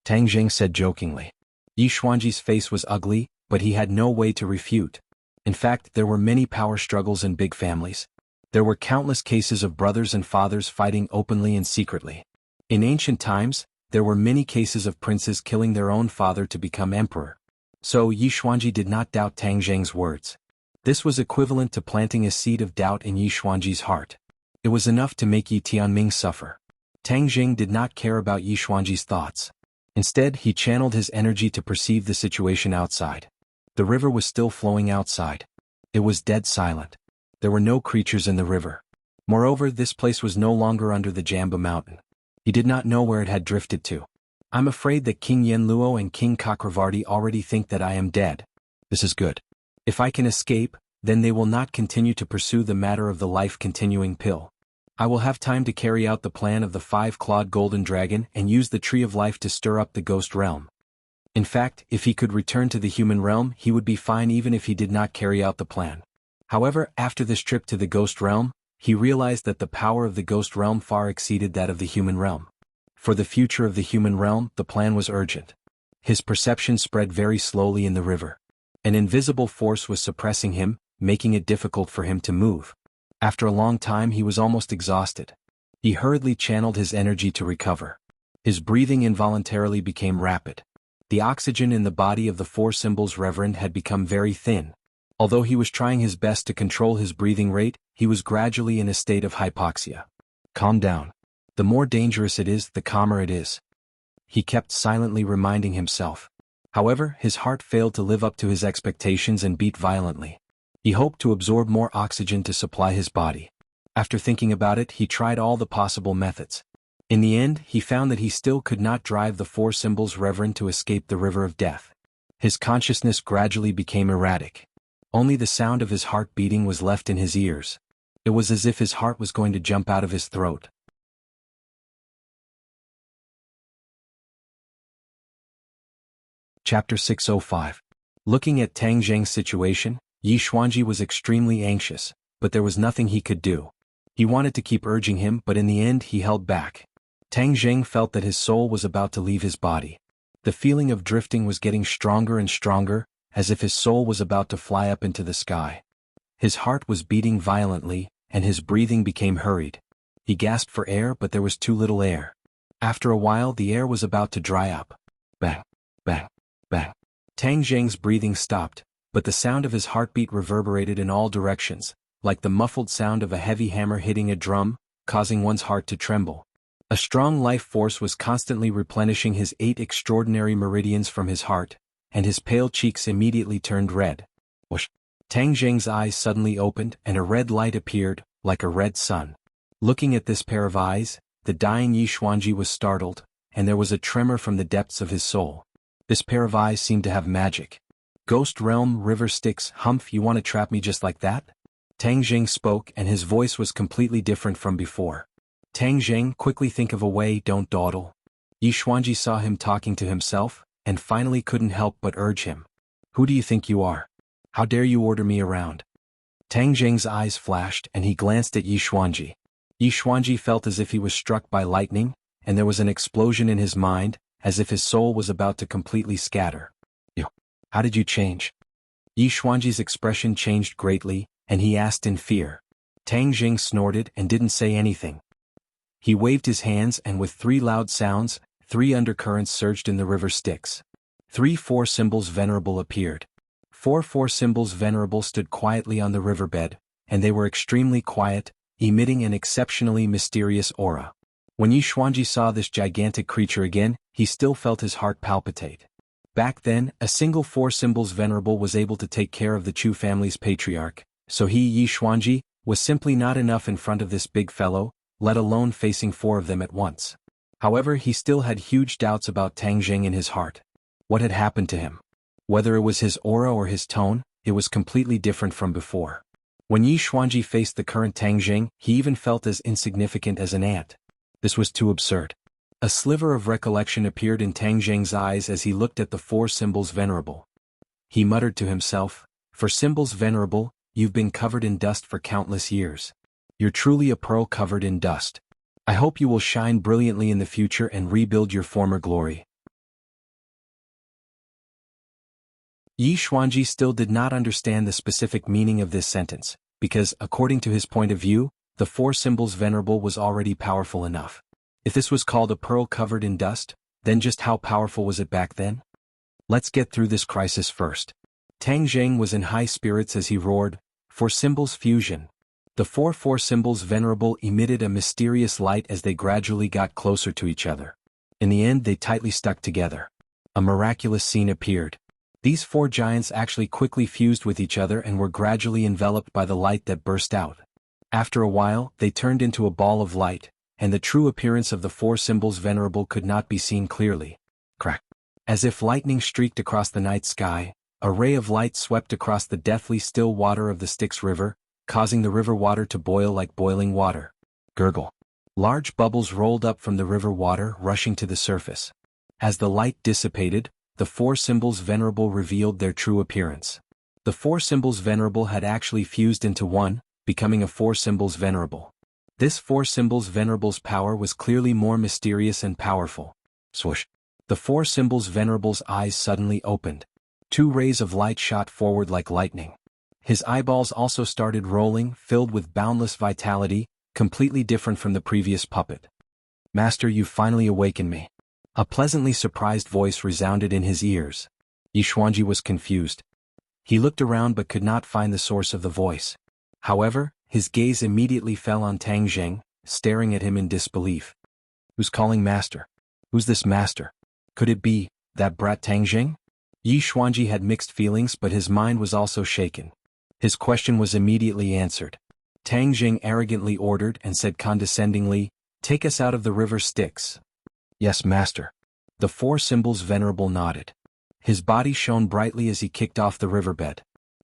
Tang Jing said jokingly. Yi Xuanji's face was ugly, but he had no way to refute. In fact, there were many power struggles in big families. There were countless cases of brothers and fathers fighting openly and secretly. In ancient times, there were many cases of princes killing their own father to become emperor. So Yi Xuanji did not doubt Tang Jing's words. This was equivalent to planting a seed of doubt in Yi Xuanji's heart. It was enough to make Yi Tianming suffer. Tang Jing did not care about Yi Xuanji's thoughts. Instead, he channeled his energy to perceive the situation outside. The river was still flowing outside. It was dead silent. There were no creatures in the river. Moreover, this place was no longer under the Jambu mountain. He did not know where it had drifted to. "I'm afraid that King Yenluo and King Cakravarti already think that I am dead. This is good. If I can escape, then they will not continue to pursue the matter of the life-continuing pill. I will have time to carry out the plan of the 5-clawed golden dragon and use the tree of life to stir up the ghost realm." In fact, if he could return to the human realm, he would be fine even if he did not carry out the plan. However, after this trip to the ghost realm, he realized that the power of the ghost realm far exceeded that of the human realm. For the future of the human realm, the plan was urgent. His perception spread very slowly in the river. An invisible force was suppressing him, making it difficult for him to move. After a long time he was almost exhausted. He hurriedly channeled his energy to recover. His breathing involuntarily became rapid. The oxygen in the body of the 4 symbols reverend had become very thin. Although he was trying his best to control his breathing rate, he was gradually in a state of hypoxia. "Calm down. The more dangerous it is, the calmer it is," he kept silently reminding himself. However, his heart failed to live up to his expectations and beat violently. He hoped to absorb more oxygen to supply his body. After thinking about it, he tried all the possible methods. In the end, he found that he still could not drive the four symbols reverend to escape the river of death. His consciousness gradually became erratic. Only the sound of his heart beating was left in his ears. It was as if his heart was going to jump out of his throat. Chapter 605. Looking at Tang Zheng's situation, Yi Xuanji was extremely anxious, but there was nothing he could do. He wanted to keep urging him, but in the end he held back. Tang Zheng felt that his soul was about to leave his body. The feeling of drifting was getting stronger and stronger, as if his soul was about to fly up into the sky. His heart was beating violently, and his breathing became hurried. He gasped for air, but there was too little air. After a while, the air was about to dry up. Bang, bang, bang. Tang Zheng's breathing stopped, but the sound of his heartbeat reverberated in all directions, like the muffled sound of a heavy hammer hitting a drum, causing one's heart to tremble. A strong life force was constantly replenishing his 8 extraordinary meridians from his heart, and his pale cheeks immediately turned red. Whoosh! Tang Zheng's eyes suddenly opened and a red light appeared, like a red sun. Looking at this pair of eyes, the dying Yi Xuanji was startled, and there was a tremor from the depths of his soul. This pair of eyes seemed to have magic. Ghost Realm River Styx, humph, you want to trap me just like that? Tang Zheng spoke and his voice was completely different from before. Tang Zheng, quickly think of a way, don't dawdle. Yi Xuanji saw him talking to himself, and finally couldn't help but urge him. Who do you think you are? How dare you order me around? Tang Zheng's eyes flashed and he glanced at Yi Xuanji. Yi Xuanji felt as if he was struck by lightning, and there was an explosion in his mind, as if his soul was about to completely scatter. You, how did you change? Yi Xuanji's expression changed greatly, and he asked in fear. Tang Zheng snorted and didn't say anything. He waved his hands and with 3 loud sounds, 3 undercurrents surged in the river Styx. 3 four symbols venerable appeared. 4 symbols venerable stood quietly on the riverbed, and they were extremely quiet, emitting an exceptionally mysterious aura. When Yi Xuanji saw this gigantic creature again, he still felt his heart palpitate. Back then, a single 4 symbols venerable was able to take care of the Chu family's patriarch, so he, Yi Xuanji, was simply not enough in front of this big fellow, let alone facing 4 of them at once. However, he still had huge doubts about Tang Zheng in his heart. What had happened to him? Whether it was his aura or his tone, it was completely different from before. When Yi Xuanji faced the current Tang Zheng, he even felt as insignificant as an ant. This was too absurd. A sliver of recollection appeared in Tang Zheng's eyes as he looked at the 4 symbols venerable. He muttered to himself, "For symbols venerable, you've been covered in dust for countless years. You're truly a pearl covered in dust. I hope you will shine brilliantly in the future and rebuild your former glory." Yi Xuanji still did not understand the specific meaning of this sentence, because, according to his point of view, the 4 symbols venerable was already powerful enough. If this was called a pearl covered in dust, then just how powerful was it back then? Let's get through this crisis first. Tang Zheng was in high spirits as he roared, "For symbols fusion." The 4 symbols venerable emitted a mysterious light as they gradually got closer to each other. In the end, they tightly stuck together. A miraculous scene appeared. These 4 giants actually quickly fused with each other and were gradually enveloped by the light that burst out. After a while, they turned into a ball of light, and the true appearance of the 4 symbols venerable could not be seen clearly. Crack! As if lightning streaked across the night sky, a ray of light swept across the deathly still water of the Styx River, causing the river water to boil like boiling water. Gurgle. Large bubbles rolled up from the river water, rushing to the surface. As the light dissipated, the 4 symbols venerable revealed their true appearance. The 4 symbols venerable had actually fused into one, becoming a 4 symbols venerable. This 4 symbols venerable's power was clearly more mysterious and powerful. Swoosh! The 4 symbols venerable's eyes suddenly opened. 2 rays of light shot forward like lightning. His eyeballs also started rolling, filled with boundless vitality, completely different from the previous puppet. "Master, you've finally awakened me." A pleasantly surprised voice resounded in his ears. Yi Xuanji was confused. He looked around but could not find the source of the voice. However, his gaze immediately fell on Tang Zheng, staring at him in disbelief. "Who's calling master? Who's this master? Could it be that brat Tang Zheng?" Yi Xuanji had mixed feelings, but his mind was also shaken. His question was immediately answered. Tang Jing arrogantly ordered and said condescendingly, "Take us out of the river Styx." "Yes, master." The four symbols venerable nodded. His body shone brightly as he kicked off the riverbed.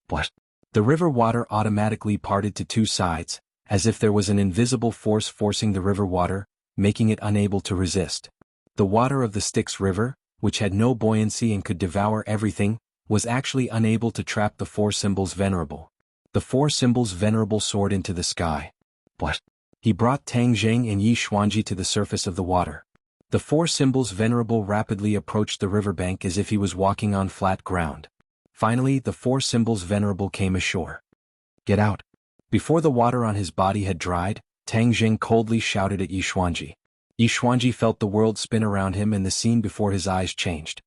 What? The river water automatically parted to two sides, as if there was an invisible force forcing the river water, making it unable to resist. The water of the Styx River, which had no buoyancy and could devour everything, was actually unable to trap the four symbols venerable. The four symbols venerable soared into the sky. What? He brought Tang Jing and Yi Xuanji to the surface of the water. The four symbols venerable rapidly approached the riverbank as if he was walking on flat ground. Finally, the four symbols venerable came ashore. "Get out." Before the water on his body had dried, Tang Jing coldly shouted at Yi Xuanji. Yi Xuanji felt the world spin around him and the scene before his eyes changed.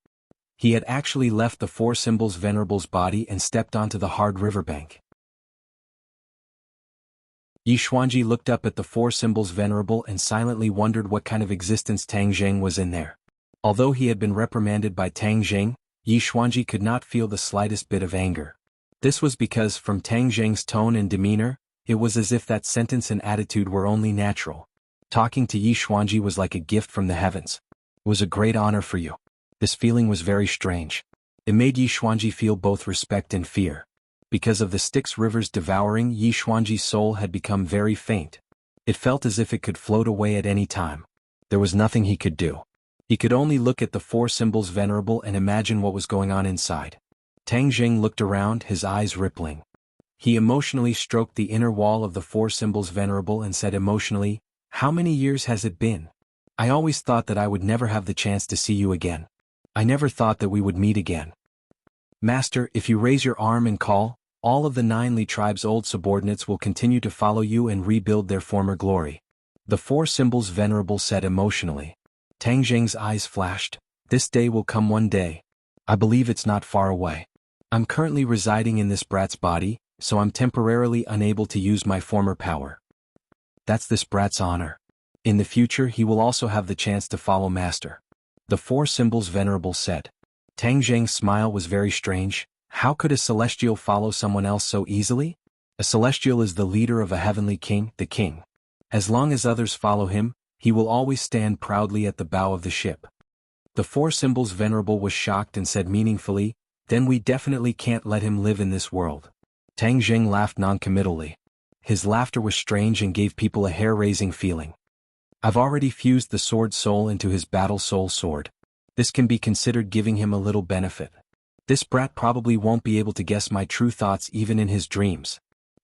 He had actually left the four symbols venerable's body and stepped onto the hard riverbank. Yi Xuanji looked up at the four symbols venerable and silently wondered what kind of existence Tang Jing was in there. Although he had been reprimanded by Tang Jing, Yi Xuanji could not feel the slightest bit of anger. This was because from Tang Jing's tone and demeanor, it was as if that sentence and attitude were only natural. Talking to Yi Xuanji was like a gift from the heavens. "It was a great honor for you." This feeling was very strange. It made Yi Xuanji feel both respect and fear. Because of the Styx River's devouring, Yi Xuanji's soul had become very faint. It felt as if it could float away at any time. There was nothing he could do. He could only look at the four symbols venerable and imagine what was going on inside. Tang Jing looked around, his eyes rippling. He emotionally stroked the inner wall of the four symbols venerable and said emotionally, "How many years has it been? I always thought that I would never have the chance to see you again. I never thought that we would meet again. Master, if you raise your arm and call, all of the 9 Li tribe's old subordinates will continue to follow you and rebuild their former glory." The four symbols venerable said emotionally. Tang Jing's eyes flashed. "This day will come one day. I believe it's not far away. I'm currently residing in this brat's body, so I'm temporarily unable to use my former power. That's this brat's honor. In the future he will also have the chance to follow Master." The four symbols venerable said. Tang Jing's smile was very strange. How could a celestial follow someone else so easily? A celestial is the leader of a heavenly king, the king. As long as others follow him, he will always stand proudly at the bow of the ship. The four symbols venerable was shocked and said meaningfully, "Then we definitely can't let him live in this world." Tang Jing laughed noncommittally. His laughter was strange and gave people a hair-raising feeling. "I've already fused the sword soul into his battle soul sword. This can be considered giving him a little benefit. This brat probably won't be able to guess my true thoughts even in his dreams."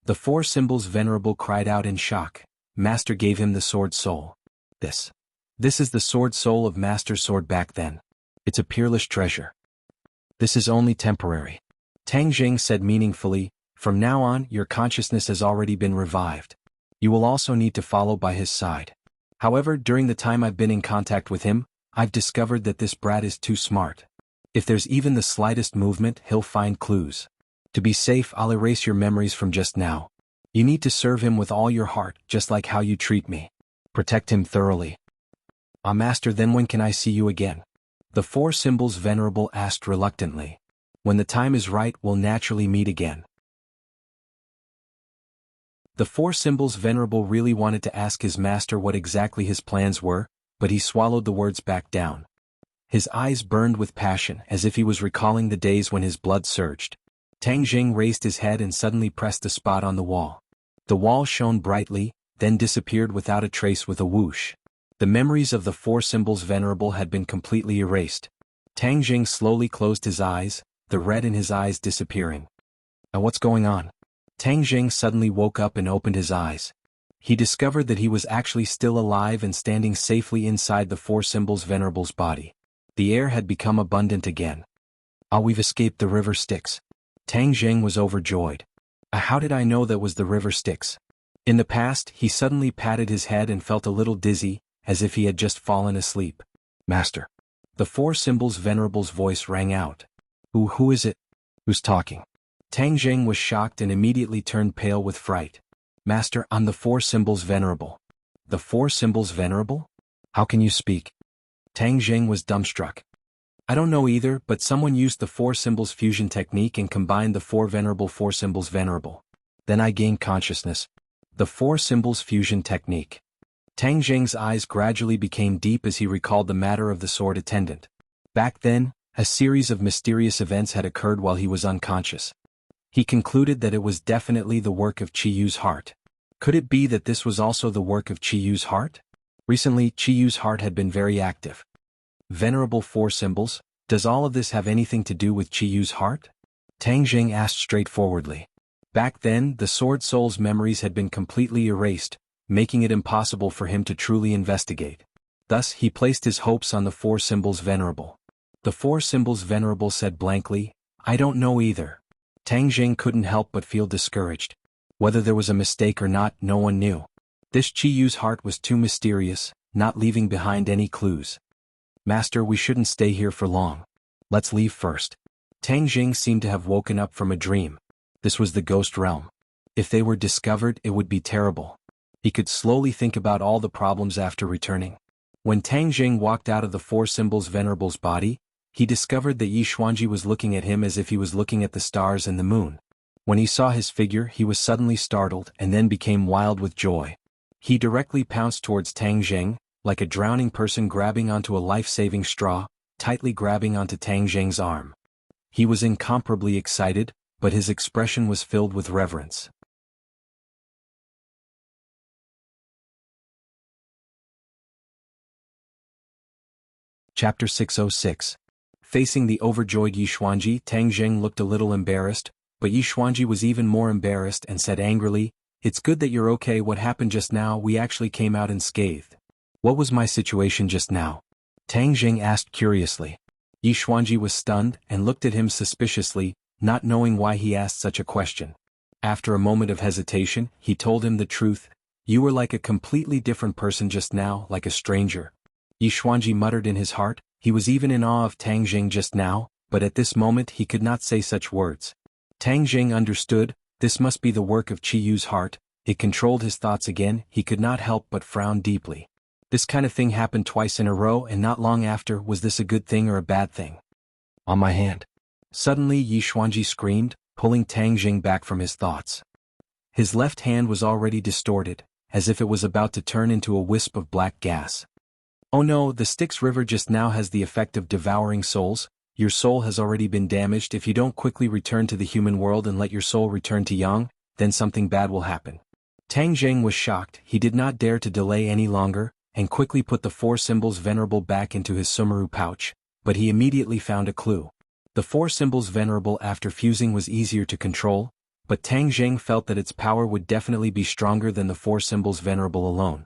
The four symbols venerable cried out in shock. Master gave him the sword soul. This is the sword soul of Master's sword back then. It's a peerless treasure. This is only temporary. Tang Jing said meaningfully, "From now on, your consciousness has already been revived. You will also need to follow by his side. However, during the time I've been in contact with him, I've discovered that this brat is too smart. If there's even the slightest movement, he'll find clues. To be safe, I'll erase your memories from just now. You need to serve him with all your heart, just like how you treat me. Protect him thoroughly." "Ah, Master, then when can I see you again?" The four symbols venerable asked reluctantly. "When the time is right, we'll naturally meet again." The four symbols venerable really wanted to ask his master what exactly his plans were, but he swallowed the words back down. His eyes burned with passion as if he was recalling the days when his blood surged. Tang Jing raised his head and suddenly pressed a spot on the wall. The wall shone brightly, then disappeared without a trace with a whoosh. The memories of the four symbols venerable had been completely erased. Tang Jing slowly closed his eyes, the red in his eyes disappearing. What's going on?" Tang Jing suddenly woke up and opened his eyes. He discovered that he was actually still alive and standing safely inside the four symbols venerable's body. The air had become abundant again. We've escaped the river Styx." Tang Jing was overjoyed. How did I know that was the river Styx?" In the past, he suddenly patted his head and felt a little dizzy, as if he had just fallen asleep. "Master." The four symbols venerable's voice rang out. Who is it? Who's talking?" Tang Jing was shocked and immediately turned pale with fright. "Master, I'm the four symbols venerable." "The four symbols venerable? How can you speak?" Tang Jing was dumbstruck. I don't know either, but someone used the four symbols fusion technique and combined the four symbols venerable. Then I gained consciousness. The four symbols fusion technique. Tang Zheng's eyes gradually became deep as he recalled the matter of the sword attendant. Back then, a series of mysterious events had occurred while he was unconscious. He concluded that it was definitely the work of Qi Yu's heart. Could it be that this was also the work of Qi Yu's heart? Recently, Qi Yu's heart had been very active. Venerable four symbols, does all of this have anything to do with Qi Yu's heart? Tang Zheng asked straightforwardly. Back then, the Sword Soul's memories had been completely erased, making it impossible for him to truly investigate. Thus, he placed his hopes on the four symbols venerable. The four symbols venerable said blankly, I don't know either. Tang Zheng couldn't help but feel discouraged. Whether there was a mistake or not, no one knew. This Qi Yu's heart was too mysterious, not leaving behind any clues. Master, we shouldn't stay here for long. Let's leave first. Tang Zheng seemed to have woken up from a dream. This was the ghost realm. If they were discovered, it would be terrible. He could slowly think about all the problems after returning. When Tang Zheng walked out of the four symbols venerable's body, he discovered that Yi Xuanji was looking at him as if he was looking at the stars and the moon. When he saw his figure, he was suddenly startled and then became wild with joy. He directly pounced towards Tang Zheng, like a drowning person grabbing onto a life-saving straw, tightly grabbing onto Tang Zheng's arm. He was incomparably excited, but his expression was filled with reverence. Chapter 606. Facing the overjoyed Yi Xuanji, Tang Zheng looked a little embarrassed, but Yi Xuanji was even more embarrassed and said angrily, It's good that you're okay. What happened just now? We actually came out unscathed. What was my situation just now? Tang Zheng asked curiously. Yi Xuanji was stunned and looked at him suspiciously, not knowing why he asked such a question. After a moment of hesitation, he told him the truth. You were like a completely different person just now, like a stranger. Yi Xuanji muttered in his heart. He was even in awe of Tang Zheng just now, but at this moment he could not say such words. Tang Zheng understood, this must be the work of Qi Yu's heart. It controlled his thoughts again. He could not help but frown deeply. This kind of thing happened twice in a row and not long after. Was this a good thing or a bad thing? On my hand. Suddenly Yi Xuanji screamed, pulling Tang Zheng back from his thoughts. His left hand was already distorted, as if it was about to turn into a wisp of black gas. Oh no, the Styx River just now has the effect of devouring souls. Your soul has already been damaged. If you don't quickly return to the human world and let your soul return to Yang, then something bad will happen. Tang Zheng was shocked. He did not dare to delay any longer, and quickly put the four symbols venerable back into his sumaru pouch, but he immediately found a clue. The four symbols venerable after fusing was easier to control, but Tang Zheng felt that its power would definitely be stronger than the four symbols venerable alone.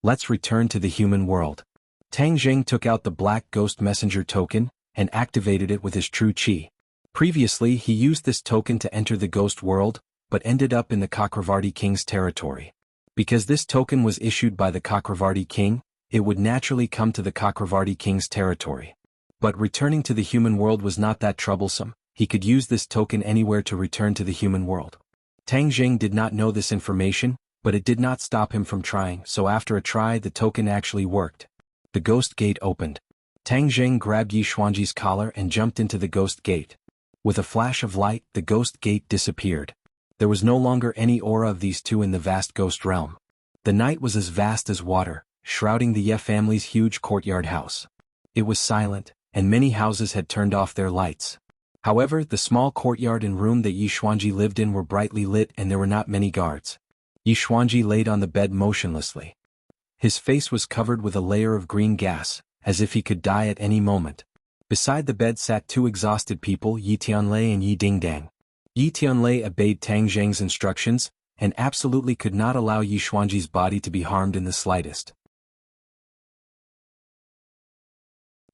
Let's return to the human world. Tang Zheng took out the Black Ghost Messenger token, and activated it with his true Qi. Previously he used this token to enter the ghost world, but ended up in the Chakravarti King's territory. Because this token was issued by the Chakravarti King, it would naturally come to the Chakravarti King's territory. But returning to the human world was not that troublesome. He could use this token anywhere to return to the human world. Tang Zheng did not know this information, but it did not stop him from trying, so after a try the token actually worked. The ghost gate opened. Tang Zheng grabbed Yi Xuanji's collar and jumped into the ghost gate. With a flash of light, the ghost gate disappeared. There was no longer any aura of these two in the vast ghost realm. The night was as vast as water, shrouding the Ye family's huge courtyard house. It was silent, and many houses had turned off their lights. However, the small courtyard and room that Yi Xuanji lived in were brightly lit and there were not many guards. Yi Xuanji laid on the bed motionlessly. His face was covered with a layer of green gas, as if he could die at any moment. Beside the bed sat two exhausted people, Yi Tianlei and Yi Dingdang. Yi Tianlei obeyed Tang Zheng's instructions, and absolutely could not allow Yi Xuanji's body to be harmed in the slightest.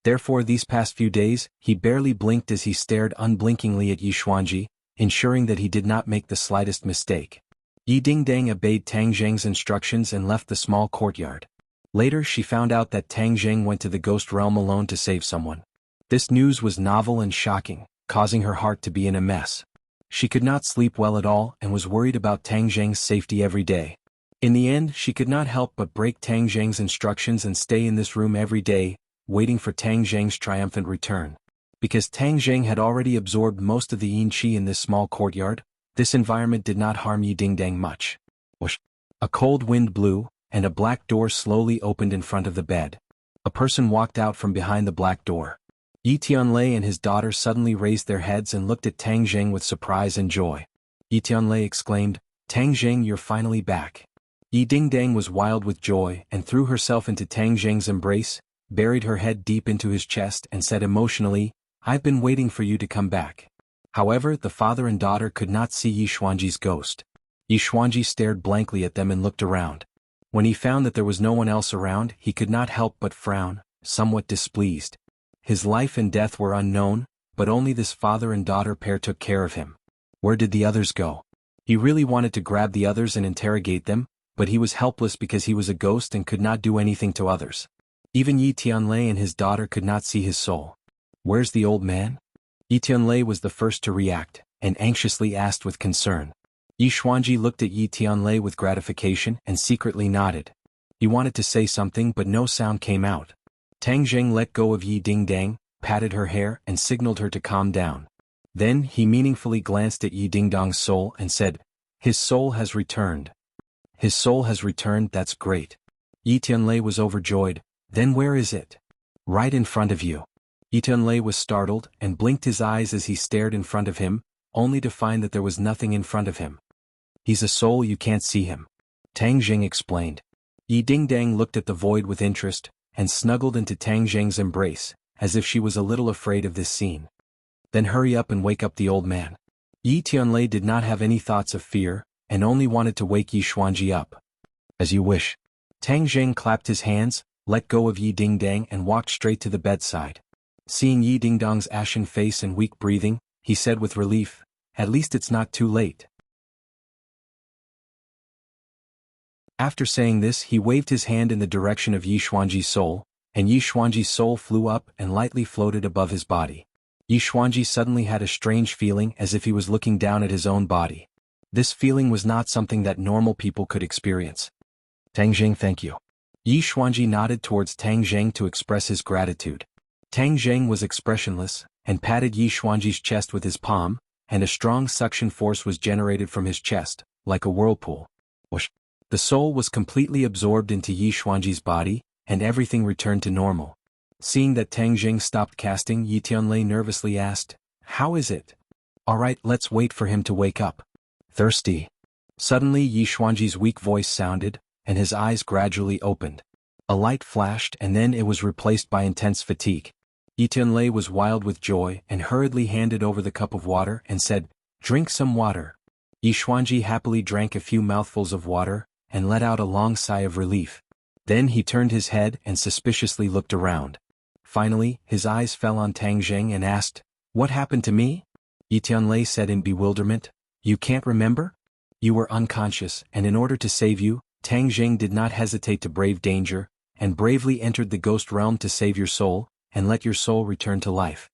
Therefore these past few days, he barely blinked as he stared unblinkingly at Yi Xuanji, ensuring that he did not make the slightest mistake. Yi Dingdang obeyed Tang Zheng's instructions and left the small courtyard. Later she found out that Tang Zheng went to the ghost realm alone to save someone. This news was novel and shocking, causing her heart to be in a mess. She could not sleep well at all and was worried about Tang Zheng's safety every day. In the end, she could not help but break Tang Zheng's instructions and stay in this room every day, waiting for Tang Zheng's triumphant return. Because Tang Zheng had already absorbed most of the yin qi in this small courtyard, this environment did not harm Yi Dingdang much. Whoosh! A cold wind blew, and a black door slowly opened in front of the bed. A person walked out from behind the black door. Yi Tianlei and his daughter suddenly raised their heads and looked at Tang Zheng with surprise and joy. Yi Tianlei exclaimed, "Tang Zheng, you're finally back." Yi Dingdang was wild with joy and threw herself into Tang Zheng's embrace, buried her head deep into his chest and said emotionally, "I've been waiting for you to come back." However, the father and daughter could not see Yi Xuanji's ghost. Yi Xuanji stared blankly at them and looked around. When he found that there was no one else around, he could not help but frown, somewhat displeased. His life and death were unknown, but only this father and daughter pair took care of him. Where did the others go? He really wanted to grab the others and interrogate them, but he was helpless because he was a ghost and could not do anything to others. Even Yi Tianlei and his daughter could not see his soul. "Where's the old man?" Yi Tianlei was the first to react, and anxiously asked with concern. Yi Xuanji looked at Yi Tianlei with gratification and secretly nodded. He wanted to say something but no sound came out. Tang Zheng let go of Yi Dingdang, patted her hair and signaled her to calm down. Then he meaningfully glanced at Yi Dingdang's soul and said, "His soul has returned." "His soul has returned, that's great." Yi Tianlei was overjoyed. "Then where is it?" "Right in front of you." Yi Tianlei was startled and blinked his eyes as he stared in front of him, only to find that there was nothing in front of him. "He's a soul, you can't see him," Tang Zheng explained. Yi Dingdang looked at the void with interest, and snuggled into Tang Zheng's embrace, as if she was a little afraid of this scene. "Then hurry up and wake up the old man." Yi Tianlei did not have any thoughts of fear, and only wanted to wake Yi Xuanji up. "As you wish." Tang Zheng clapped his hands, let go of Yi Dingdang and walked straight to the bedside. Seeing Yi Dingdang's ashen face and weak breathing, he said with relief, "At least it's not too late." After saying this, he waved his hand in the direction of Yi Xuanji's soul, and Yi Xuanji's soul flew up and lightly floated above his body. Yi Xuanji suddenly had a strange feeling as if he was looking down at his own body. This feeling was not something that normal people could experience. "Tang Zheng, thank you." Yi Xuanji nodded towards Tang Zheng to express his gratitude. Tang Zheng was expressionless, and patted Yi Xuanji's chest with his palm, and a strong suction force was generated from his chest, like a whirlpool. Whoosh! The soul was completely absorbed into Yi Xuanji's body, and everything returned to normal. Seeing that Tang Zheng stopped casting, Yi Tianlei nervously asked, "How is it?" "All right, let's wait for him to wake up." "Thirsty?" Suddenly Yi Xuanji's weak voice sounded, and his eyes gradually opened. A light flashed and then it was replaced by intense fatigue. Yi Tianlei was wild with joy and hurriedly handed over the cup of water and said, "Drink some water." Yi Xuanji happily drank a few mouthfuls of water, and let out a long sigh of relief. Then he turned his head and suspiciously looked around. Finally, his eyes fell on Tang Zheng and asked, "What happened to me?" Yi Tianlei said in bewilderment, "You can't remember? You were unconscious, and in order to save you, Tang Zheng did not hesitate to brave danger, and bravely entered the ghost realm to save your soul, and let your soul return to life."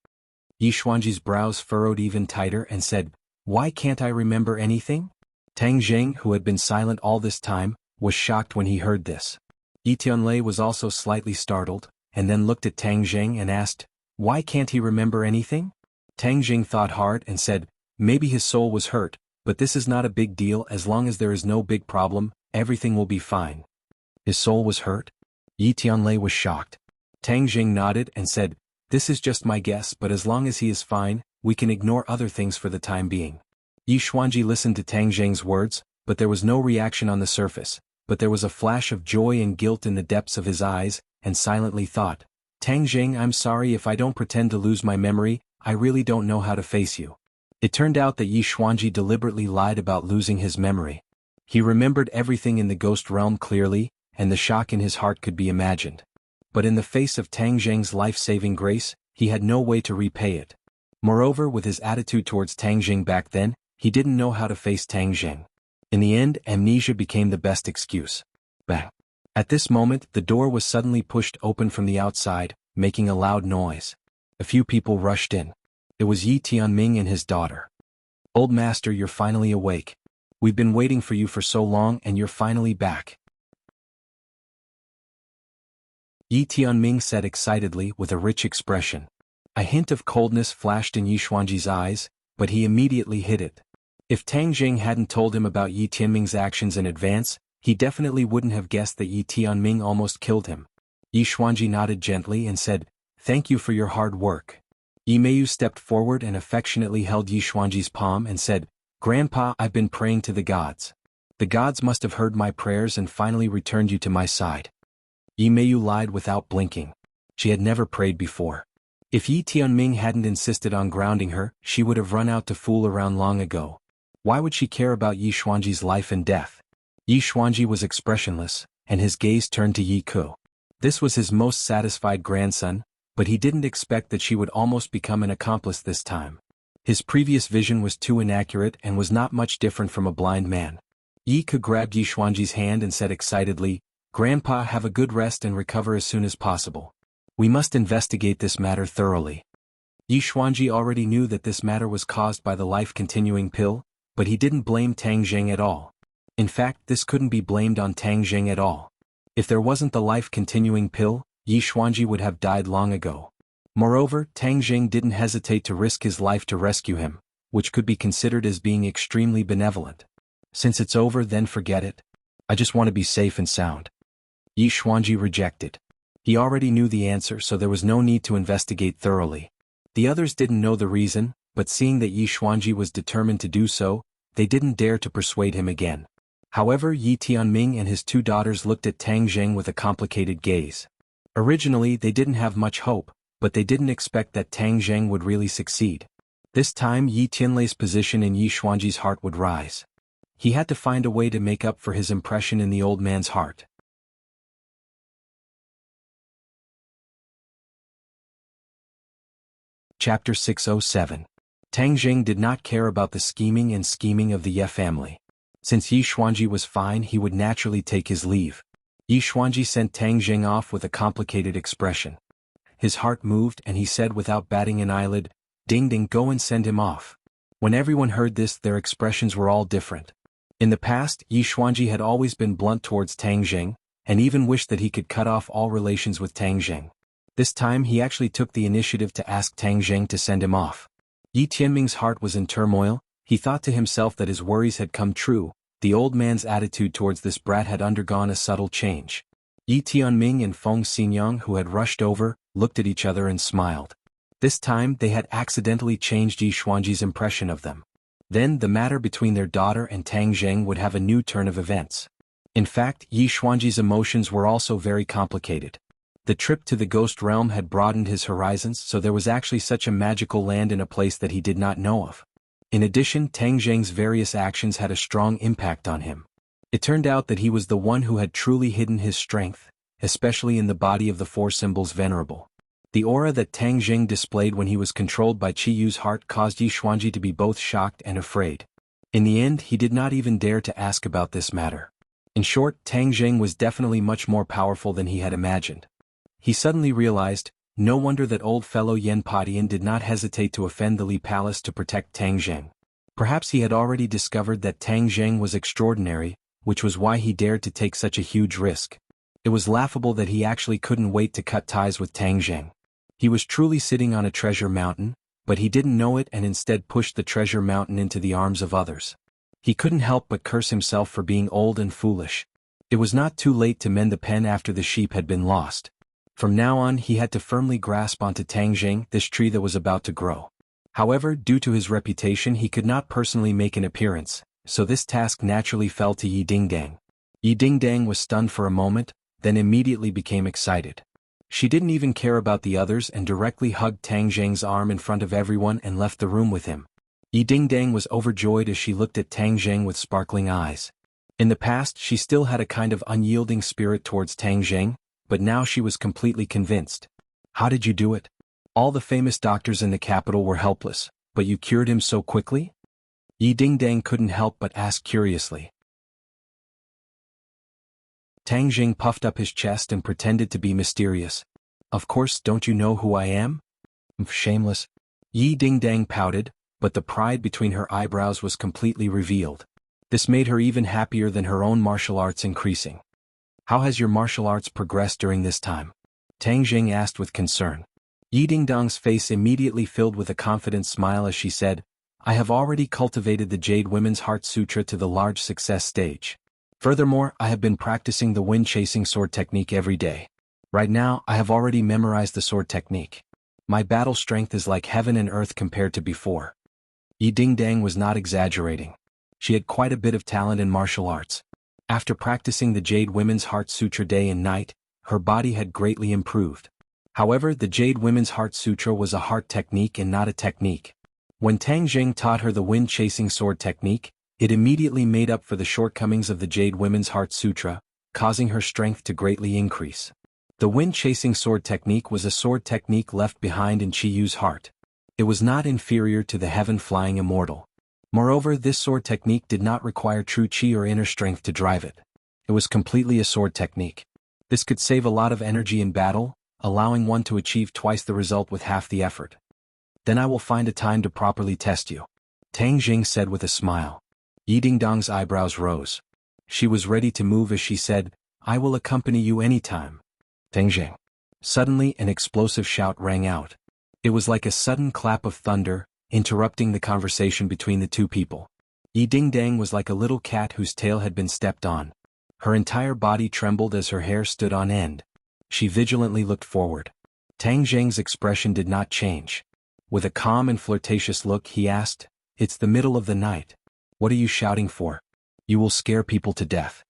Yi Xuanji's brows furrowed even tighter and said, "Why can't I remember anything?" Tang Zheng, who had been silent all this time, was shocked when he heard this. Yi Tianlei was also slightly startled, and then looked at Tang Zheng and asked, "Why can't he remember anything?" Tang Zheng thought hard and said, "Maybe his soul was hurt, but this is not a big deal. As long as there is no big problem, everything will be fine." "His soul was hurt?" Yi Tianlei was shocked. Tang Zheng nodded and said, "This is just my guess, but as long as he is fine, we can ignore other things for the time being." Yi Xuanji listened to Tang Zheng's words, but there was no reaction on the surface, but there was a flash of joy and guilt in the depths of his eyes, and silently thought, "Tang Zheng, I'm sorry if I don't pretend to lose my memory, I really don't know how to face you." It turned out that Yi Xuanji deliberately lied about losing his memory. He remembered everything in the ghost realm clearly, and the shock in his heart could be imagined. But in the face of Tang Zheng's life-saving grace, he had no way to repay it. Moreover, with his attitude towards Tang Zheng back then, he didn't know how to face Tang Zheng. In the end, amnesia became the best excuse. Bang! At this moment, the door was suddenly pushed open from the outside, making a loud noise. A few people rushed in. It was Yi Tianming and his daughter. "Old master, you're finally awake. We've been waiting for you for so long and you're finally back." Yi Tianming said excitedly with a rich expression. A hint of coldness flashed in Yi Xuanji's eyes, but he immediately hid it. If Tang Jing hadn't told him about Yi Tianming's actions in advance, he definitely wouldn't have guessed that Yi Tianming almost killed him. Yi Xuanji nodded gently and said, "Thank you for your hard work." Yi Meiyu stepped forward and affectionately held Yi Xuanji's palm and said, "Grandpa, I've been praying to the gods. The gods must have heard my prayers and finally returned you to my side." Yi Meiyu lied without blinking. She had never prayed before. If Yi Tianming hadn't insisted on grounding her, she would have run out to fool around long ago. Why would she care about Yi Xuanji's life and death? Yi Xuanji was expressionless, and his gaze turned to Yi Ku. This was his most satisfied grandson, but he didn't expect that she would almost become an accomplice this time. His previous vision was too inaccurate and was not much different from a blind man. Yi Ku grabbed Yi Xuanji's hand and said excitedly, "Grandpa, have a good rest and recover as soon as possible. We must investigate this matter thoroughly." Yi Xuanji already knew that this matter was caused by the life-continuing pill, but he didn't blame Tang Jing at all. In fact, this couldn't be blamed on Tang Jing at all. If there wasn't the life-continuing pill, Yi Xuanji would have died long ago. Moreover, Tang Jing didn't hesitate to risk his life to rescue him, which could be considered as being extremely benevolent. Since it's over, then forget it. I just want to be safe and sound. Yi Xuanji rejected. He already knew the answer, so there was no need to investigate thoroughly. The others didn't know the reason, but seeing that Yi Xuanji was determined to do so, they didn't dare to persuade him again. However, Yi Tianming and his two daughters looked at Tang Jing with a complicated gaze. Originally, they didn't have much hope, but they didn't expect that Tang Jing would really succeed. This time, Yi Tianlei's position in Yi Xuanji's heart would rise. He had to find a way to make up for his impression in the old man's heart. Chapter 607. Tang Jing did not care about the scheming of the Ye family. Since Yi Xuanji was fine, he would naturally take his leave. Yi Xuanji sent Tang Jing off with a complicated expression. His heart moved and he said without batting an eyelid, "Ding ding, go and send him off." When everyone heard this, their expressions were all different. In the past, Yi Xuanji had always been blunt towards Tang Jing, and even wished that he could cut off all relations with Tang Jing. This time he actually took the initiative to ask Tang Jing to send him off. Yi Tianming's heart was in turmoil. He thought to himself that his worries had come true. The old man's attitude towards this brat had undergone a subtle change. Yi Tianming and Feng Xinyang, who had rushed over, looked at each other and smiled. This time they had accidentally changed Yi Xuanji's impression of them. Then the matter between their daughter and Tang Jing would have a new turn of events. In fact, Yi Xuanji's emotions were also very complicated. The trip to the ghost realm had broadened his horizons, so there was actually such a magical land in a place that he did not know of. In addition, Tang Jing's various actions had a strong impact on him. It turned out that he was the one who had truly hidden his strength, especially in the body of the four symbols venerable. The aura that Tang Jing displayed when he was controlled by Qi Yu's heart caused Yi Xuanji to be both shocked and afraid. In the end, he did not even dare to ask about this matter. In short, Tang Jing was definitely much more powerful than he had imagined. He suddenly realized, no wonder that old fellow Yen Padian did not hesitate to offend the Li Palace to protect Tang Jing. Perhaps he had already discovered that Tang Jing was extraordinary, which was why he dared to take such a huge risk. It was laughable that he actually couldn't wait to cut ties with Tang Jing. He was truly sitting on a treasure mountain, but he didn't know it and instead pushed the treasure mountain into the arms of others. He couldn't help but curse himself for being old and foolish. It was not too late to mend the pen after the sheep had been lost. From now on, he had to firmly grasp onto Tang Jing, this tree that was about to grow. However, due to his reputation, he could not personally make an appearance, so this task naturally fell to Yi Dingdang. Yi Dingdang was stunned for a moment, then immediately became excited. She didn't even care about the others and directly hugged Tang Jing's arm in front of everyone and left the room with him. Yi Dingdang was overjoyed as she looked at Tang Jing with sparkling eyes. In the past, she still had a kind of unyielding spirit towards Tang Jing, but now she was completely convinced. "How did you do it? All the famous doctors in the capital were helpless, but you cured him so quickly?" Yi Dingdang couldn't help but ask curiously. Tang Jing puffed up his chest and pretended to be mysterious. "Of course, don't you know who I am? Shameless." Yi Dingdang pouted, but the pride between her eyebrows was completely revealed. This made her even happier than her own martial arts increasing. "How has your martial arts progressed during this time?" Tang Jing asked with concern. Yi Dingdong's face immediately filled with a confident smile as she said, I have already cultivated the Jade Women's Heart Sutra to the large success stage. Furthermore, I have been practicing the wind-chasing sword technique every day. Right now, I have already memorized the sword technique. My battle strength is like heaven and earth compared to before. Yi Dingdang was not exaggerating. She had quite a bit of talent in martial arts. After practicing the Jade Women's Heart Sutra day and night, her body had greatly improved. However, the Jade Women's Heart Sutra was a heart technique and not a technique. When Tang Jing taught her the wind-chasing sword technique, it immediately made up for the shortcomings of the Jade Women's Heart Sutra, causing her strength to greatly increase. The wind-chasing sword technique was a sword technique left behind in Chi Yu's heart. It was not inferior to the heaven-flying immortal. Moreover, this sword technique did not require true Chi or inner strength to drive it. It was completely a sword technique. This could save a lot of energy in battle, allowing one to achieve twice the result with half the effort. Then I will find a time to properly test you. Tang Jing said with a smile. Yi Dingdong's eyebrows rose. She was ready to move as she said, I will accompany you anytime. Tang Jing. Suddenly an explosive shout rang out. It was like a sudden clap of thunder, interrupting the conversation between the two people. Yi Dingdang was like a little cat whose tail had been stepped on. Her entire body trembled as her hair stood on end. She vigilantly looked forward. Tang Jing's expression did not change. With a calm and flirtatious look he asked, It's the middle of the night. What are you shouting for? You will scare people to death.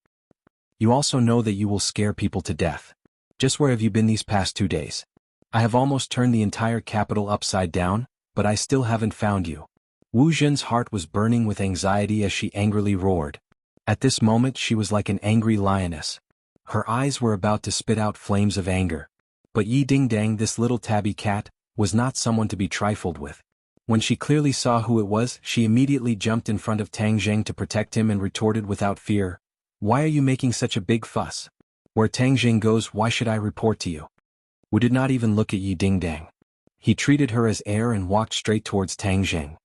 You also know that you will scare people to death. Just where have you been these past 2 days? I have almost turned the entire capital upside down, but I still haven't found you. Wu Zhen's heart was burning with anxiety as she angrily roared. At this moment she was like an angry lioness. Her eyes were about to spit out flames of anger. But Yi Dingdang, this little tabby cat, was not someone to be trifled with. When she clearly saw who it was, she immediately jumped in front of Tang Jing to protect him and retorted without fear, Why are you making such a big fuss? Where Tang Jing goes, why should I report to you? Wu did not even look at Yi Dingdang. He treated her as air and walked straight towards Tang Jing.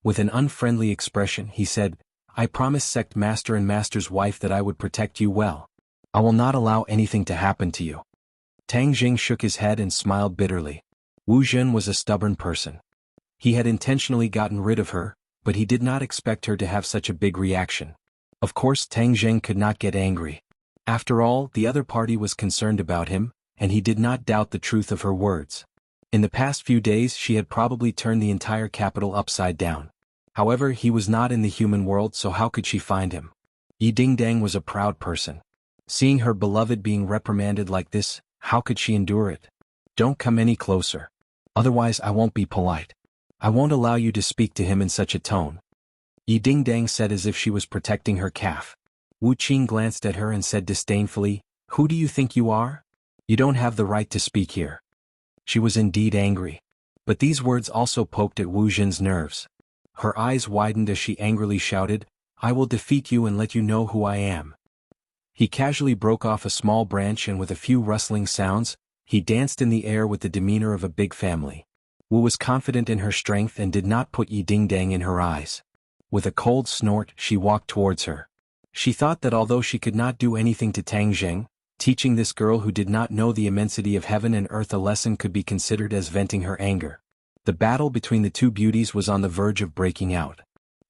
With an unfriendly expression he said, I promised sect master and master's wife that I would protect you well. I will not allow anything to happen to you. Tang Jing shook his head and smiled bitterly. Wu Zhen was a stubborn person. He had intentionally gotten rid of her, but he did not expect her to have such a big reaction. Of course Tang Jing could not get angry. After all, the other party was concerned about him, and he did not doubt the truth of her words. In the past few days she had probably turned the entire capital upside down. However, he was not in the human world, so how could she find him? Yi Dingdang was a proud person. Seeing her beloved being reprimanded like this, how could she endure it? Don't come any closer. Otherwise I won't be polite. I won't allow you to speak to him in such a tone. Yi Dingdang said as if she was protecting her calf. Wu Qing glanced at her and said disdainfully, Who do you think you are? You don't have the right to speak here. She was indeed angry. But these words also poked at Wu Zhen's nerves. Her eyes widened as she angrily shouted, I will defeat you and let you know who I am. He casually broke off a small branch and with a few rustling sounds, he danced in the air with the demeanor of a big family. Wu was confident in her strength and did not put Yi Dingdang in her eyes. With a cold snort she walked towards her. She thought that although she could not do anything to Tang Jing, teaching this girl who did not know the immensity of heaven and earth a lesson could be considered as venting her anger. The battle between the two beauties was on the verge of breaking out.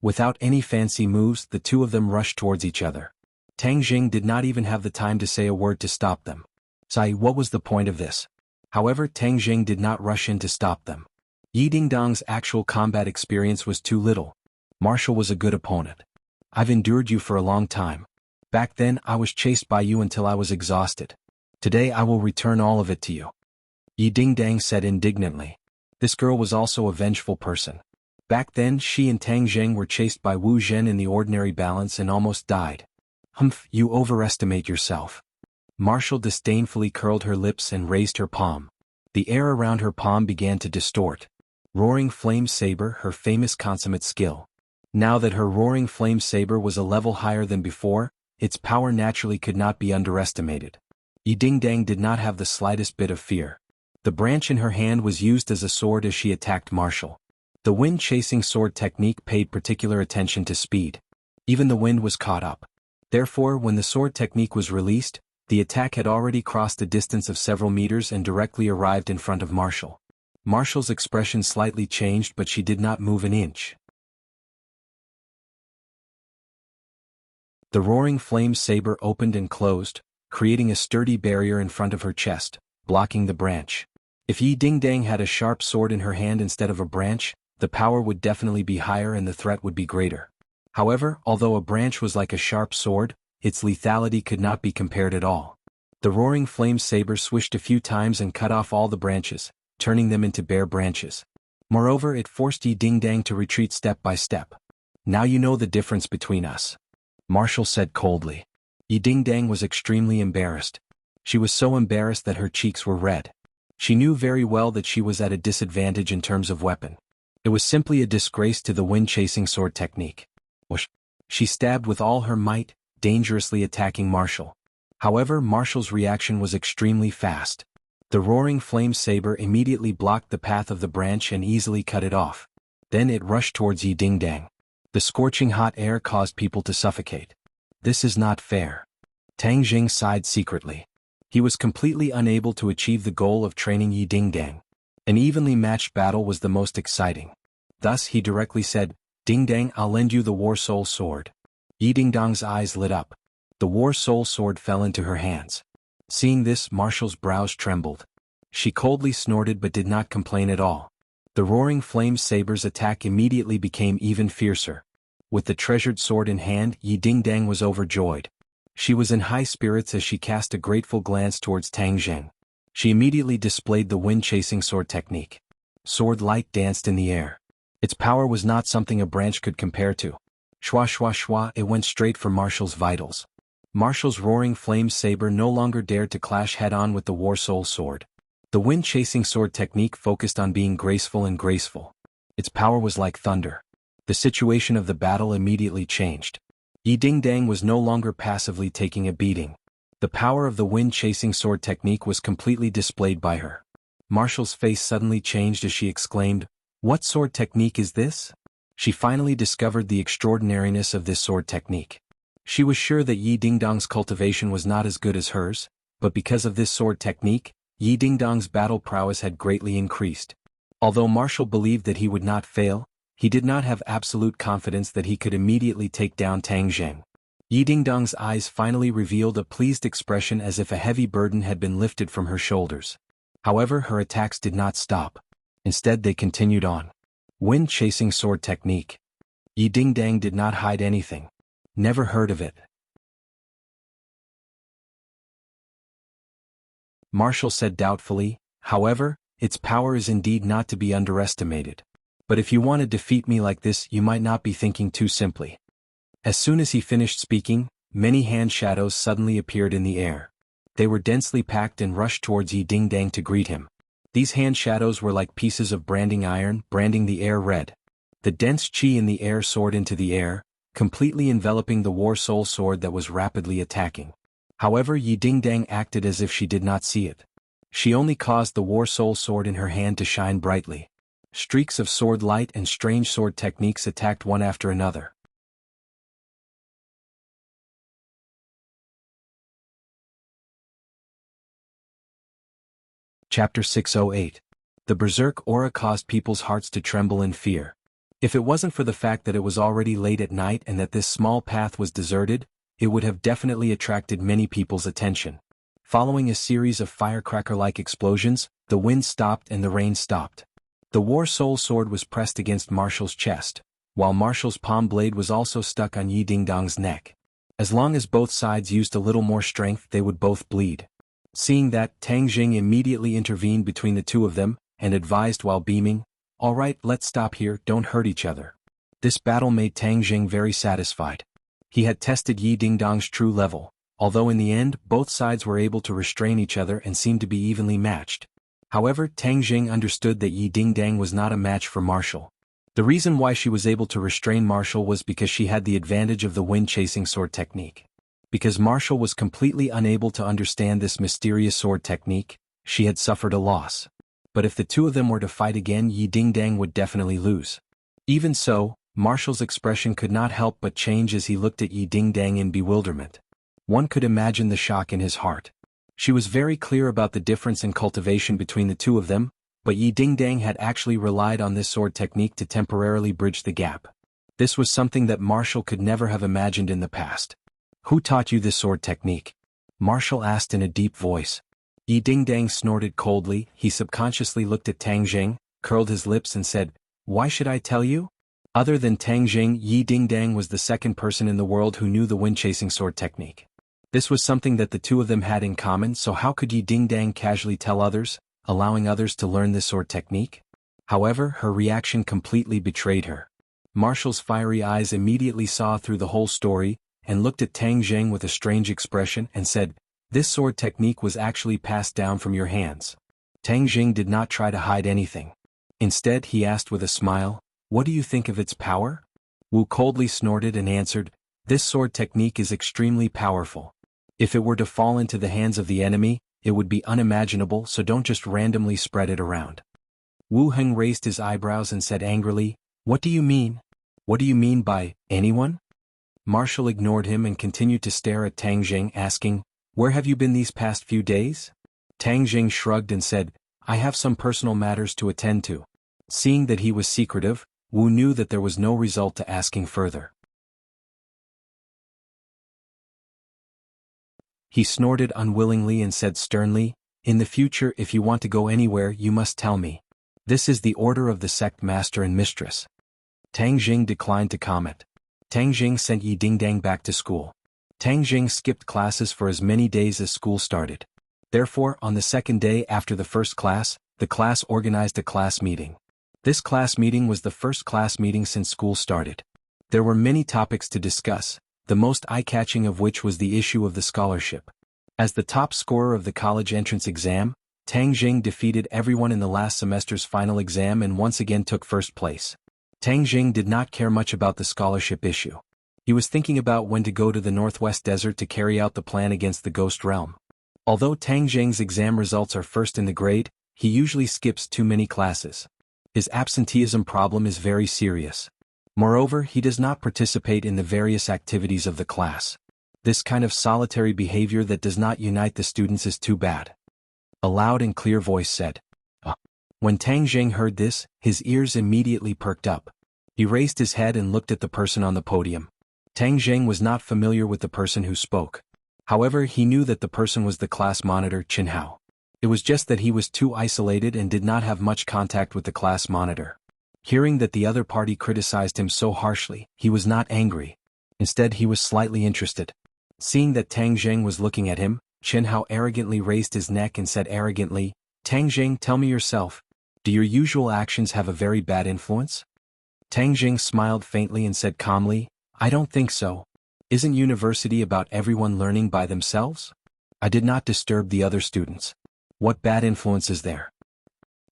Without any fancy moves, the two of them rushed towards each other. Tang Jing did not even have the time to say a word to stop them. Sai, what was the point of this? However, Tang Jing did not rush in to stop them. Yi Dingdang's actual combat experience was too little. Marshall was a good opponent. I've endured you for a long time. Back then I was chased by you until I was exhausted. Today I will return all of it to you. Yi Dingdang said indignantly. This girl was also a vengeful person. Back then she and Tang Jing were chased by Wu Zhen in the ordinary balance and almost died. Humph, you overestimate yourself. Marshall disdainfully curled her lips and raised her palm. The air around her palm began to distort. Roaring Flame Saber, her famous consummate skill. Now that her Roaring Flame Saber was a level higher than before, its power naturally could not be underestimated. Yi Dingdang did not have the slightest bit of fear. The branch in her hand was used as a sword as she attacked Marshall. The wind-chasing sword technique paid particular attention to speed. Even the wind was caught up. Therefore, when the sword technique was released, The attack had already crossed a distance of several meters and directly arrived in front of Marshall. Marshall's expression slightly changed, but she did not move an inch. The roaring flame saber opened and closed, creating a sturdy barrier in front of her chest, blocking the branch. If Yi Dingdang had a sharp sword in her hand instead of a branch, the power would definitely be higher and the threat would be greater. However, although a branch was like a sharp sword, its lethality could not be compared at all. The roaring flame saber swished a few times and cut off all the branches, turning them into bare branches. Moreover, it forced Yi Dingdang to retreat step by step. "Now you know the difference between us," Marshall said coldly. Yi Dingdang was extremely embarrassed. She was so embarrassed that her cheeks were red. She knew very well that she was at a disadvantage in terms of weapon. It was simply a disgrace to the wind-chasing sword technique. Whoosh! She stabbed with all her might, dangerously attacking Marshall. However, Marshall's reaction was extremely fast. The roaring flame saber immediately blocked the path of the branch and easily cut it off. Then it rushed towards Yi Dingdang. The scorching hot air caused people to suffocate. This is not fair. Tang Jing sighed secretly. He was completely unable to achieve the goal of training Yi Dingdang. An evenly matched battle was the most exciting. Thus he directly said, "Dingdang, I'll lend you the War Soul Sword." Yi Dingdang's eyes lit up. The War Soul Sword fell into her hands. Seeing this, Marshall's brows trembled. She coldly snorted but did not complain at all. The roaring flame saber's attack immediately became even fiercer. With the treasured sword in hand, Yi Dingdang was overjoyed. She was in high spirits as she cast a grateful glance towards Tang Jing. She immediately displayed the wind-chasing sword technique. Sword light danced in the air. Its power was not something a branch could compare to. Shwa shwa shwa, it went straight for Marshall's vitals. Marshall's roaring flame saber no longer dared to clash head-on with the War Soul Sword. The wind-chasing sword technique focused on being graceful and graceful. Its power was like thunder. The situation of the battle immediately changed. Yi Dingdang was no longer passively taking a beating. The power of the wind-chasing sword technique was completely displayed by her. Marshall's face suddenly changed as she exclaimed, "What sword technique is this?" She finally discovered the extraordinariness of this sword technique. She was sure that Yi Dingdang's cultivation was not as good as hers, but because of this sword technique, Yi Dingdang's battle prowess had greatly increased. Although Marshall believed that he would not fail, he did not have absolute confidence that he could immediately take down Tang Jing. Yi Dingdang's eyes finally revealed a pleased expression as if a heavy burden had been lifted from her shoulders. However, her attacks did not stop. Instead, they continued on. Wind-chasing sword technique. Yi Dingdang did not hide anything. Never heard of it. Marshall said doubtfully, "However, its power is indeed not to be underestimated. But if you want to defeat me like this, you might not be thinking too simply." As soon as he finished speaking, many hand shadows suddenly appeared in the air. They were densely packed and rushed towards Yi Dingdang to greet him. These hand shadows were like pieces of branding iron, branding the air red. The dense qi in the air soared into the air, completely enveloping the War Soul Sword that was rapidly attacking. However, Yi Dingdang acted as if she did not see it. She only caused the War Soul Sword in her hand to shine brightly. Streaks of sword light and strange sword techniques attacked one after another. Chapter 608. The Berserk Aura caused people's hearts to tremble in fear. If it wasn't for the fact that it was already late at night and that this small path was deserted, it would have definitely attracted many people's attention. Following a series of firecracker-like explosions, the wind stopped and the rain stopped. The War Soul Sword was pressed against Marshall's chest, while Marshall's palm blade was also stuck on Yi Dingdang's neck. As long as both sides used a little more strength, they would both bleed. Seeing that, Tang Jing immediately intervened between the two of them, and advised while beaming, "All right, let's stop here, don't hurt each other." This battle made Tang Jing very satisfied. He had tested Yi Dingdang's true level, although in the end, both sides were able to restrain each other and seemed to be evenly matched. However, Tang Jing understood that Yi Dingdang was not a match for Marshall. The reason why she was able to restrain Marshall was because she had the advantage of the wind-chasing sword technique. Because Marshall was completely unable to understand this mysterious sword technique, she had suffered a loss. But if the two of them were to fight again, Yi Dingdang would definitely lose. Even so, Marshall's expression could not help but change as he looked at Yi Dingdang in bewilderment. One could imagine the shock in his heart. She was very clear about the difference in cultivation between the two of them, but Yi Dingdang had actually relied on this sword technique to temporarily bridge the gap. This was something that Marshall could never have imagined in the past. Who taught you this sword technique? Marshall asked in a deep voice. Yi Dingdang snorted coldly. He subconsciously looked at Tang Jing, curled his lips and said, "Why should I tell you?" Other than Tang Jing, Yi Dingdang was the second person in the world who knew the wind-chasing sword technique. This was something that the two of them had in common, so how could Yi Dingdang casually tell others, allowing others to learn this sword technique? However, her reaction completely betrayed her. Marshall's fiery eyes immediately saw through the whole story, and looked at Tang Jing with a strange expression and said, "This sword technique was actually passed down from your hands." Tang Jing did not try to hide anything. Instead, he asked with a smile, "What do you think of its power?" Wu coldly snorted and answered, "This sword technique is extremely powerful. If it were to fall into the hands of the enemy, it would be unimaginable, so don't just randomly spread it around." Wu Heng raised his eyebrows and said angrily, "What do you mean? What do you mean by anyone?" Marshall ignored him and continued to stare at Tang Jing, asking, "Where have you been these past few days?" Tang Jing shrugged and said, "I have some personal matters to attend to." Seeing that he was secretive, Wu knew that there was no result to asking further. He snorted unwillingly and said sternly, "In the future, if you want to go anywhere, you must tell me. This is the order of the sect master and mistress." Tang Jing declined to comment. Tang Jing sent Yi Dingdang back to school. Tang Jing skipped classes for as many days as school started. Therefore, on the second day after the first class, the class organized a class meeting. This class meeting was the first class meeting since school started. There were many topics to discuss, the most eye-catching of which was the issue of the scholarship. As the top scorer of the college entrance exam, Tang Jing defeated everyone in the last semester's final exam and once again took first place. Tang Jing did not care much about the scholarship issue. He was thinking about when to go to the Northwest Desert to carry out the plan against the Ghost Realm. Although Tang Jing's exam results are first in the grade, he usually skips too many classes. His absenteeism problem is very serious. Moreover, he does not participate in the various activities of the class. This kind of solitary behavior that does not unite the students is too bad. A loud and clear voice said, "Ah." When Tang Jing heard this, his ears immediately perked up. He raised his head and looked at the person on the podium. Tang Jing was not familiar with the person who spoke. However, he knew that the person was the class monitor, Qin Hao. It was just that he was too isolated and did not have much contact with the class monitor. Hearing that the other party criticized him so harshly, he was not angry. Instead, he was slightly interested. Seeing that Tang Jing was looking at him, Qin Hao arrogantly raised his neck and said arrogantly, "Tang Jing, tell me yourself, do your usual actions have a very bad influence?" Tang Jing smiled faintly and said calmly, "I don't think so. Isn't university about everyone learning by themselves? I did not disturb the other students. What bad influence is there?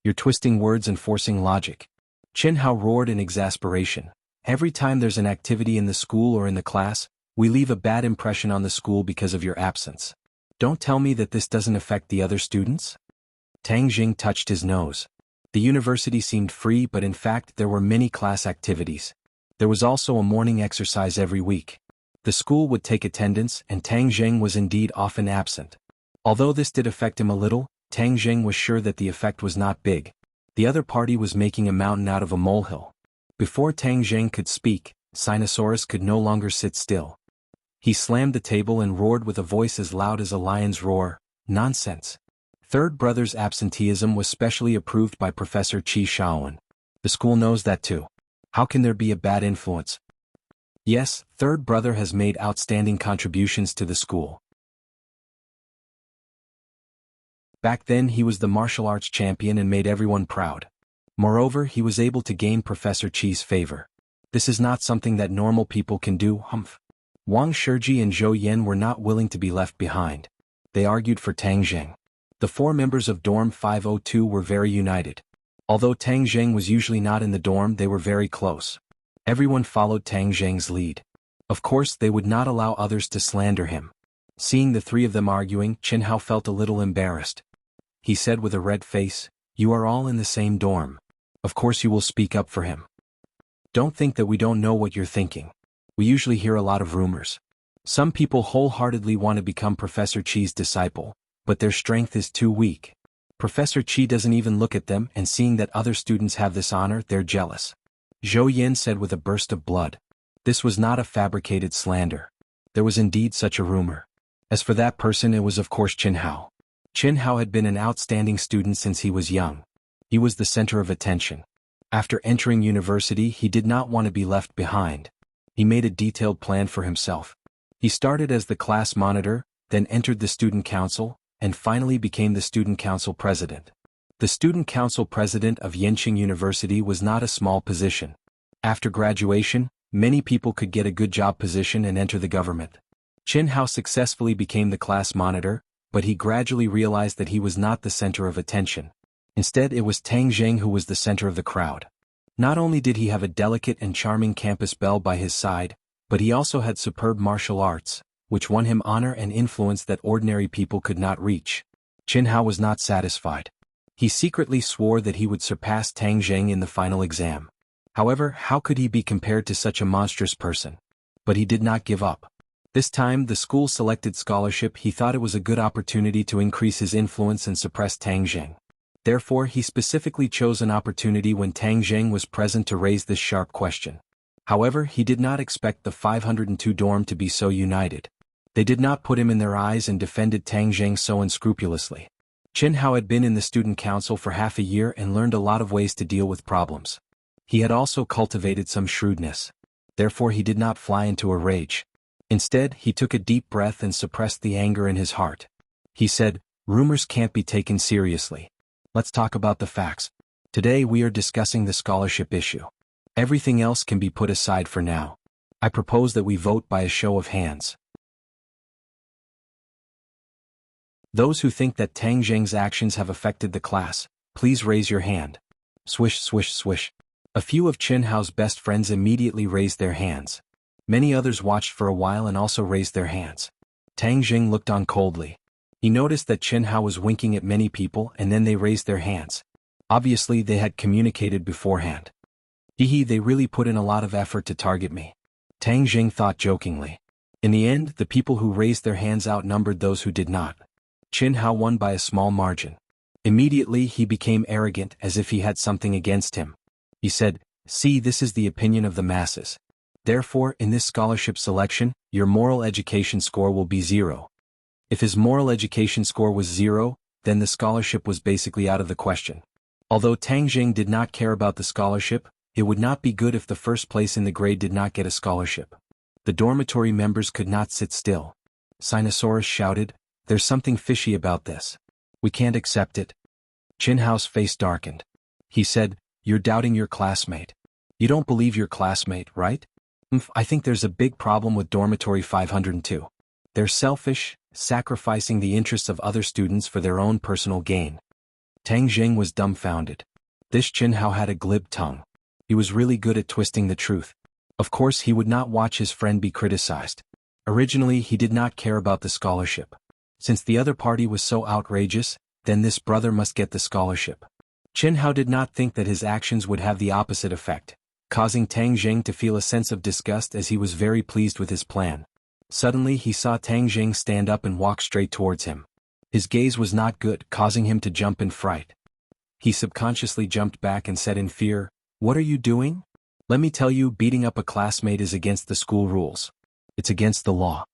You're twisting words and forcing logic." Qin Hao roared in exasperation. "Every time there's an activity in the school or in the class, we leave a bad impression on the school because of your absence. Don't tell me that this doesn't affect the other students?" Tang Jing touched his nose. The university seemed free, but in fact there were many class activities. There was also a morning exercise every week. The school would take attendance, and Tang Jing was indeed often absent. Although this did affect him a little, Tang Jing was sure that the effect was not big. The other party was making a mountain out of a molehill. Before Tang Jing could speak, Sinosaurus could no longer sit still. He slammed the table and roared with a voice as loud as a lion's roar, "Nonsense! Third brother's absenteeism was specially approved by Professor Qi Shaoan. The school knows that too. How can there be a bad influence? Yes, third brother has made outstanding contributions to the school. Back then he was the martial arts champion and made everyone proud. Moreover, he was able to gain Professor Qi's favor. This is not something that normal people can do, humph." Wang Shiji and Zhou Yan were not willing to be left behind. They argued for Tang Jing. The four members of Dorm 502 were very united. Although Tang Jing was usually not in the dorm, they were very close. Everyone followed Tang Jing's lead. Of course, they would not allow others to slander him. Seeing the three of them arguing, Qin Hao felt a little embarrassed. He said with a red face, "You are all in the same dorm. Of course you will speak up for him. Don't think that we don't know what you're thinking. We usually hear a lot of rumors. Some people wholeheartedly want to become Professor Chi's disciple, but their strength is too weak. Professor Chi doesn't even look at them, and seeing that other students have this honor, they're jealous. Zhou Yin said with a burst of blood. This was not a fabricated slander. There was indeed such a rumor. As for that person, it was of course Qin Hao. Qin Hao had been an outstanding student since he was young. He was the center of attention. After entering university, he did not want to be left behind. He made a detailed plan for himself. He started as the class monitor, then entered the student council, and finally became the student council president. The student council president of Yenqing University was not a small position. After graduation, many people could get a good job position and enter the government. Qin Hao successfully became the class monitor, but he gradually realized that he was not the center of attention. Instead, it was Tang Zheng who was the center of the crowd. Not only did he have a delicate and charming campus belle by his side, but he also had superb martial arts, which won him honor and influence that ordinary people could not reach. Qin Hao was not satisfied. He secretly swore that he would surpass Tang Zheng in the final exam. However, how could he be compared to such a monstrous person? But he did not give up. This time, the school selected scholarship. He thought it was a good opportunity to increase his influence and suppress Tang Zheng. Therefore, he specifically chose an opportunity when Tang Zheng was present to raise this sharp question. However, he did not expect the 502 dorm to be so united. They did not put him in their eyes and defended Tang Zheng so unscrupulously. Qin Hao had been in the student council for half a year and learned a lot of ways to deal with problems. He had also cultivated some shrewdness. Therefore, he did not fly into a rage. Instead, he took a deep breath and suppressed the anger in his heart. He said, "Rumors can't be taken seriously. Let's talk about the facts. Today we are discussing the scholarship issue. Everything else can be put aside for now. I propose that we vote by a show of hands. Those who think that Tang Zheng's actions have affected the class, please raise your hand." Swish, swish, swish. A few of Qin Hao's best friends immediately raised their hands. Many others watched for a while and also raised their hands. Tang Zheng looked on coldly. He noticed that Qin Hao was winking at many people and then they raised their hands. Obviously, they had communicated beforehand. Hehe, they really put in a lot of effort to target me. Tang Zheng thought jokingly. In the end, the people who raised their hands outnumbered those who did not. Qin Hao won by a small margin. Immediately he became arrogant as if he had something against him. He said, "See, this is the opinion of the masses. Therefore, in this scholarship selection, your moral education score will be 0. If his moral education score was 0, then the scholarship was basically out of the question. Although Tang Zheng did not care about the scholarship, it would not be good if the first place in the grade did not get a scholarship. The dormitory members could not sit still. Sinosaurus shouted, "There's something fishy about this. We can't accept it." Qin Hao's face darkened. He said, "You're doubting your classmate. You don't believe your classmate, right? I think there's a big problem with dormitory 502. They're selfish, sacrificing the interests of other students for their own personal gain." Tang Zheng was dumbfounded. This Qin Hao had a glib tongue. He was really good at twisting the truth. Of course, he would not watch his friend be criticized. Originally, he did not care about the scholarship. Since the other party was so outrageous, then this brother must get the scholarship. Qin Hao did not think that his actions would have the opposite effect, causing Tang Zheng to feel a sense of disgust as he was very pleased with his plan. Suddenly he saw Tang Zheng stand up and walk straight towards him. His gaze was not good, causing him to jump in fright. He subconsciously jumped back and said in fear, "What are you doing? Let me tell you, beating up a classmate is against the school rules. It's against the law."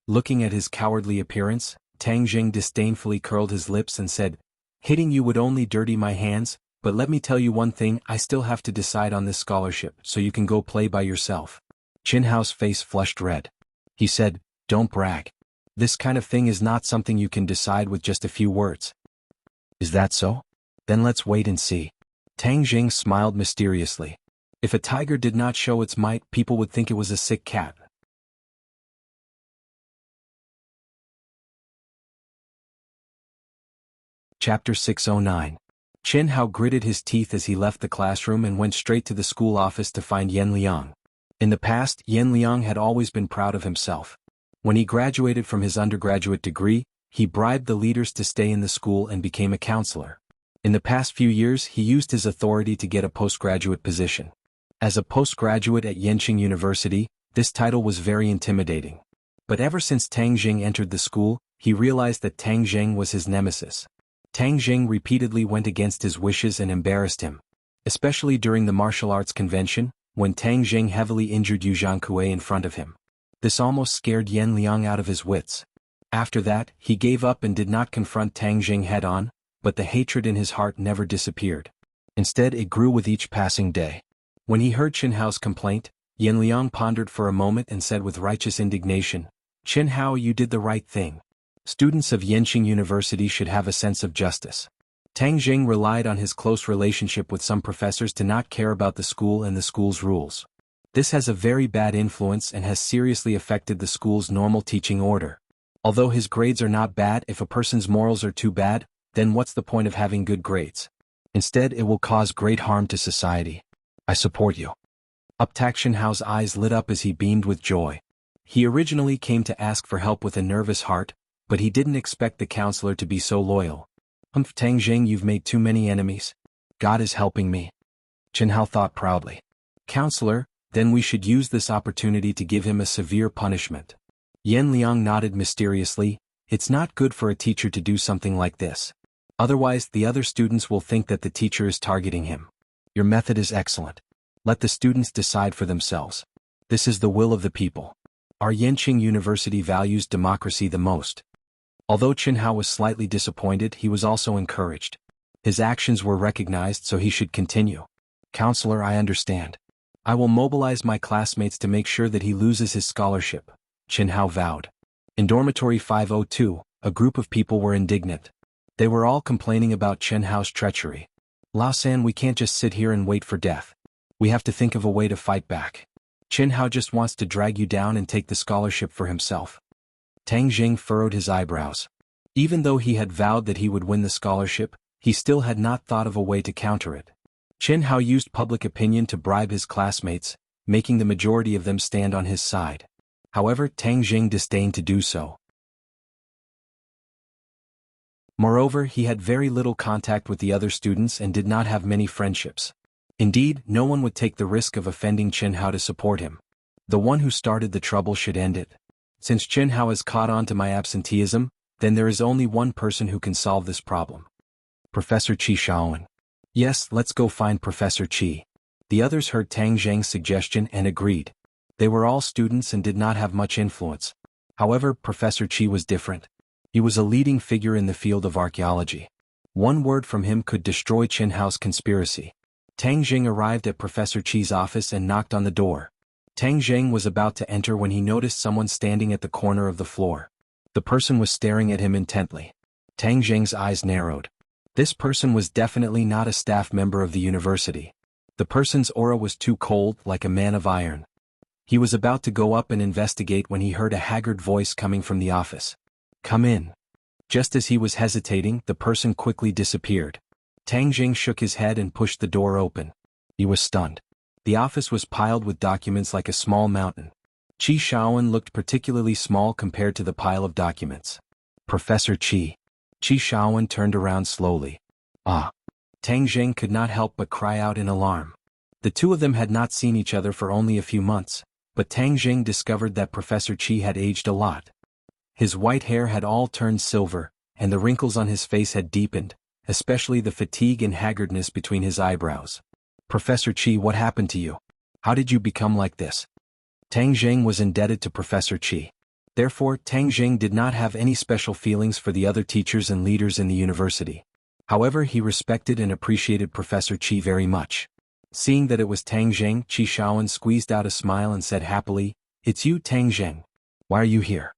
Looking at his cowardly appearance, Tang Zheng disdainfully curled his lips and said, "Hitting you would only dirty my hands, but let me tell you one thing, I still have to decide on this scholarship, so you can go play by yourself." Qin Hao's face flushed red. He said, "Don't brag. This kind of thing is not something you can decide with just a few words." "Is that so? Then let's wait and see." Tang Zheng smiled mysteriously. If a tiger did not show its might, people would think it was a sick cat. Chapter 609. Qin Hao gritted his teeth as he left the classroom and went straight to the school office to find Yan Liang. In the past, Yan Liang had always been proud of himself. When he graduated from his undergraduate degree, he bribed the leaders to stay in the school and became a counselor. In the past few years, he used his authority to get a postgraduate position. As a postgraduate at Yenqing University, this title was very intimidating. But ever since Tang Jing entered the school, he realized that Tang Jing was his nemesis. Tang Jing repeatedly went against his wishes and embarrassed him. Especially during the martial arts convention, when Tang Jing heavily injured Yu Zhangkue in front of him. This almost scared Yan Liang out of his wits. After that, he gave up and did not confront Tang Jing head-on, but the hatred in his heart never disappeared. Instead, it grew with each passing day. When he heard Qin Hao's complaint, Yan Liang pondered for a moment and said with righteous indignation, "Qin Hao, you did the right thing. Students of Yenqing University should have a sense of justice." Tang Jing relied on his close relationship with some professors to not care about the school and the school's rules. This has a very bad influence and has seriously affected the school's normal teaching order. Although his grades are not bad, if a person's morals are too bad, then what's the point of having good grades? Instead, it will cause great harm to society. I support you. Qin Hao's eyes lit up as he beamed with joy. He originally came to ask for help with a nervous heart, but he didn't expect the counselor to be so loyal. Tang Jing, you've made too many enemies. God is helping me. Qin Hao thought proudly. Counselor, then we should use this opportunity to give him a severe punishment. Yan Liang nodded mysteriously. It's not good for a teacher to do something like this. Otherwise, the other students will think that the teacher is targeting him. Your method is excellent. Let the students decide for themselves. This is the will of the people. Our Yenqing University values democracy the most. Although Qin Hao was slightly disappointed, he was also encouraged. His actions were recognized, so he should continue. Counselor, I understand. I will mobilize my classmates to make sure that he loses his scholarship, Qin Hao vowed. In dormitory 502, a group of people were indignant. They were all complaining about Qin Hao's treachery. Lao San, we can't just sit here and wait for death. We have to think of a way to fight back. Qin Hao just wants to drag you down and take the scholarship for himself. Tang Jing furrowed his eyebrows. Even though he had vowed that he would win the scholarship, he still had not thought of a way to counter it. Qin Hao used public opinion to bribe his classmates, making the majority of them stand on his side. However, Tang Jing disdained to do so. Moreover, he had very little contact with the other students and did not have many friendships. Indeed, no one would take the risk of offending Qin Hao to support him. The one who started the trouble should end it. Since Qin Hao has caught on to my absenteeism, then there is only one person who can solve this problem. Professor Qi Shaowen. Yes, let's go find Professor Qi. The others heard Tang Jing's suggestion and agreed. They were all students and did not have much influence. However, Professor Qi was different. He was a leading figure in the field of archaeology. One word from him could destroy Qin Hao's conspiracy. Tang Jing arrived at Professor Qi's office and knocked on the door. Tang Jing was about to enter when he noticed someone standing at the corner of the floor. The person was staring at him intently. Tang Jing's eyes narrowed. This person was definitely not a staff member of the university. The person's aura was too cold, like a man of iron. He was about to go up and investigate when he heard a haggard voice coming from the office. Come in. Just as he was hesitating, the person quickly disappeared. Tang Jing shook his head and pushed the door open. He was stunned. The office was piled with documents like a small mountain. Qi Shaowen looked particularly small compared to the pile of documents. Professor Qi. Qi Shaowen turned around slowly. Ah. Tang Jing could not help but cry out in alarm. The two of them had not seen each other for only a few months, but Tang Jing discovered that Professor Qi had aged a lot. His white hair had all turned silver, and the wrinkles on his face had deepened, especially the fatigue and haggardness between his eyebrows. Professor Qi, what happened to you? How did you become like this? Tang Jing was indebted to Professor Qi. Therefore, Tang Jing did not have any special feelings for the other teachers and leaders in the university. However, he respected and appreciated Professor Qi very much. Seeing that it was Tang Jing, Qi Shaowen squeezed out a smile and said happily, "It's you, Tang Jing. Why are you here?"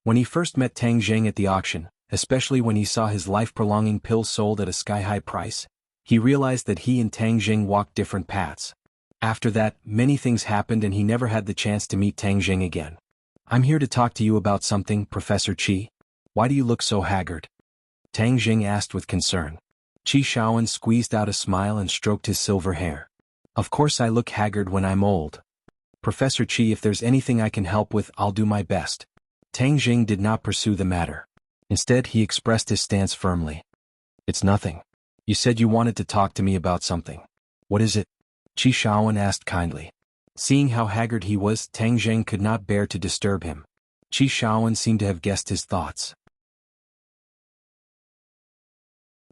When he first met Tang Jing at the auction, especially when he saw his life-prolonging pill sold at a sky-high price, he realized that he and Tang Jing walked different paths. After that, many things happened and he never had the chance to meet Tang Jing again. I'm here to talk to you about something, Professor Qi. Why do you look so haggard? Tang Jing asked with concern. Qi Shaowen squeezed out a smile and stroked his silver hair. Of course I look haggard when I'm old. Professor Qi, if there's anything I can help with, I'll do my best. Tang Jing did not pursue the matter. Instead, he expressed his stance firmly. It's nothing. You said you wanted to talk to me about something. What is it? Qi Shaowen asked kindly. Seeing how haggard he was, Tang Jing could not bear to disturb him. Qi Shaoan seemed to have guessed his thoughts.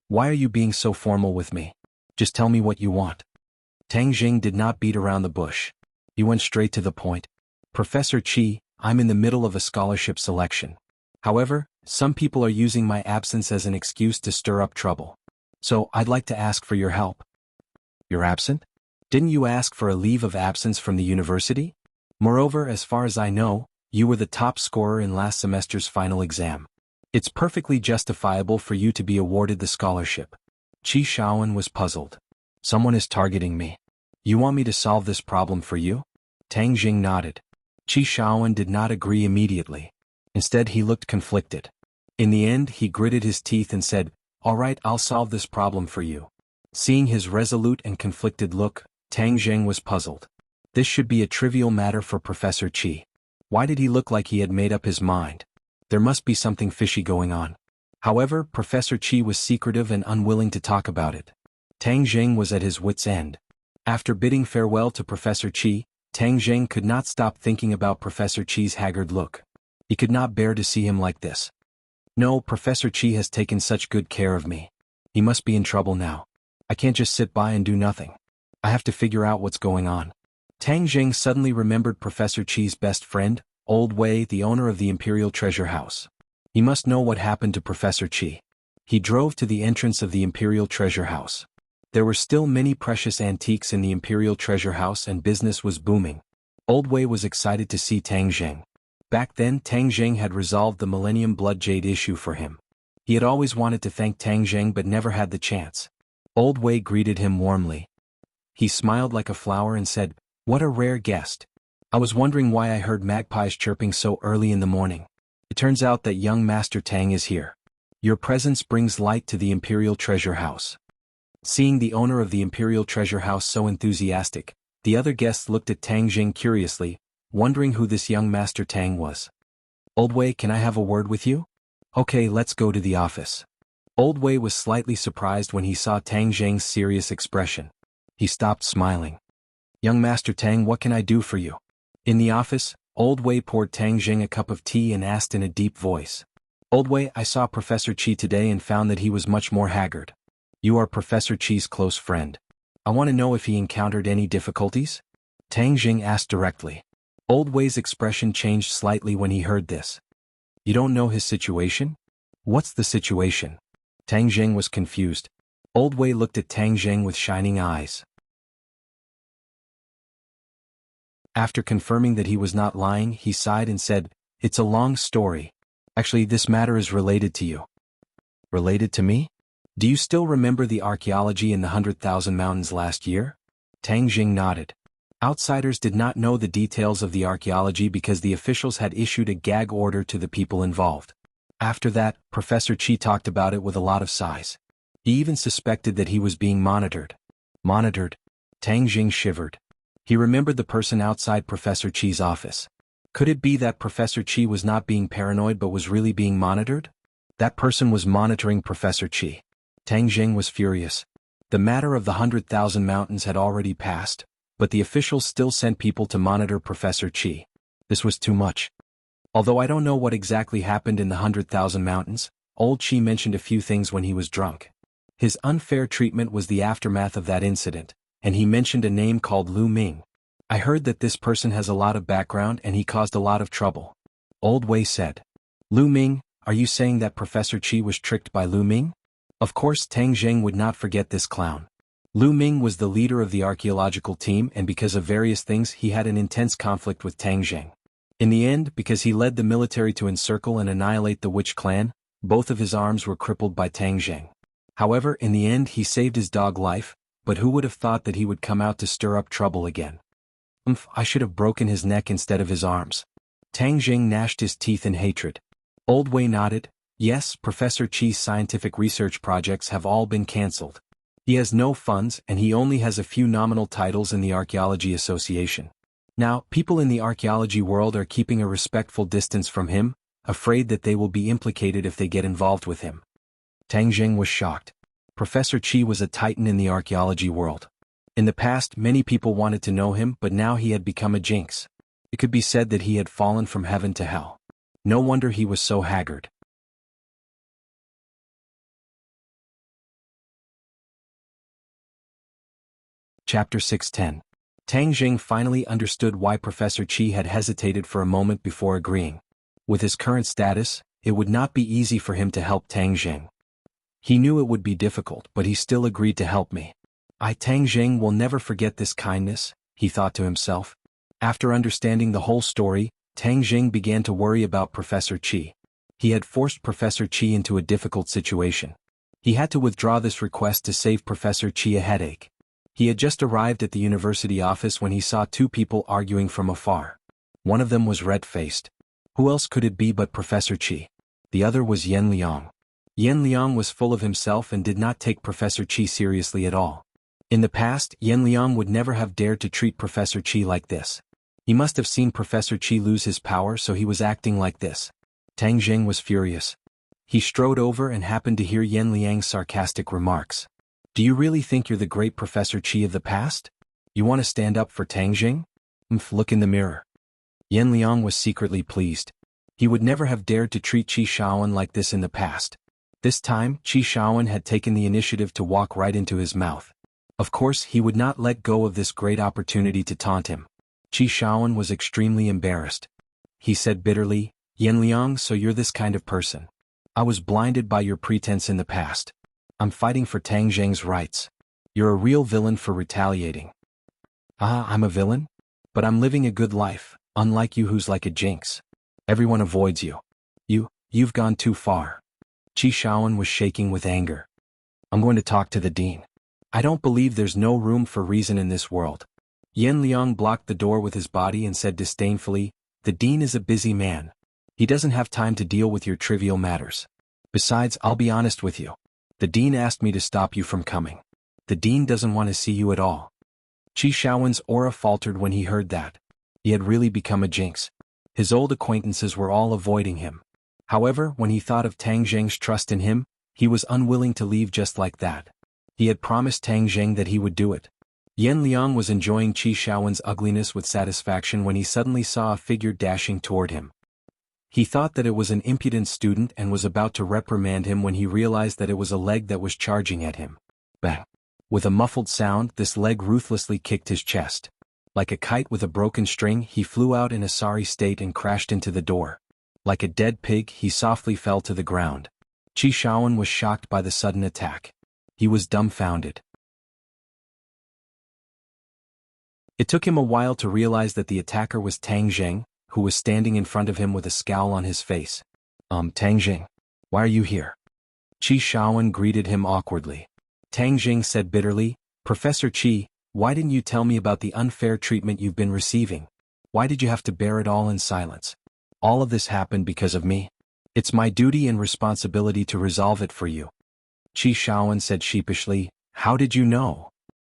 Why are you being so formal with me? Just tell me what you want. Tang Jing did not beat around the bush. He went straight to the point. Professor Qi, I'm in the middle of a scholarship selection. However, some people are using my absence as an excuse to stir up trouble. So, I'd like to ask for your help. You're absent? Didn't you ask for a leave of absence from the university? Moreover, as far as I know, you were the top scorer in last semester's final exam. It's perfectly justifiable for you to be awarded the scholarship. Qi Shaoan was puzzled. Someone is targeting me. You want me to solve this problem for you? Tang Jing nodded. Qi Shaoan did not agree immediately. Instead, he looked conflicted. In the end, he gritted his teeth and said, "All right, I'll solve this problem for you." Seeing his resolute and conflicted look, Tang Jing was puzzled. This should be a trivial matter for Professor Qi. Why did he look like he had made up his mind? There must be something fishy going on. However, Professor Qi was secretive and unwilling to talk about it. Tang Jing was at his wits' end. After bidding farewell to Professor Qi, Tang Jing could not stop thinking about Professor Qi's haggard look. He could not bear to see him like this. No, Professor Qi has taken such good care of me. He must be in trouble now. I can't just sit by and do nothing. I have to figure out what's going on. Tang Jing suddenly remembered Professor Qi's best friend, Old Wei, the owner of the Imperial Treasure House. He must know what happened to Professor Qi. He drove to the entrance of the Imperial Treasure House. There were still many precious antiques in the Imperial Treasure House and business was booming. Old Wei was excited to see Tang Jing. Back then, Tang Jing had resolved the Millennium Blood Jade issue for him. He had always wanted to thank Tang Jing but never had the chance. Old Wei greeted him warmly. He smiled like a flower and said, "What a rare guest. I was wondering why I heard magpies chirping so early in the morning. It turns out that young Master Tang is here. Your presence brings light to the Imperial Treasure House." Seeing the owner of the Imperial Treasure House so enthusiastic, the other guests looked at Tang Jing curiously, wondering who this young Master Tang was. "Old Wei, can I have a word with you?" "Okay, let's go to the office." Old Wei was slightly surprised when he saw Tang Jing's serious expression. He stopped smiling. "Young Master Tang, what can I do for you?" In the office, Old Wei poured Tang Jing a cup of tea and asked in a deep voice. "Old Wei, I saw Professor Qi today and found that he was much more haggard. You are Professor Qi's close friend. I want to know if he encountered any difficulties?" Tang Jing asked directly. Old Wei's expression changed slightly when he heard this. "You don't know his situation? What's the situation?" Tang Jing was confused. Old Wei looked at Tang Jing with shining eyes. After confirming that he was not lying, he sighed and said, "It's a long story. Actually, this matter is related to you." "Related to me? Do you still remember the archaeology in the 100,000 Mountains last year?" Tang Jing nodded. Outsiders did not know the details of the archaeology because the officials had issued a gag order to the people involved. After that, Professor Qi talked about it with a lot of sighs. He even suspected that he was being monitored. Monitored? Tang Jing shivered. He remembered the person outside Professor Qi's office. Could it be that Professor Qi was not being paranoid but was really being monitored? That person was monitoring Professor Qi. Tang Jing was furious. The matter of the 100,000 Mountains had already passed, but the officials still sent people to monitor Professor Qi. This was too much. Although I don't know what exactly happened in the 100,000 Mountains, old Qi mentioned a few things when he was drunk. His unfair treatment was the aftermath of that incident, and he mentioned a name called Lu Ming. I heard that this person has a lot of background and he caused a lot of trouble. Old Wei said. Lu Ming, are you saying that Professor Qi was tricked by Lu Ming? Of course Tang Jing would not forget this clown. Lu Ming was the leader of the archaeological team and because of various things he had an intense conflict with Tang Jing. In the end, because he led the military to encircle and annihilate the Witch clan, both of his arms were crippled by Tang Jing. However, in the end he saved his dog life, but who would have thought that he would come out to stir up trouble again? I should have broken his neck instead of his arms. Tang Jing gnashed his teeth in hatred. Old Wei nodded. Yes, Professor Qi's scientific research projects have all been cancelled. He has no funds and he only has a few nominal titles in the Archaeology Association. Now, people in the archaeology world are keeping a respectful distance from him, afraid that they will be implicated if they get involved with him. Tang Jing was shocked. Professor Qi was a titan in the archaeology world. In the past, many people wanted to know him, but now he had become a jinx. It could be said that he had fallen from heaven to hell. No wonder he was so haggard. Chapter 610. Tang Jing finally understood why Professor Qi had hesitated for a moment before agreeing. With his current status, it would not be easy for him to help Tang Jing. He knew it would be difficult, but he still agreed to help me. Tang Jing will never forget this kindness, he thought to himself. After understanding the whole story, Tang Jing began to worry about Professor Qi. He had forced Professor Qi into a difficult situation. He had to withdraw this request to save Professor Qi a headache. He had just arrived at the university office when he saw two people arguing from afar. One of them was red-faced. Who else could it be but Professor Qi? The other was Yan Liang. Yan Liang was full of himself and did not take Professor Qi seriously at all. In the past, Yan Liang would never have dared to treat Professor Qi like this. He must have seen Professor Qi lose his power, so he was acting like this. Tang Jing was furious. He strode over and happened to hear Yan Liang's sarcastic remarks. Do you really think you're the great Professor Qi of the past? You want to stand up for Tang Jing? Look in the mirror. Yan Liang was secretly pleased. He would never have dared to treat Qi Shaoan like this in the past. This time, Qi Shaoan had taken the initiative to walk right into his mouth. Of course, he would not let go of this great opportunity to taunt him. Qi Shaoan was extremely embarrassed. He said bitterly, Yan Liang, so you're this kind of person. I was blinded by your pretense in the past. I'm fighting for Tang Jing's rights. You're a real villain for retaliating. I'm a villain? But I'm living a good life, unlike you who's like a jinx. Everyone avoids you. You've gone too far. Qi Shaoan was shaking with anger. I'm going to talk to the dean. I don't believe there's no room for reason in this world. Yan Liang blocked the door with his body and said disdainfully, the dean is a busy man. He doesn't have time to deal with your trivial matters. Besides, I'll be honest with you. The dean asked me to stop you from coming. The dean doesn't want to see you at all. Qi Shaoan's aura faltered when he heard that. He had really become a jinx. His old acquaintances were all avoiding him. However, when he thought of Tang Jing's trust in him, he was unwilling to leave just like that. He had promised Tang Jing that he would do it. Yan Liang was enjoying Qi Shaoan's ugliness with satisfaction when he suddenly saw a figure dashing toward him. He thought that it was an impudent student and was about to reprimand him when he realized that it was a leg that was charging at him. Bang! With a muffled sound, this leg ruthlessly kicked his chest. Like a kite with a broken string, he flew out in a sorry state and crashed into the door. Like a dead pig, he softly fell to the ground. Qi Shaoan was shocked by the sudden attack. He was dumbfounded. It took him a while to realize that the attacker was Tang Jing, who was standing in front of him with a scowl on his face. Tang Jing, why are you here? Qi Shaoan greeted him awkwardly. Tang Jing said bitterly, Professor Qi, why didn't you tell me about the unfair treatment you've been receiving? Why did you have to bear it all in silence? All of this happened because of me. It's my duty and responsibility to resolve it for you. Qi Shaoan said sheepishly, how did you know?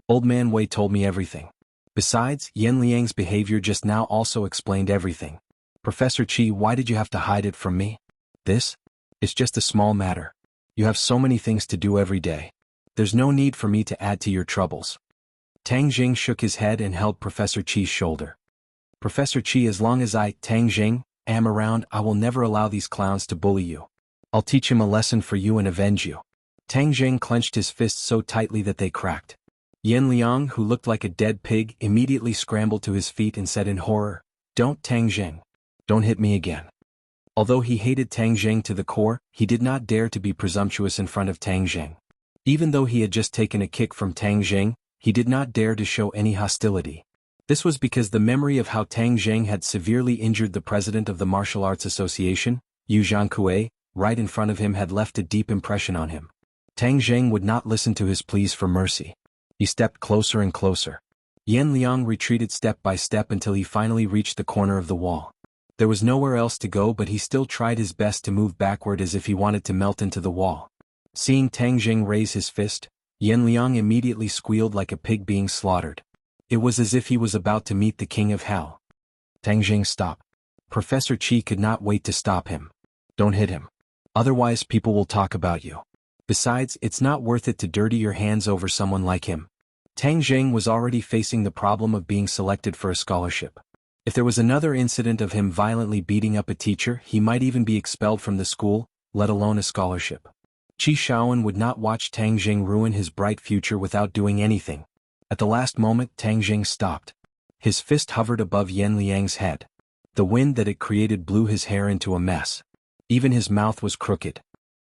Old Man Wei told me everything. Besides, Yan Liang's behavior just now also explained everything. Professor Qi, why did you have to hide it from me? This? It's just a small matter. You have so many things to do every day. There's no need for me to add to your troubles. Tang Jing shook his head and held Professor Qi's shoulder. Professor Qi, as long as I, Tang Jing, am around, I will never allow these clowns to bully you. I'll teach him a lesson for you and avenge you. Tang Jing clenched his fists so tightly that they cracked. Yan Liang, who looked like a dead pig, immediately scrambled to his feet and said in horror, Don't, Tang Jing. Don't hit me again. Although he hated Tang Jing to the core, he did not dare to be presumptuous in front of Tang Jing. Even though he had just taken a kick from Tang Jing, he did not dare to show any hostility. This was because the memory of how Tang Jing had severely injured the president of the Martial Arts Association, Yu Zhankue, right in front of him had left a deep impression on him. Tang Jing would not listen to his pleas for mercy. He stepped closer and closer. Yan Liang retreated step by step until he finally reached the corner of the wall. There was nowhere else to go, but he still tried his best to move backward as if he wanted to melt into the wall. Seeing Tang Jing raise his fist, Yan Liang immediately squealed like a pig being slaughtered. It was as if he was about to meet the king of hell. Tang Jing, stop. Professor Qi could not wait to stop him. Don't hit him. Otherwise people will talk about you. Besides, it's not worth it to dirty your hands over someone like him. Tang Jing was already facing the problem of being selected for a scholarship. If there was another incident of him violently beating up a teacher, he might even be expelled from the school, let alone a scholarship. Qi Shaoan would not watch Tang Jing ruin his bright future without doing anything. At the last moment, Tang Jing stopped. His fist hovered above Yan Liang's head. The wind that it created blew his hair into a mess. Even his mouth was crooked.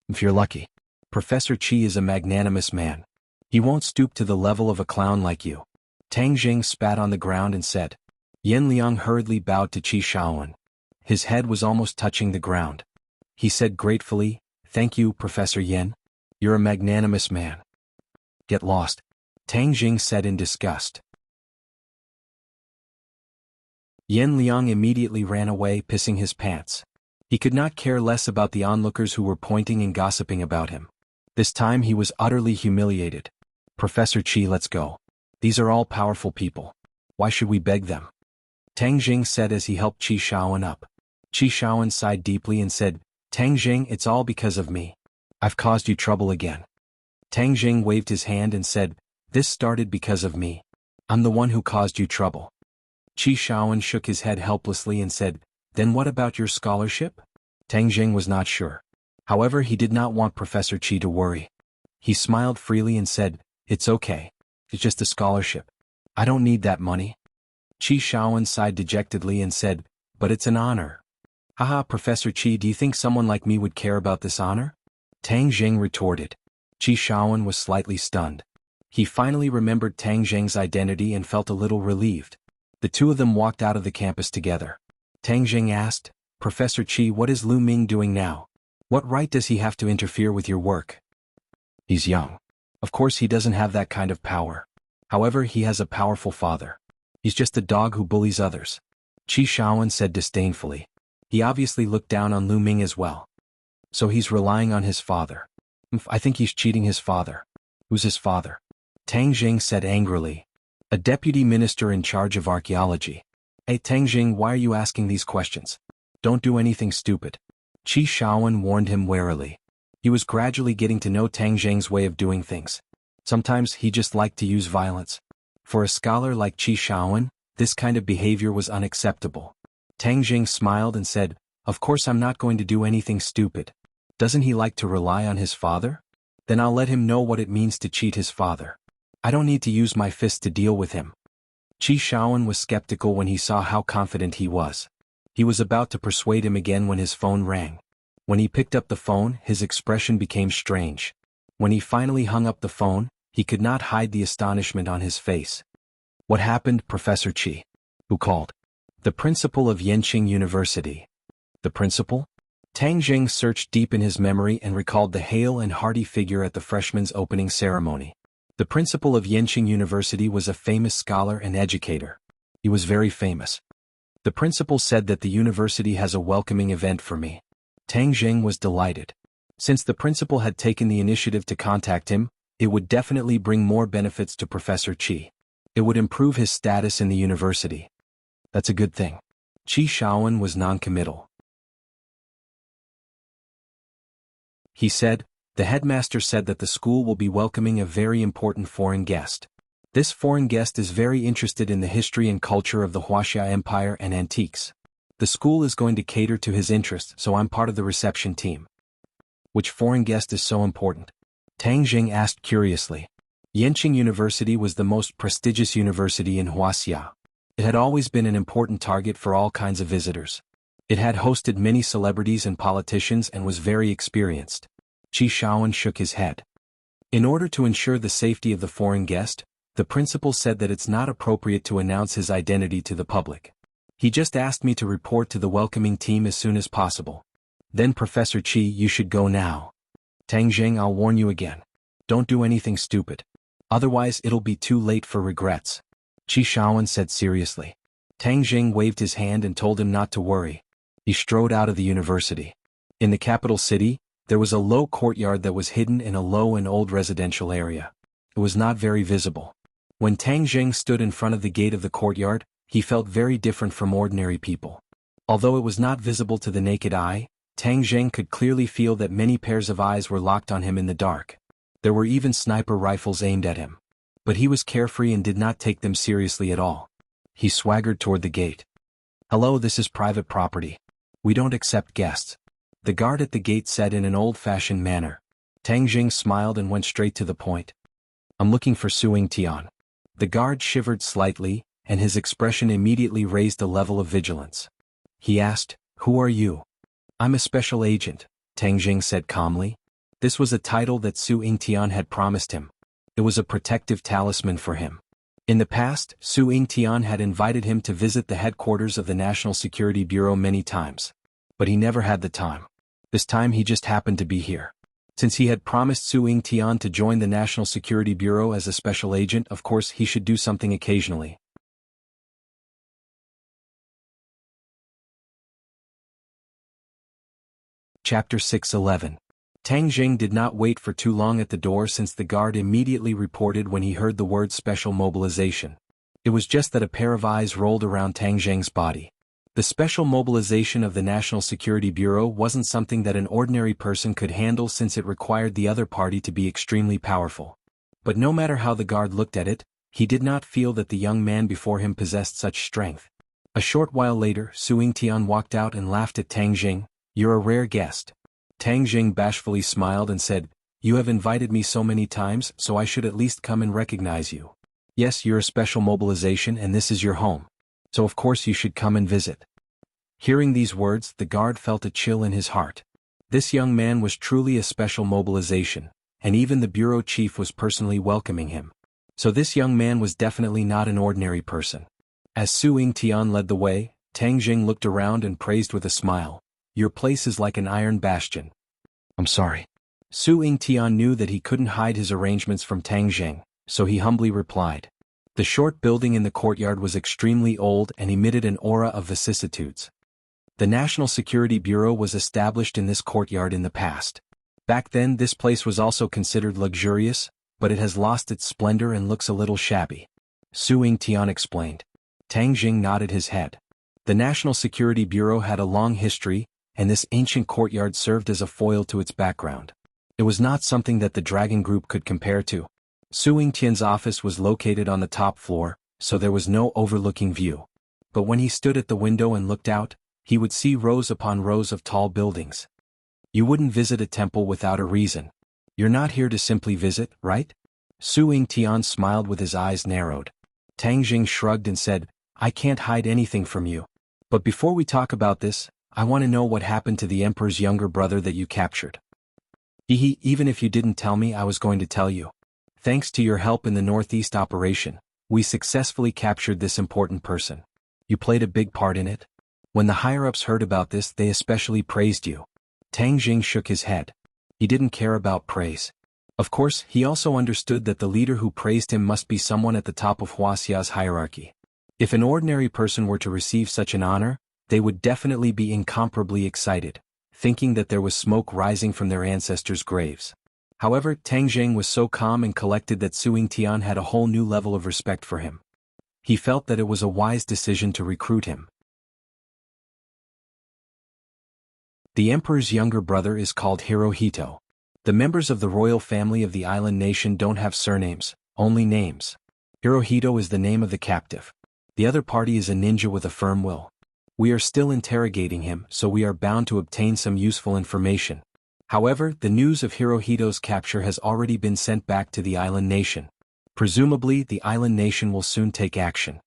If you're lucky. Professor Qi is a magnanimous man. He won't stoop to the level of a clown like you. Tang Jing spat on the ground and said. Yan Liang hurriedly bowed to Qi Shaoan. His head was almost touching the ground. He said gratefully, "Thank you, Professor Yan. You're a magnanimous man." "Get lost," Tang Jing said in disgust. Yan Liang immediately ran away, pissing his pants. He could not care less about the onlookers who were pointing and gossiping about him. This time he was utterly humiliated. "Professor Qi, let's go. These are all powerful people. Why should we beg them?" Tang Jing said as he helped Qi Shaoan up. Qi Shaoan sighed deeply and said, "Tang Jing, it's all because of me. I've caused you trouble again." Tang Jing waved his hand and said, "This started because of me. I'm the one who caused you trouble." Qi Shaoan shook his head helplessly and said, "Then what about your scholarship?" Tang Jing was not sure. However, he did not want Professor Qi to worry. He smiled freely and said, "It's okay. It's just a scholarship. I don't need that money." Qi Shaoan sighed dejectedly and said, "But it's an honor." "Haha, Professor Qi, do you think someone like me would care about this honor?" Tang Jing retorted. Qi Shaoan was slightly stunned. He finally remembered Tang Jing's identity and felt a little relieved. The two of them walked out of the campus together. Tang Jing asked, "Professor Qi, what is Lu Ming doing now? What right does he have to interfere with your work?" "He's young. Of course he doesn't have that kind of power. However, he has a powerful father. He's just a dog who bullies others." Qi Shaoan said disdainfully. He obviously looked down on Lu Ming as well. So he's relying on his father. I think he's cheating his father." "Who's his father?" Tang Jing said angrily. "A deputy minister in charge of archaeology." "Hey Tang Jing, why are you asking these questions? Don't do anything stupid." Qi Shaoan warned him warily. He was gradually getting to know Tang Jing's way of doing things. Sometimes he just liked to use violence. For a scholar like Qi Shaoan, this kind of behavior was unacceptable. Tang Jing smiled and said, "Of course I'm not going to do anything stupid. Doesn't he like to rely on his father? Then I'll let him know what it means to cheat his father. I don't need to use my fist to deal with him." Qi Shaoan was skeptical when he saw how confident he was. He was about to persuade him again when his phone rang. When he picked up the phone, his expression became strange. When he finally hung up the phone, he could not hide the astonishment on his face. "What happened, Professor Qi?" "Who called?" "The principal of Yenqing University." "The principal?" Tang Jing searched deep in his memory and recalled the hale and hearty figure at the freshman's opening ceremony. The principal of Yenqing University was a famous scholar and educator. He was very famous. "The principal said that the university has a welcoming event for me." Tang Jing was delighted. Since the principal had taken the initiative to contact him, it would definitely bring more benefits to Professor Qi. It would improve his status in the university. That's a good thing. Qi Shaoan was non-committal. He said, "The headmaster said that the school will be welcoming a very important foreign guest. This foreign guest is very interested in the history and culture of the Wuxia Empire and antiques. The school is going to cater to his interests, so I'm part of the reception team." "Which foreign guest is so important?" Tang Jing asked curiously. Yenqing University was the most prestigious university in Wuxia. It had always been an important target for all kinds of visitors. It had hosted many celebrities and politicians and was very experienced. Qi Shaoan shook his head. In order to ensure the safety of the foreign guest, the principal said that it's not appropriate to announce his identity to the public. He just asked me to report to the welcoming team as soon as possible. "Then Professor Qi, you should go now." "Tang Jing, I'll warn you again. Don't do anything stupid. Otherwise it'll be too late for regrets," Qi Shaoan said seriously. Tang Jing waved his hand and told him not to worry. He strode out of the university. In the capital city, there was a low courtyard that was hidden in a low and old residential area. It was not very visible. When Tang Jing stood in front of the gate of the courtyard, he felt very different from ordinary people. Although it was not visible to the naked eye, Tang Jing could clearly feel that many pairs of eyes were locked on him in the dark. There were even sniper rifles aimed at him. But he was carefree and did not take them seriously at all. He swaggered toward the gate. "Hello, this is private property. We don't accept guests," the guard at the gate said in an old-fashioned manner. Tang Jing smiled and went straight to the point. "I'm looking for Suing Tian." The guard shivered slightly, and his expression immediately raised a level of vigilance. He asked, "Who are you?" "I'm a special agent," Tang Jing said calmly. This was a title that Suing Tian had promised him. It was a protective talisman for him. In the past, Suing Tian had invited him to visit the headquarters of the National Security Bureau many times. But he never had the time. This time he just happened to be here. Since he had promised Suing Tian to join the National Security Bureau as a special agent, of course he should do something occasionally. Chapter 611. Tang Jing did not wait for too long at the door since the guard immediately reported when he heard the word special mobilization. It was just that a pair of eyes rolled around Tang Jing's body. The special mobilization of the National Security Bureau wasn't something that an ordinary person could handle since it required the other party to be extremely powerful. But no matter how the guard looked at it, he did not feel that the young man before him possessed such strength. A short while later, Suing Tian walked out and laughed at Tang Jing. "You're a rare guest." Tang Jing bashfully smiled and said, "You have invited me so many times, so I should at least come and recognize you. Yes, you're a special mobilization and this is your home. So of course you should come and visit." Hearing these words, the guard felt a chill in his heart. This young man was truly a special mobilization, and even the bureau chief was personally welcoming him. So this young man was definitely not an ordinary person. As Suing Tian led the way, Tang Jing looked around and praised with a smile, "Your place is like an iron bastion." "I'm sorry." Suing Tian knew that he couldn't hide his arrangements from Tang Jing, so he humbly replied. The short building in the courtyard was extremely old and emitted an aura of vicissitudes. The National Security Bureau was established in this courtyard in the past. Back then this place was also considered luxurious, but it has lost its splendor and looks a little shabby. Suing Tian explained. Tang Jing nodded his head. The National Security Bureau had a long history, and this ancient courtyard served as a foil to its background. It was not something that the Dragon Group could compare to. Suing Tian's office was located on the top floor, so there was no overlooking view. But when he stood at the window and looked out, he would see rows upon rows of tall buildings. You wouldn't visit a temple without a reason. You're not here to simply visit, right? Suing Tian smiled with his eyes narrowed. Tang Jing shrugged and said, "I can't hide anything from you. But before we talk about this, I want to know what happened to the Emperor's younger brother that you captured." Even if you didn't tell me, I was going to tell you. Thanks to your help in the Northeast operation, we successfully captured this important person. You played a big part in it. When the higher-ups heard about this, they especially praised you." Tang Jing shook his head. He didn't care about praise. Of course, he also understood that the leader who praised him must be someone at the top of Huaxia's hierarchy. If an ordinary person were to receive such an honor, they would definitely be incomparably excited, thinking that there was smoke rising from their ancestors' graves. However, Tang Jing was so calm and collected that Suing Tian had a whole new level of respect for him. He felt that it was a wise decision to recruit him. The Emperor's younger brother is called Hirohito. The members of the royal family of the island nation don't have surnames, only names. Hirohito is the name of the captive. The other party is a ninja with a firm will. We are still interrogating him, so we are bound to obtain some useful information. However, the news of Hirohito's capture has already been sent back to the island nation. Presumably, the island nation will soon take action.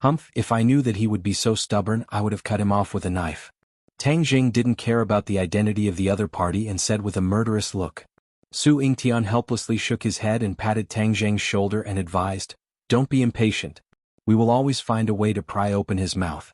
Humph, if I knew that he would be so stubborn, I would have cut him off with a knife. Tang Jing didn't care about the identity of the other party and said with a murderous look. Suing Tian helplessly shook his head and patted Tang Jing's shoulder and advised, "Don't be impatient. We will always find a way to pry open his mouth."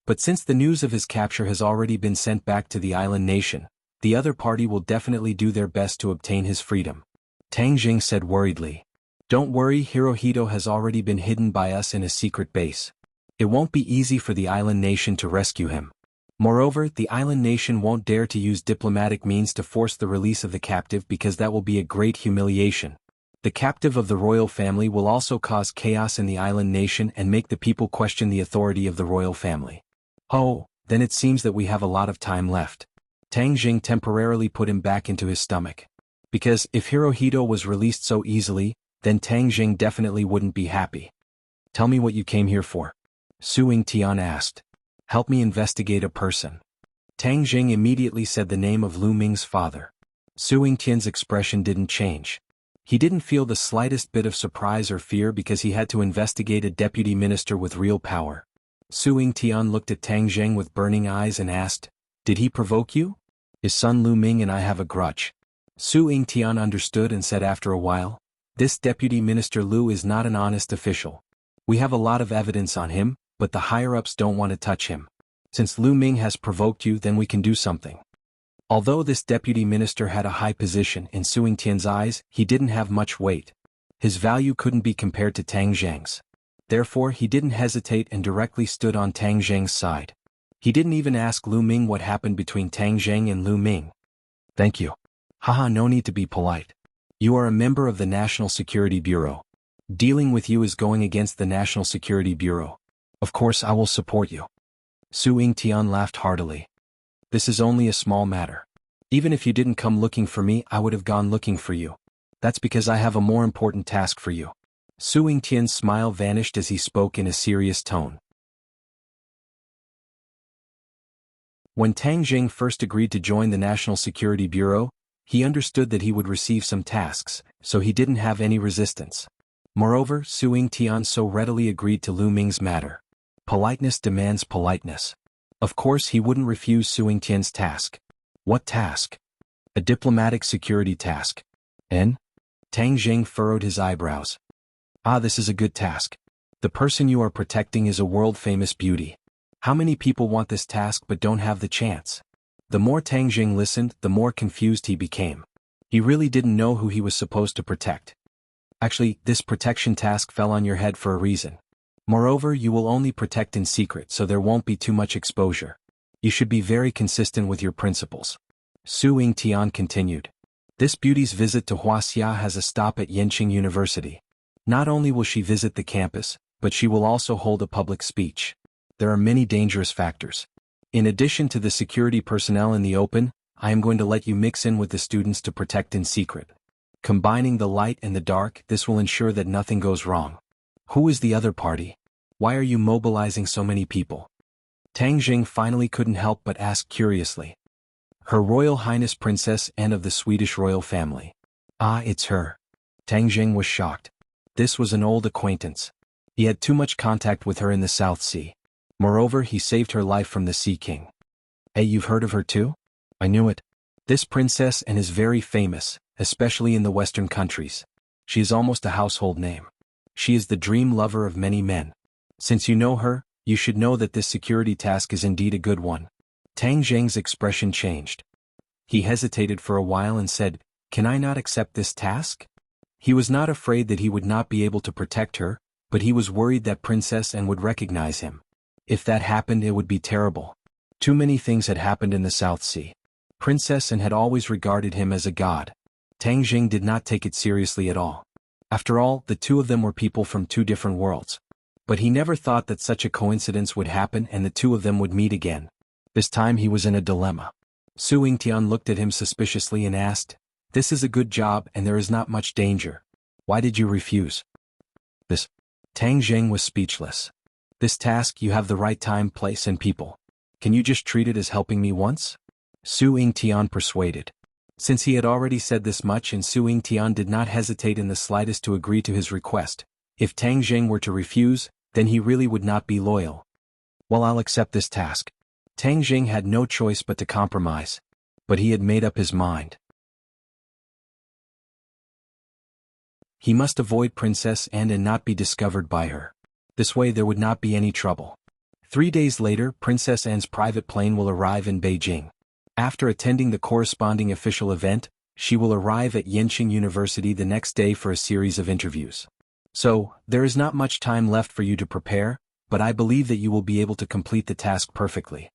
But since the news of his capture has already been sent back to the island nation, the other party will definitely do their best to obtain his freedom. Tang Jing said worriedly. "Don't worry, Hirohito has already been hidden by us in a secret base. It won't be easy for the island nation to rescue him. Moreover, the island nation won't dare to use diplomatic means to force the release of the captive because that will be a great humiliation. The captive of the royal family will also cause chaos in the island nation and make the people question the authority of the royal family." "Oh, then it seems that we have a lot of time left." Tang Jing temporarily put him back into his stomach. Because if Hirohito was released so easily, then Tang Jing definitely wouldn't be happy. "Tell me what you came here for." Su Yingtian asked. Help me investigate a person. Tang Jing immediately said the name of Lu Ming's father. Su Yingtian's expression didn't change. He didn't feel the slightest bit of surprise or fear because he had to investigate a deputy minister with real power. Su Yingtian looked at Tang Jing with burning eyes and asked, Did he provoke you? His son Lu Ming and I have a grudge. Su Yingtian understood and said after a while, This deputy minister Lu is not an honest official. We have a lot of evidence on him, but the higher-ups don't want to touch him. Since Lu Ming has provoked you, then we can do something. Although this deputy minister had a high position in Su Yingtian's eyes, he didn't have much weight. His value couldn't be compared to Tang Zheng's. Therefore he didn't hesitate and directly stood on Tang Zheng's side. He didn't even ask Lu Ming what happened between Tang Zheng and Lu Ming. Thank you. Haha, no need to be polite. You are a member of the National Security Bureau. Dealing with you is going against the National Security Bureau. Of course I will support you. Su Yingtian laughed heartily. This is only a small matter. Even if you didn't come looking for me, I would have gone looking for you. That's because I have a more important task for you. Su Yingtian's smile vanished as he spoke in a serious tone. When Tang Jing first agreed to join the National Security Bureau, he understood that he would receive some tasks, so he didn't have any resistance. Moreover, Su Yingtian so readily agreed to Lu Ming's matter. Politeness demands politeness. Of course he wouldn't refuse Su Yingtian's task. What task? A diplomatic security task. And? Tang Jing furrowed his eyebrows. Ah, this is a good task. The person you are protecting is a world-famous beauty. How many people want this task but don't have the chance? The more Tang Jing listened, the more confused he became. He really didn't know who he was supposed to protect. Actually, this protection task fell on your head for a reason. Moreover, you will only protect in secret, so there won't be too much exposure. You should be very consistent with your principles. Su Yingtian continued. This beauty's visit to Wuxia has a stop at Yenqing University. Not only will she visit the campus, but she will also hold a public speech. There are many dangerous factors. In addition to the security personnel in the open, I am going to let you mix in with the students to protect in secret. Combining the light and the dark, this will ensure that nothing goes wrong. Who is the other party? Why are you mobilizing so many people? Tang Jing finally couldn't help but ask curiously. Her Royal Highness Princess Anne of the Swedish royal family. Ah, it's her. Tang Jing was shocked. This was an old acquaintance. He had too much contact with her in the South Sea. Moreover, he saved her life from the Sea King. Hey, you've heard of her too? I knew it. This princess Anne is very famous, especially in the Western countries. She is almost a household name. She is the dream lover of many men. Since you know her, you should know that this security task is indeed a good one. Tang Zheng's expression changed. He hesitated for a while and said, Can I not accept this task? He was not afraid that he would not be able to protect her, but he was worried that Princess Anne would recognize him. If that happened, it would be terrible. Too many things had happened in the South Sea. Princess Anne had always regarded him as a god. Tang Jing did not take it seriously at all. After all, the two of them were people from two different worlds. But he never thought that such a coincidence would happen and the two of them would meet again. This time he was in a dilemma. Su Yingtian looked at him suspiciously and asked, This is a good job and there is not much danger. Why did you refuse? This. Tang Jing was speechless. This task, you have the right time, place and people. Can you just treat it as helping me once? Su Yingtian persuaded. Since he had already said this much and Su Yingtian did not hesitate in the slightest to agree to his request, if Tang Jing were to refuse, then he really would not be loyal. Well, I'll accept this task. Tang Jing had no choice but to compromise. But he had made up his mind. He must avoid Princess Anne and not be discovered by her. This way there would not be any trouble. 3 days later, Princess Anne's private plane will arrive in Beijing. After attending the corresponding official event, she will arrive at Yenqing University the next day for a series of interviews. So, there is not much time left for you to prepare, but I believe that you will be able to complete the task perfectly.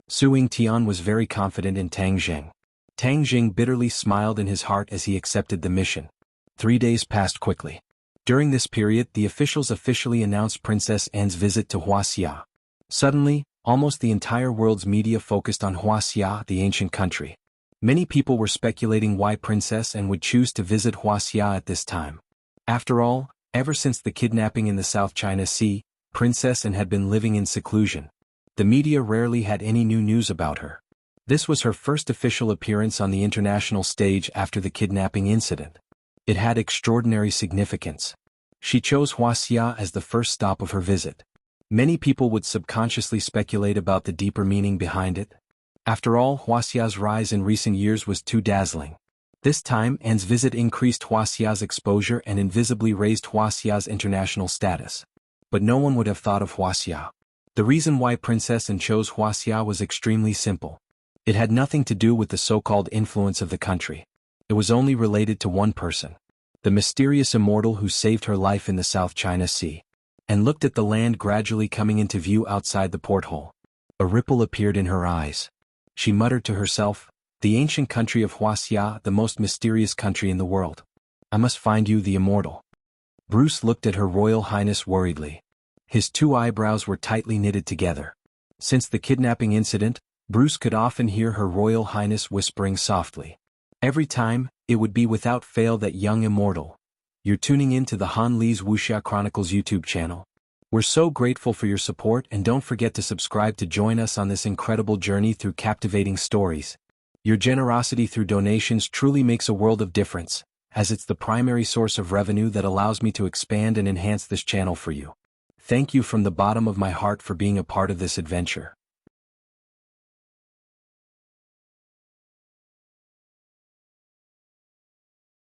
Su Yingtian was very confident in Tang Jing. Tang Jing bitterly smiled in his heart as he accepted the mission. 3 days passed quickly. During this period, the officials officially announced Princess Anne's visit to Wuxia. Suddenly, almost the entire world's media focused on Wuxia, the ancient country. Many people were speculating why Princess Anne would choose to visit Wuxia at this time. After all, ever since the kidnapping in the South China Sea, princess and had been living in seclusion. The media rarely had any new news about her. This was her first official appearance on the international stage after the kidnapping incident. It had extraordinary significance. She chose Wuxia as the first stop of her visit. Many people would subconsciously speculate about the deeper meaning behind it. After all, Wuxia's rise in recent years was too dazzling. This time, Anne's visit increased Wuxia's exposure and invisibly raised Wuxia's international status. But no one would have thought of Wuxia. The reason why Princess Anne chose Wuxia was extremely simple. It had nothing to do with the so-called influence of the country. It was only related to one person. The mysterious immortal who saved her life in the South China Sea. And looked at the land gradually coming into view outside the porthole. A ripple appeared in her eyes. She muttered to herself, "The ancient country of Wuxia, the most mysterious country in the world. I must find you, the immortal." Bruce looked at Her Royal Highness worriedly. His two eyebrows were tightly knitted together. Since the kidnapping incident, Bruce could often hear Her Royal Highness whispering softly. Every time, it would be without fail that young immortal. "You're tuning in to the Han Li's Wuxia Chronicles YouTube channel. We're so grateful for your support, and don't forget to subscribe to join us on this incredible journey through captivating stories. Your generosity through donations truly makes a world of difference, as it's the primary source of revenue that allows me to expand and enhance this channel for you. Thank you from the bottom of my heart for being a part of this adventure.